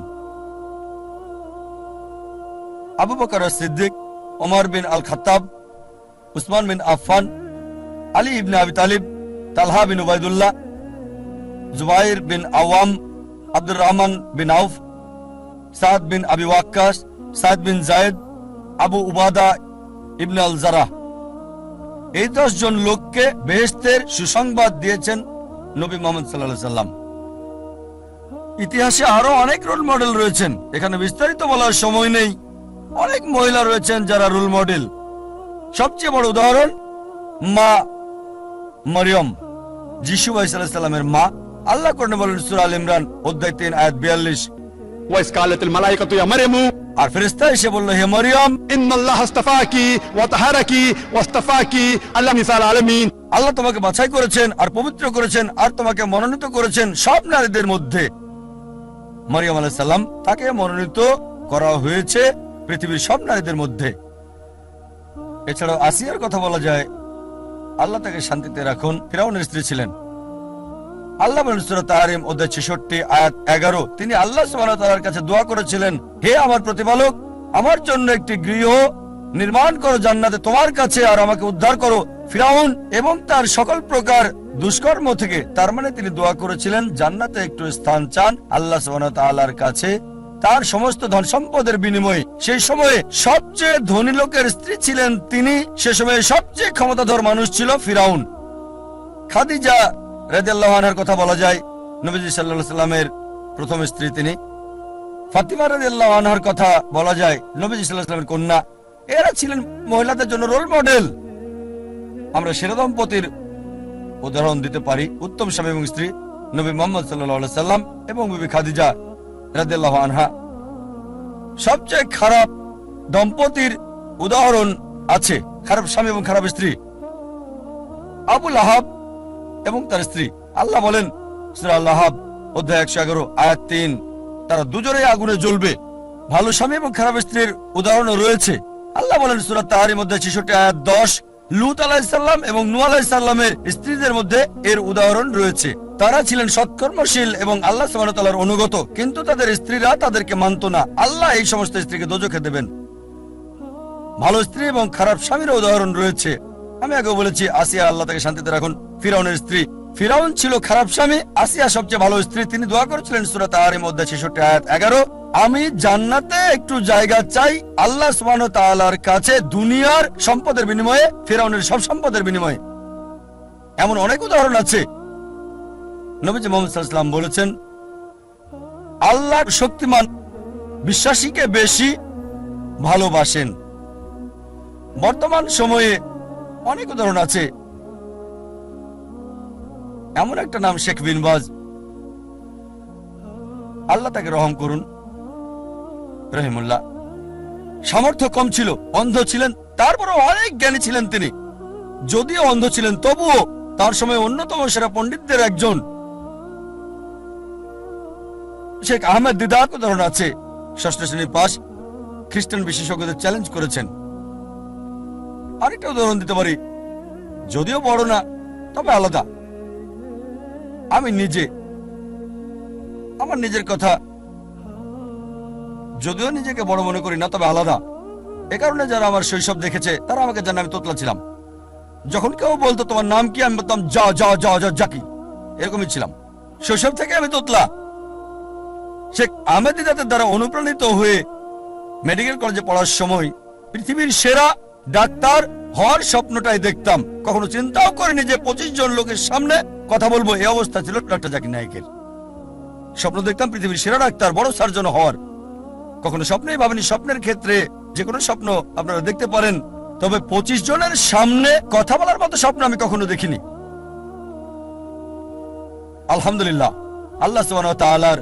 আবু বকর সিদ্দিক, ওমর বিন আল খাত্তাব, উসমান বিন আফফান, আলী ইবনে আবি তালিব, তালহা বিন উবাইদুল্লাহ, জুবাইর বিন আওয়াম, আব্দুর রহমান বিন আউফ, সাদ বিন আবি ওয়াক্কাস, সাদ বিন জায়েদ, আবু উবাদা ইবনে আল জারাহ। এই 10 জন লোককে বেহেশতের সুসংবাদ দিয়েছেন নবী মুহাম্মদ সাল্লাল্লাহু আলাইহি সাল্লাম। ইতিহাসে আরো অনেক রোল মডেল রয়েছেন, এখানে বিস্তারিত বলার সময় নেই। অনেক মহিলা রয়েছেন যারা রোল মডেল। সবচেয়ে বড় উদাহরণ মা মরিয়ম, যিশু আলাইহিস সালামের মা। আল্লাহ কোরআনে বলেন সূরা আল ইমরান অধ্যায় 3 আয়াত 42, ওয়াইস কালাতুল মালাইকাতু ইয়া মারয়ামু, আর ফেরেশতা এসে বলল হে মরিয়ম, ইন্নাল্লাহা আস্তাফাকি ওয়া তাহারাকি ওয়াস্তাফাকি আলা নিসাল আলামিন, আল্লাহ তোমাকে বাছাই করেছেন আর পবিত্র করেছেন আর তোমাকে মনোনীত করেছেন সব নারীদের মধ্যে। মরিয়ম আলাইহিস সালাম, তাকে মনোনীত করা হয়েছে পৃথিবীর সব নারীদের মধ্যে। এছাড়াও আসিয়ার কথা বলা যায়, আল্লাহ তাকে শান্তিতে রাখুন, ফিরাউনের স্ত্রী ছিলেন। আল্লাহ বলেন সূরা তাহরিম অধ্যায় 66 আয়াত 11, তিনি আল্লাহ সুবহানাহু ওয়া তাআলার কাছে দোয়া করেছিলেন, হে আমার প্রতিপালক, আমার জন্য একটি গৃহ নির্মাণ করো জান্নাতে তোমার কাছে, আর আমাকে উদ্ধার করো ফিরাউন এবং তার সকল প্রকার দুষ্কর্ম থেকে। তার মানে তিনি দোয়া করেছিলেন জান্নাতে একটু স্থান চান আল্লাহ সুবহানাহু ওয়া তাআলার কাছে, তার সমস্ত ধন সম্পদের বিনিময়ে। সেই সময়ে সবচেয়ে ধনী লোকের স্ত্রী ছিলেন তিনি, সে সময়ে সবচেয়ে ক্ষমতাধর মানুষ ছিল ফিরাউন। খাদিজা রাদিয়াল্লাহু আনহার কথা বলা যায়, নবীজি সাল্লাল্লাহু আলাইহি সাল্লামের প্রথম স্ত্রী তিনি। ফাতিমা রাদিয়াল্লাহু আনহার কথা বলা যায়, নবীজি সাল্লাল্লাহু আলাইহি সাল্লামের কন্যা। এরা ছিলেন মহিলাদের জন্য রোল মডেল। আমরা সেরা দম্পতির উদাহরণ দিতে পারি, উত্তম স্বামী এবং স্ত্রী নবী মুহাম্মদ সাল্লাল্লাহু আলাইহি সাল্লাম এবং বিবি খাদিজা রাদিয়াল্লাহু আনহা। সবচেয়ে খারাপ দম্পতির উদাহরণ আছে, খারাপ স্বামী এবং খারাপ স্ত্রী, আবু লাহাব এবং তার স্ত্রী। আল্লাহ বলেন সূরা আল-লাহাব অধ্যায় 111 আয়াত 3, তারা দুজনেই আগুনে জ্বলবে। ভালো স্বামী এবং খারাপ স্ত্রীর উদাহরণও রয়েছে। আল্লাহ বলেন সূরা তাহরিম অধ্যায় 66 আয়াত 10, লূত আলাইহিস সালাম এবং নূহ আলাইহিস সালামের স্ত্রীদের মধ্যে এর উদাহরণ রয়েছে। তারা ছিলেন সৎকর্মশীল এবং আল্লাহ সুবহানাহু ওয়া তাআলার অনুগত, কিন্তু তাদের স্ত্রীরা তাদেরকে মানত না। আল্লাহ এই সমস্ত স্ত্রীকে দোজখে দেবেন। ভালো স্ত্রী এবং খারাপ স্বামীর উদাহরণ রয়েছে। আমি আগে বলেছি আসিয়া, আল্লাহ তাকে শান্তিতে রাখুন, ফিরাউনের স্ত্রী। ফিরাউন ছিল খারাপ স্বামী, আসিয়া সবচেয়ে ভালো স্ত্রী। তিনি দোয়া করেছিলেন সূরা তাহরিম অধ্যায় 66 আয়াত 11, আমি জান্নাতে একটু জায়গা চাই আল্লাহ সুবহানাহু ওয়া তাআলার কাছে দুনিয়ার সম্পদের বিনিময়ে, ফিরাউনের সব সম্পদের বিনিময়ে। এমন অনেক উদাহরণ আছে। নবীজি মুহাম্মদ সাল্লাল্লাহু আলাইহি ওয়াসাল্লাম বলেছেন, আল্লাহ শক্তিমান বিশ্বাসীকে বেশি ভালোবাসেন। বর্তমান সময়ে অনেক উদাহরণ আছে। এমন একটা নাম শেখ বিন বাজ, আল্লাহ তাকে রহম করুন, রহিমুল্লাহ। সামর্থ্য কম ছিল, অন্ধ ছিলেন, তারপরও অনেক জ্ঞানী ছিলেন তিনি। যদিও অন্ধ ছিলেন তবুও তার সময় অন্যতম সেরা পণ্ডিতদের একজন। শেখ আহমেদ দিদার উদাহরণ আছে, ষষ্ঠ শ্রেণীর পাস, খ্রিস্টান বিশেষজ্ঞদের চ্যালেঞ্জ করেছেন। আরেকটা উদাহরণ দিতে পারি, যদিও বড় না তবে আলাদা। আমি নিজে, আমার নিজের কথা, যদিও নিজেকে বড় মনে করি না তবে আলাদা। এ কারণে যারা আমার শৈশব দেখেছে তারা আমাকে জানে আমি তোতলা ছিলাম। যখন কেউ বলতো তোমার নাম কি, আমি বলতাম যা যা যা যা জাকি, এরকমই ছিলাম। শৈশব থেকে আমি তোতলা। শেখ আহমেদ দিদাতের দ্বারা অনুপ্রাণিত হয়ে মেডিকেল কলেজে পড়ার সময় পৃথিবীর সেরা ডাক্তার হওয়ার স্বপ্নটাই দেখতাম। কখনো চিন্তাও করিনি যে 25 জন লোকের সামনে কথা বলবো। এই অবস্থা ছিল ডক্টর জাকির নায়েকের। স্বপ্ন দেখতাম পৃথিবীর সেরা ডাক্তার, বড় সার্জন হওয়ার। কখনো স্বপ্নেই ভাবেনি। স্বপ্নের ক্ষেত্রে যে কোনো স্বপ্ন আপনারা দেখতে পারেন, তবে 25 জনের সামনে কথা বলার মতো স্বপ্ন আমি কখনো দেখিনি। আলহামদুলিল্লাহ, আল্লাহ সুবহানাহু ওয়া তাআলার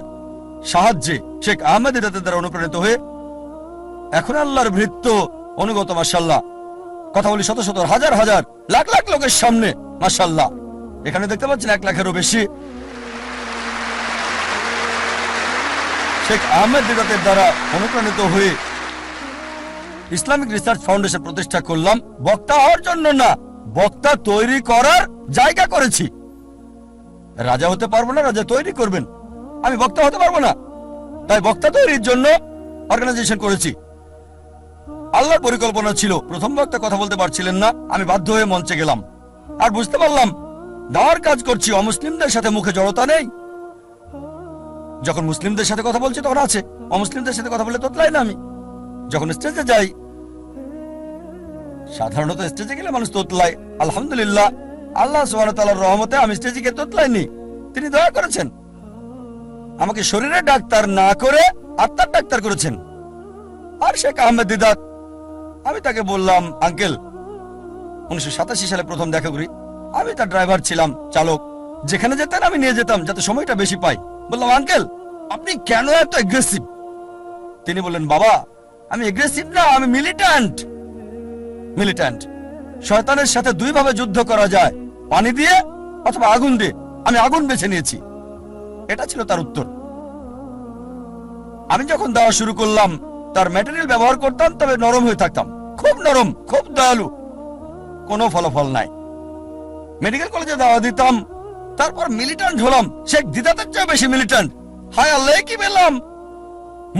সাহায্যে শেখ আহমেদ দিদাতের দ্বারা অনুপ্রাণিত হয়ে এখন আল্লাহর ভৃত্য অনুগত, মাশাআল্লাহ। কথা বলি শত শত, হাজার হাজার, লাখ লাখ লোকের সামনে, মাশাআল্লাহ। এখানে দেখতে পাচ্ছেন 1 লাখেরও বেশি। শেখ আহমেদ দিদাতের দ্বারা অনুপ্রাণিত হয়ে ইসলামিক রিসার্চ ফাউন্ডেশন প্রতিষ্ঠা করলাম। বক্তা হওয়ার জন্য না, বক্তা তৈরি করার জায়গা করেছি। রাজা হতে পারবো না, রাজা তৈরি করবেন। আমি বক্তা হতে পারবো না, তাই বক্তা তৈরির জন্য অর্গানাইজেশন করেছি। আল্লাহর পরিকল্পনা ছিল, প্রথম বক্তা কথা বলতে পারছিলেন না, আমি বাধ্য হয়ে মঞ্চে গেলাম। আর বুঝতে পারলাম দাওয়ার কাজ করছি, অমুসলিমদের সাথে মুখে জড়তা নেই। যখন মুসলিমদের সাথে কথা বলছি তখন আছে, অমুসলিমদের সাথে কথা বলে তোতলাই না আমি। যখন স্টেজে যাই, সাধারণত স্টেজে গেলে মানুষ তোতলায়। আলহামদুলিল্লাহ, আল্লাহ সুবহানাহু ওয়া তাআলার রহমতে আমি স্টেজে গিয়ে তোতলাইনি। তিনি দয়া করেছেন, আমাকে শরীরের ডাক্তার না করে আত্মার ডাক্তার করেছেন। আর শেখ আহমেদ দিদাত, আমি তাকে বললাম, আঙ্কেল, 1987 সালে প্রথম দেখা করি। আমি তার ড্রাইভার ছিলাম, চালক। যেখানে যেতেন আমি নিয়ে যেতাম যাতে সময়টা বেশি পাই। বললাম, আঙ্কেল, আপনি কেন এত এগ্রেসিভ? তিনি বললেন, বাবা, আমি এগ্রেসিভ না, আমি মিলিট্যান্ট। মিলিট্যান্ট, শয়তানের সাথে 2 ভাবে যুদ্ধ করা যায়, পানি দিয়ে অথবা আগুন দিয়ে। আমি আগুন বেছে নিয়েছি। এটা ছিল তার উত্তর। আমি যখন দেওয়া শুরু করলাম, তার ম্যাটেরিয়াল ব্যবহার করতাম, তবে নরম হয়ে থাকতাম, খুব নরম, খুব দয়ালু। কোনো ফলাফল নাই। মেডিকেল কলেজে দাওয়া দিতাম, তারপর মিলিট্যান্ট হলাম। শেখ দিদাতের চেয়ে বেশি মিলিট্যান্ট। হায় আল্লাহ, কি পেলাম!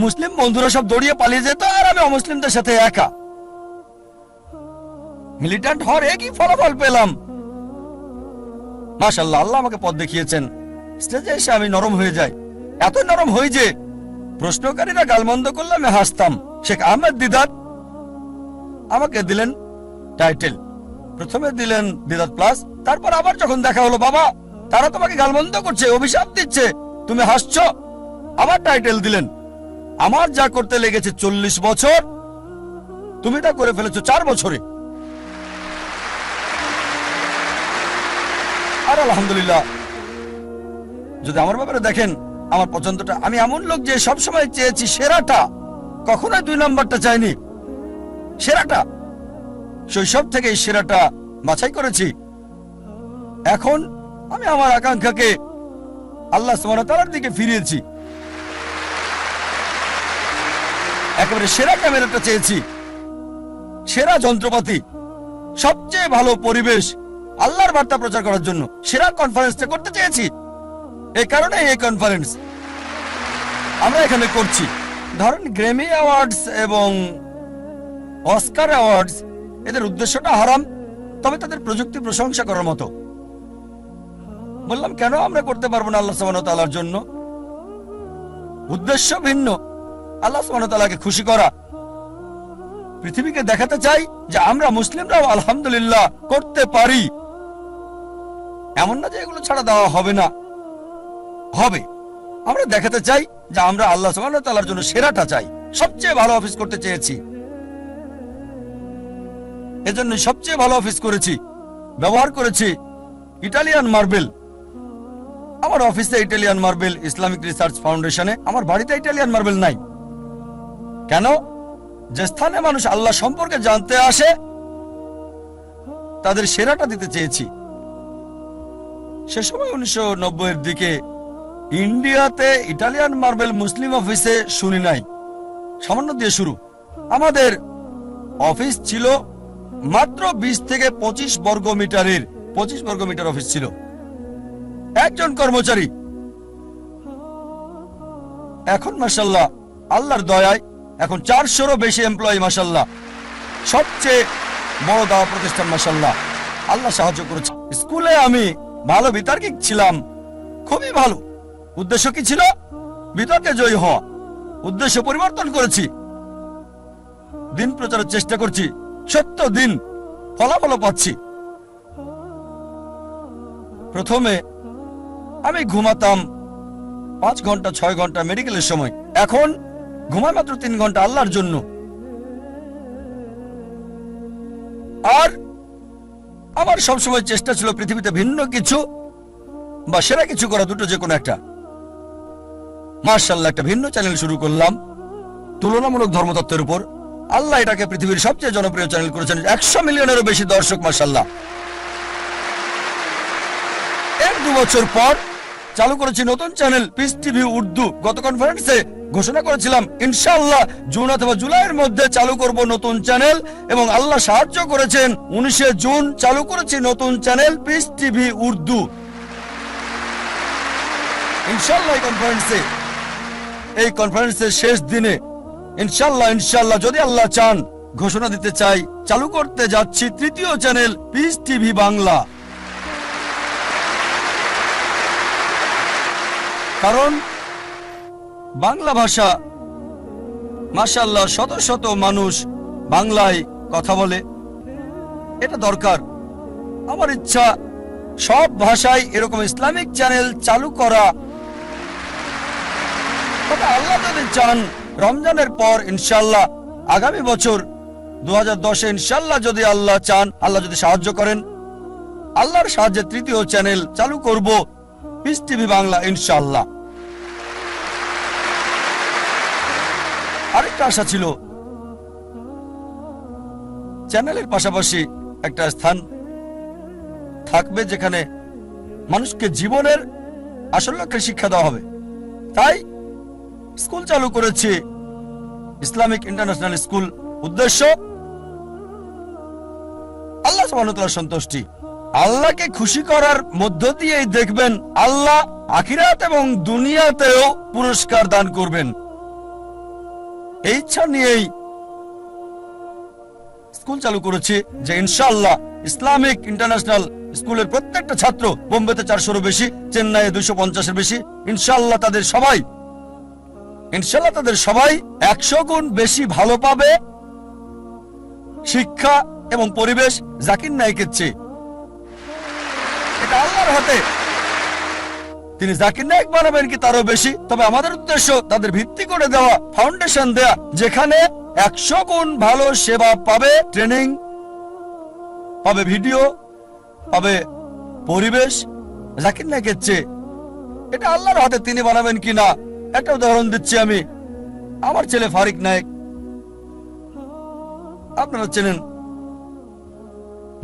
মুসলিম বন্ধুরা সব দৌড়িয়ে পালিয়ে যেত, আর আমি অমুসলিমদের সাথে একা। মিলিট্যান্ট হওয়ার একই ফলাফল পেলাম। মাশাআল্লাহ, আল্লাহ আমাকে পথ দেখিয়েছেন। স্টেজে এসে আমি নরম হয়ে যাই, এত নরম হই যে প্রশ্নকারীরা গালমন্দ করলে আমি হাসতাম। শেখ আহমেদ দিদাত আমাকে দিলেন টাইটেল। প্রথমে দিলেন দিদাত প্লাস, তারপর আবার যখন দেখা হলো, বাবা, তারা তোমাকে গালমন্দ করছে, অভিশাপ দিচ্ছে, তুমি হাসছো, আবার টাইটেল দিলেন। আমার যা করতে লেগেছে 40 বছর, তুমি তা করে ফেলেছো 4 বছরে। আর আলহামদুলিল্লাহ, যদি আমার ব্যাপারে দেখেন, আমার পছন্দটা, আমি এমন লোক যে সবসময় চেয়েছি সেরাটা, কখনোই 2 নম্বরটা চাইনি, সেরাটা। শৈশব থেকে এই সেরাটা বাছাই করেছি। এখন আমি আমার আকাঙ্ক্ষাকে আল্লাহ সুবহানাহু ওয়া তাআলার দিকে ফিরিয়েছি। একেবারে সেরা ক্যামেরাটা চেয়েছি, সেরা যন্ত্রপাতি, সবচেয়ে ভালো পরিবেশ, আল্লাহর বার্তা প্রচার করার জন্য সেরা কনফারেন্সটা করতে চেয়েছি। এই কারণে এই কনফারেন্স আমরা এখানে করছি। ধরেন গ্র্যামি অ্যাওয়ার্ডস এবং অস্কার অ্যাওয়ার্ডস, এদের উদ্দেশ্যটা হারাম, তবে তাদের প্রযুক্তি প্রশংসা করার মতো। বললাম, কেন আমরা করতে পারবো না আল্লাহ সুবহানাহু ওয়া তাআলার জন্য? উদ্দেশ্য ভিন্ন, আল্লাহ সুবহানাহু ওয়া তাআলাকে খুশি করা। পৃথিবীকে দেখাতে চাই যে আমরা মুসলিমরাও আলহামদুলিল্লাহ করতে পারি। এমন না যে এগুলো ছাড়া দেওয়া হবে না, হবে। আমরা দেখাতে চাই যে আমরা আল্লাহ সুবহানাহু ওয়া তাআলার জন্য সেরাটা চাই। সবচেয়ে ভালো অফিস করতে চেয়েছি, এজন্য সবচেয়ে ভালো অফিস করেছি। ব্যবহার করেছি ইটালিয়ান মার্বেল। আমার অফিসে ইটালিয়ান মার্বেল, ইসলামিক রিসার্চ ফাউন্ডেশনে। আমার বাড়িতে ইটালিয়ান মার্বেল নাই। কেন? যে স্থানে মানুষ আল্লাহ সম্পর্কে জানতে আসে, তাদের সেরাটা দিতে চেয়েছি। সে সময় 1990-এর দিকে ইন্ডিয়াতে ইটালিয়ান মার্বেল মুসলিম অফিসে শুনি নাই। সামান্য দিয়ে শুরু। আমাদের অফিস ছিল মাত্র 20 থেকে 25 বর্গ মিটারের, 25 বর্গ মিটার অফিস ছিল, একজন কর্মচারী। এখন মাশাআল্লাহ আল্লাহর দয়ায় এখন 400-রও বেশি এমপ্লয়ি, মাশাআল্লাহ। সবচেয়ে বড় দাওয়া প্রতিষ্ঠান, মাশাআল্লাহ। আল্লাহ সাহায্য করেছে। স্কুলে আমি ভালো বিতার্কিক ছিলাম, খুবই ভালো। উদ্দেশ্য কি ছিল? বিতর্কে জয়ী হওয়া। উদ্দেশ্য পরিবর্তন করেছি, দিন প্রচারের চেষ্টা করছি, সত্য দিন ফলাফল পাচ্ছি। প্রথমে আমি ঘুমাতাম 5 ঘন্টা 6 ঘন্টা মেডিকেলের সময়, এখন ঘুমাই মাত্র 3 ঘন্টা আল্লাহর জন্য। আর আমার সবসময় চেষ্টা ছিল পৃথিবীতে ভিন্ন কিছু বা সেরা কিছু করা, দুটো যে কোনো একটা। মাশাআল্লাহ, একটা ভিন্ন চ্যানেল শুরু করলাম তুলনামূলক ধর্মতত্ত্বের উপর। আল্লাহ এটাকে পৃথিবীর সবচেয়ে জনপ্রিয় চ্যানেল করেছেন, 100 মিলিয়নেরও বেশি দর্শক, মাশাআল্লাহ। 1-2 বছর পর চালু করেছি নতুন চ্যানেল পিস টিভি উর্দু। গত কনফারেন্সে ঘোষণা করেছিলাম ইনশাআল্লাহ জুন অথবা জুলাইয়ের মধ্যে চালু করব নতুন চ্যানেল, এবং আল্লাহ সাহায্য করেছেন। 19 জুন চালু করেছি নতুন চ্যানেল পিস টিভি উর্দু। ইনশাআল্লাহ এই কনফারেন্সের শেষ দিনে ইনশাআল্লাহ যদি আল্লাহ চান, ঘোষণা দিতে চাই চালু করতে যাচ্ছি 3য় চ্যানেল পিস টিভি বাংলা। কারণ বাংলা ভাষা মাশাআল্লাহ শত শত মানুষ বাংলায় কথা বলে, এটা দরকার। আমার ইচ্ছা সব ভাষায় এরকম ইসলামিক চ্যানেল চালু করা। তবে আল্লাহ যদি চান রমজানের পর ইনশাআল্লাহ আগামী বছর 2010-এ ইনশাআল্লাহ যদি আল্লাহ চান, আল্লাহ যদি সাহায্য করেন, আল্লাহর সাহায্যে 3য় চ্যানেল চালু করব পিস টিভি বাংলা ইনশাআল্লাহ। আরেকটা আশা ছিল চ্যানেলের পাশাপাশি একটা স্থান থাকবে যেখানে মানুষকে জীবনের আসল লক্ষ্যে শিক্ষা দেওয়া হবে। তাই স্কুল চালু করেছি, ইসলামিক ইন্টারন্যাশনাল স্কুল। উদ্দেশ্য আল্লাহ সুবহানাহু ওয়া তাআলার সন্তুষ্টি। আল্লাহকে খুশি করার মধ্য দিয়েই দেখবেন আল্লাহ আখিরাত এবং দুনিয়াতেও পুরস্কার দান করবেন। এই ইচ্ছা নিয়েই স্কুল চালু করেছি যে ইনশাআল্লাহ ইসলামিক ইন্টারন্যাশনাল স্কুলের প্রত্যেকটা ছাত্র, বোম্বেতে 400-এরও বেশি, চেন্নাইয়ে 250-এর বেশি, ইনশাআল্লাহ তাদের সবাই 100 গুণ বেশি ভালো পাবে শিক্ষা এবং পরিবেশ জাকির নায়েকের চেয়ে। এটা আল্লাহর হাতে, তিনি জাকির নায়েক বানাবেন কি তারও বেশি। তবে আমাদের উদ্দেশ্য তাদের ভিত্তি করে দেওয়া, ফাউন্ডেশন দেয়া, যেখানে 100 গুণ ভালো সেবা পাবে, ট্রেনিং পাবে, ভিডিও পাবে, পরিবেশ জাকির নায়েকের চেয়ে। এটা আল্লাহর হাতে, তিনি বানাবেন কি না। একটা উদাহরণ দিচ্ছি আমি। আমার ছেলে ফারিক নায়েক, আপনারা চেনেন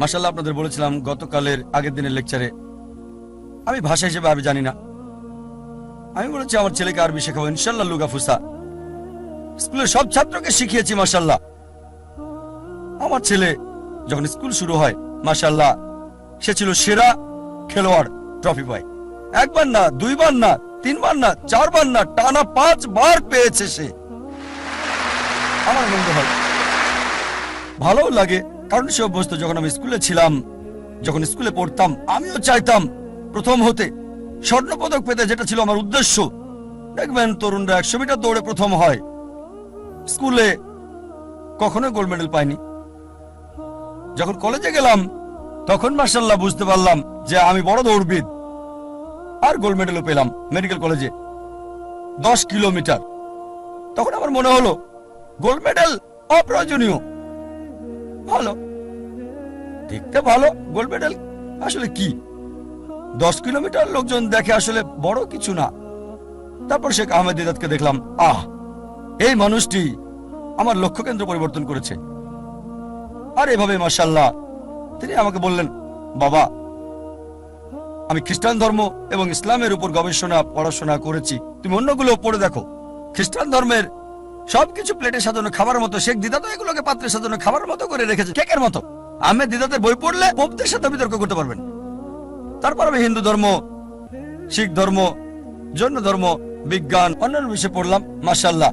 মাশাআল্লাহ। আপনাদের বলেছিলাম গতকালের আগের দিনের লেকচারে, আমি ভাষা হিসেবে আরবি জানি না। আমি বলেছি আমার ছেলেকে আরবি শেখাবো ইনশাআল্লাহ, লুগা ফুসা। স্কুলের সব ছাত্রকে শিখিয়েছি মাশাআল্লাহ। আমার ছেলে যখন স্কুল শুরু হয় মাশাআল্লাহ, সে ছিল সেরা খেলোয়াড়, ট্রফি পায়। 1 বার না, 2 বার না, 3 বার না, 4 বার না, টানা 5 বার পেয়েছে সে। আমার আনন্দ হয়, ভালো লাগে, কারণ সে অভ্যস্ত। যখন আমি স্কুলে ছিলাম, যখন স্কুলে পড়তাম, আমিও চাইতাম প্রথম হতে, স্বর্ণপদক পেতে, যেটা ছিল আমার উদ্দেশ্য। দেখবেন তরুণরা 100 মিটার দৌড়ে প্রথম হয়, স্কুলে কখনো গোল্ড মেডেল পাইনি। যখন কলেজে গেলাম তখন মাশাআল্লাহ বুঝতে পারলাম যে আমি বড় দৌড়বিদ, আর গোল্ড মেডেলও পেলাম মেডিকেল কলেজে 10 কিলোমিটার। তখন আমার মনে হলো গোল্ড মেডেল অপ্রয়োজনীয়, ভালো দেখতে, ভালো গোল্ড মেডেল আসলে কি, 10 কিলোমিটার লোকজন দেখে, আসলে বড় কিছু না। তারপর শেখ আহমেদ দিদাতকে দেখলাম, এই মানুষটি আমার লক্ষ্য কেন্দ্র পরিবর্তন করেছে। আর এভাবে মাশাআল্লাহ তিনি আমাকে বললেন, বাবা আমি খ্রিস্টান ধর্ম এবং ইসলামের উপর গবেষণা পড়াশোনা করেছি, তুমি অন্যগুলো পড়ে দেখো। খ্রিস্টান ধর্মের সবকিছু প্লেটে সাজানো খাবার মতো, শেখ দিদাত এগুলোকে পাত্রে সাজানো খাবার মতো করে রেখেছে, কেকের মতো। আহমেদ দিদাতের বই পড়লে পোপদের সাথে বিতর্ক করতে পারবেন। তারপর আমি হিন্দু ধর্ম, শিখ ধর্ম, জৈন ধর্ম, বিজ্ঞান, অন্যান্য বিষয়ে পড়লাম। মাশাআল্লাহ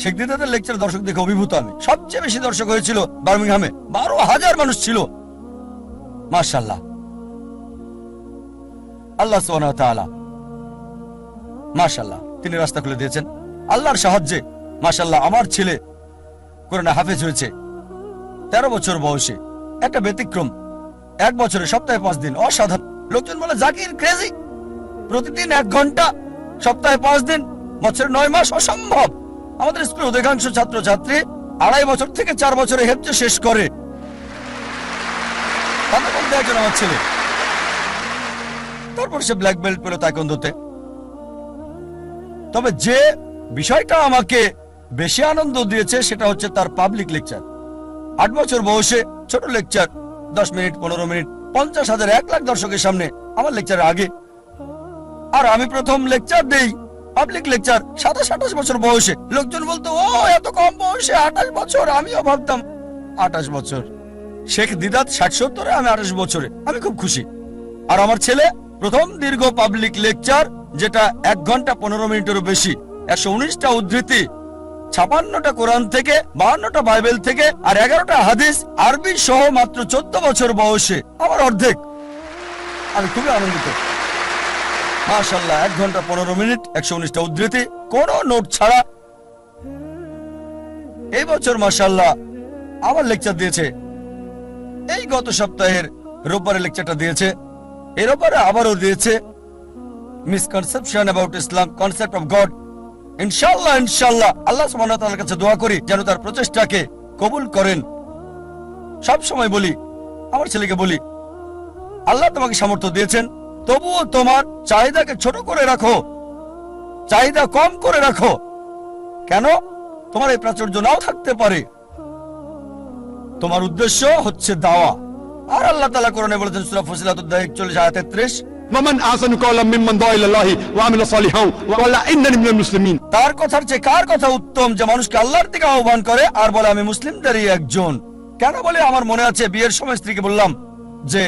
শেখ দিদাতের লেকচার দর্শক দেখে অভিভূত আমি। সবচেয়ে বেশি দর্শক হয়েছিল বার্মিংহামে, 12,000 মানুষ ছিল। মাশাআল্লাহ, আল্লাহ সুবহানাহু ওয়া তাআলা, মাশাআল্লাহ। তিনি রাস্তা খুলে দিয়েছেন। আল্লাহর সাহায্যে মাশাআল্লাহ আমার ছেলে কোরআনে হাফেজ হয়েছে 13 বছর বয়সে। একটা ব্যতিক্রম, 1 বছরে সপ্তাহে 5 দিন, অসাধারণ। লোকজন বলে জাকির ক্রেজি, প্রতিদিন 1 ঘন্টা, সপ্তাহে 5 দিন, বছরে 9 মাস, অসম্ভব। আমাদের স্কুলের অধিকাংশ ছাত্রছাত্রী 2.5 বছর থেকে 4 বছরে হেফজে শেষ করে। তাদের মধ্যে একজন আমার ছেলে। তারপর সে ব্ল্যাক বেল্ট পেল তাইকোন্ডোতে। তবে যে বিষয়টা আমাকে বেশি আনন্দ দিয়েছে সেটা হচ্ছে তার পাবলিক লেকচার। 8 বছর বয়সে ছোট লেকচার, 10 মিনিট 15 মিনিট, 50,000 1 লাখ দর্শকের সামনে আমার লেকচারের আগে। আর আমি প্রথম লেকচার দেই, পাবলিক লেকচার, 27-28 বছর বয়সে। লোকজন বলতো ও এত কম বয়সে 28 বছর। আমিও ভাবতাম 28 বছর। শেখ দিদাত 60-70, আমি 28 বছরে। আমি খুব খুশি। আর আমার ছেলে প্রথম দীর্ঘ পাবলিক লেকচার, যেটা 1 ঘন্টা 15 মিনিটেরও বেশি, 119টা উদ্ধৃতি, 56টা কোরআন থেকে, 52টা বাইবেল থেকে, আর 11টা হাদিস আরবি সহ, মাত্র 14 বছর বয়সে, আমার অর্ধেক। আমি খুবই আনন্দিত। মাশাআল্লাহ, 1 ঘন্টা 15 মিনিট, 119টা উদ্ধৃতি, কোনো নোট ছাড়া। এই বছর মাশাআল্লাহ আবার লেকচার দিয়েছে। এই গত সপ্তাহের রোববারে লেকচারটা দিয়েছে, এর ওপরে আবারও দিয়েছে misconception about Islam, concept of god. ইনশাআল্লাহ ইনশাআল্লাহ আল্লাহ সুবহানাহু ওয়া তাআলার কাছে দোয়া করি যেন তার প্রচেষ্টাকে কবুল করেন। সব সময় বলি, আমার ছেলেকে বলি, আল্লাহ তোমাকে সামর্থ্য দিয়েছেন, তবুও তোমার চাহিদাকে ছোট করে রাখো, চাহিদা কম করে রাখো। কেন? তোমার এই প্রাচুর্য নাও থাকতে পারে। তোমার উদ্দেশ্য হচ্ছে দাওয়া। আর আল্লাহ তাআলা কোরআনে বলেছেন সূরা ফুসিলাত 41-33, ومن أحسن قولا ممن دعا إلى الله وعمل صالحا وقال إنني من المسلمين। তার কথার চেয়ে কার কথা উত্তম, যে মানুষকে আল্লাহর দিকে আহ্বান করে আর বলে আমি মুসলিমদেরই একজন। কেন বলে, আমার মনে আছে বিয়ের সময় স্ত্রীকে বললাম যে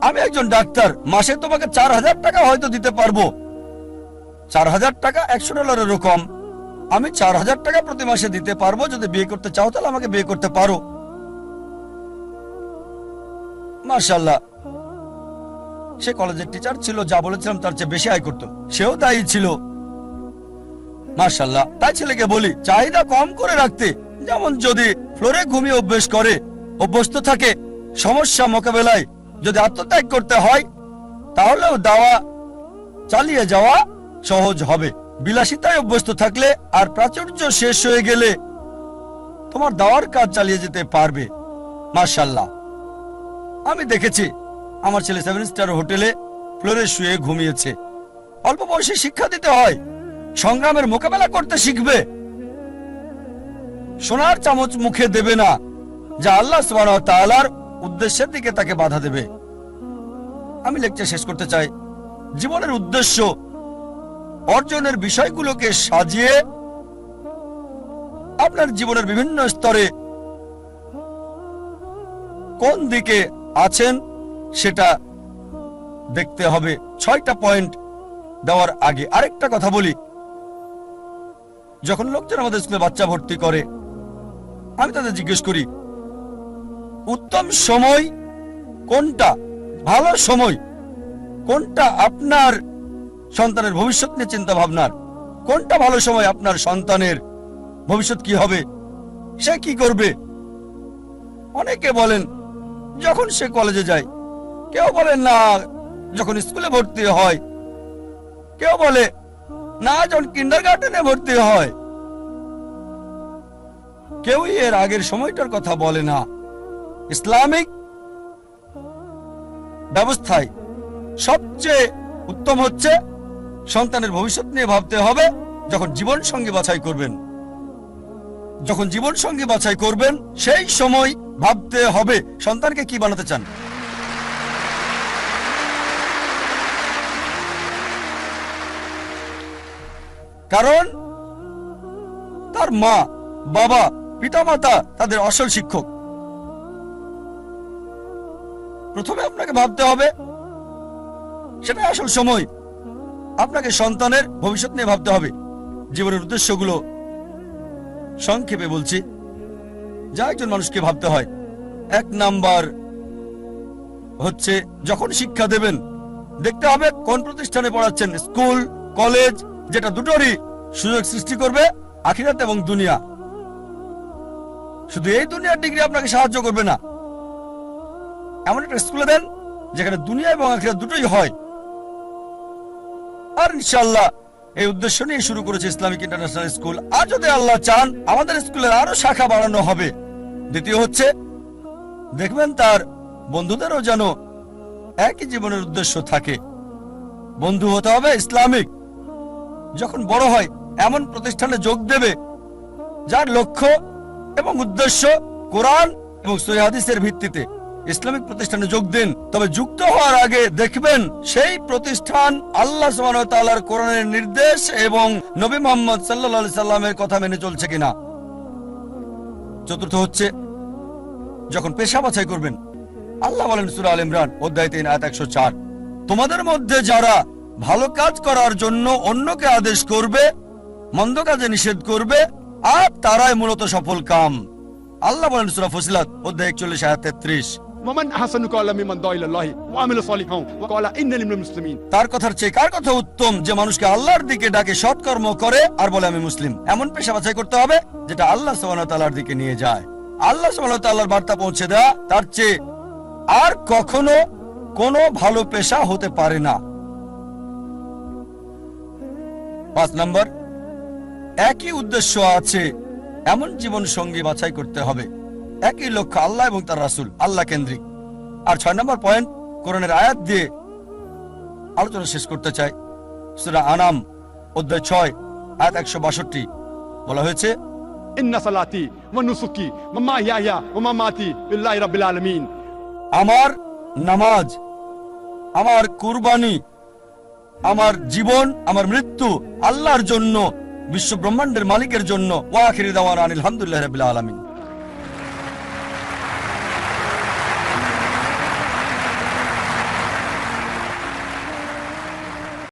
আমি একজন ডাক্তার, মাসে তোমাকে 4,000 টাকা হয়তো দিতে পারবো। 4,000 টাকা $100 কম। আমি 4,000 টাকা প্রতি মাসে দিতে পারবো। যদি বিয়ে করতে চাও তাহলে আমাকে বিয়ে করতে পারো। মাশাআল্লাহ, সে কলেজের টিচার ছিল, যা বলেছিলাম তার চেয়ে বেশি আয় করত। সেও তাই ছিল। মাশাআল্লাহ, তাই ছেলেকে বলি চাহিদা কম করে রাখতে। যেমন যদি ফ্লোরে ঘুমিয়ে অভ্যস্ত থাকে, সমস্যা মোকাবেলায় যদি আত্মত্যাগ করতে হয়, তাহলেও দাওয়া চালিয়ে যাওয়া সহজ হবে। বিলাসিতায় অভ্যস্ত থাকলে আর প্রাচুর্য শেষ হয়ে গেলে তোমার দাওয়ার কাজ চালিয়ে যেতে পারবে। মাশাআল্লাহ, আমি দেখেছি আমার ছেলে 7 স্টার হোটেলে ফ্লোরে শুয়ে ঘুমিয়েছে। অল্প বয়সে শিক্ষা দিতে হয়, সংগ্রামের মোকাবেলা করতে শিখবে। সোনার চামচ মুখে দেবে না, যা আল্লাহ সুবহানাহু ওয়া তাআলার উদ্দেশ্যের দিকে তাকে বাধা দেবে। আমি লেকচার শেষ করতে চাই। জীবনের উদ্দেশ্য অর্জনের বিষয়গুলোকে সাজিয়ে আপনার জীবনের বিভিন্ন স্তরে কোন দিকে আছেন সেটা দেখতে হবে। 6টা পয়েন্ট দেওয়ার আগে আরেকটা কথা বলি। যখন লোকজন আমাদের স্কুলে বাচ্চা ভর্তি করে, আমি তাদের জিজ্ঞেস করি উত্তম সময় কোনটা, ভালো সময় কোনটা আপনার সন্তানের ভবিষ্যৎ নিয়ে চিন্তা ভাবনার, কোনটা ভালো সময় আপনার সন্তানের ভবিষ্যৎ কি হবে, সে কি করবে। অনেকে বলেন যখন সে কলেজে যায়, কেউ বলেন না যখন স্কুলে ভর্তি হয়, কেউ বলে না যখন কিন্ডারগার্টেনে ভর্তি হয়। কেউই এর আগের সময়টার কথা বলে না। ইসলামিক ব্যবস্থায় সবচেয়ে উত্তম হচ্ছে সন্তানের ভবিষ্যৎ নিয়ে ভাবতে হবে যখন জীবন সঙ্গী বাছাই করবেন। যখন জীবন সঙ্গী বাছাই করবেন সেই সময় ভাবতে হবে সন্তানকে কি বানাতে চান। কারণ তার মা বাবা পিতামাতা তাদের আসল শিক্ষক। প্রথমে আপনাকে ভাবতে হবে, সেটা আসল সময়। আপনাকে সন্তানের ভবিষ্যৎ নিয়ে ভাবতে হবে। জীবনের উদ্দেশ্যগুলো সংক্ষেপে বলছি, যা একজন মানুষকে ভাবতে হয়। 1 নাম্বার হচ্ছে যখন শিক্ষা দেবেন দেখতে হবে কোন প্রতিষ্ঠানে পড়াচ্ছেন, স্কুল, কলেজ, যেটা দুটোরই সুযোগ সৃষ্টি করবে, আখিরাত এবং দুনিয়া। শুধু এই দুনিয়ার ডিগ্রি আপনাকে সাহায্য করবে না, এমন একটা স্কুলে দেন যেখানে দুনিয়া এবং আখিরাত দুটোই হয়। আর ইনশাআল্লাহ এই উদ্দেশ্য নিয়ে শুরু করেছে ইসলামিক ইন্টারন্যাশনাল স্কুল। আর যদি আল্লাহ চান আমাদের স্কুলের আরো শাখা বাড়ানো হবে। দ্বিতীয় হচ্ছে, দেখবেন তার বন্ধুদেরও যেন একই জীবনের উদ্দেশ্য থাকে। বন্ধু হতে হবে ইসলামিক। যখন বড় হয় এমন প্রতিষ্ঠানে যোগ দেবে যার লক্ষ্য এবং উদ্দেশ্য কোরআন এবং সহিহ হাদিসের ভিত্তিতে। ইসলামিক প্রতিষ্ঠানে যোগ দিন, তবে যুক্ত হওয়ার আগে দেখবেন সেই প্রতিষ্ঠান আল্লাহ সুবহানাহু ওয়া তাআলার কোরআনের নির্দেশ এবং নবী মুহাম্মদ সাল্লাল্লাহু আলাইহি সাল্লামের কথা মেনে চলছে কিনা। চতুর্থ হচ্ছে, যখন পেশা বাছাই করবেন, আল্লাহ বলেন সূরা আল ইমরান অধ্যায় 3 আয়াত 104, তোমাদের মধ্যে যারা ভালো কাজ করার জন্য অন্যকে আদেশ করবে, মন্দ কাজে নিষেধ করবে, আর তারাই মূলত সফল কাম। আল্লাহ বলেন সূরা ফুসিলাত অধ্যায় 41 আয়াত 33, ومن أحسن قولا ممن دعا إلى الله وعمل صالحا وقال إنني من المسلمين। তার কথার চেয়ে কার কথা উত্তম, যে মানুষকে আল্লাহর দিকে ডাকে, সৎকর্ম করে আর বলে আমি মুসলিম। এমন পেশা বাছাই করতে হবে যেটা আল্লাহ সুবহানাহু ওয়া তাআলার দিকে নিয়ে যায়। আল্লাহ সুবহানাহু ওয়া তাআলার বার্তা পৌঁছে দেওয়া, তার চেয়ে আর কখনো কোনো ভালো পেশা হতে পারে না। 5 নম্বর, একই উদ্দেশ্য আছে এমন জীবন সঙ্গী বাছাই করতে হবে, একই লক্ষ্য আল্লাহ এবং তার রাসূল, আল্লাহ কেন্দ্রিক। আর 6 নম্বর পয়েন্ট, কোরআনের আয়াত দিয়ে আলোচনা শেষ করতে চাই। সূরা আনাম অধ্যায় 6 আয়াত 162 বলা হয়েছে, إن صلاتي ونسكي ومحياي ومماتي لله رب العالمين। আমার নামাজ, আমার কুরবানি, আমার জীবন, আমার মৃত্যু আল্লাহর জন্য, বিশ্ব ব্রহ্মাণ্ডের মালিকের জন্য। ওয়া আখিরু দাওয়ানা আনিল হামদুলিল্লাহি রাব্বিল আলামিন।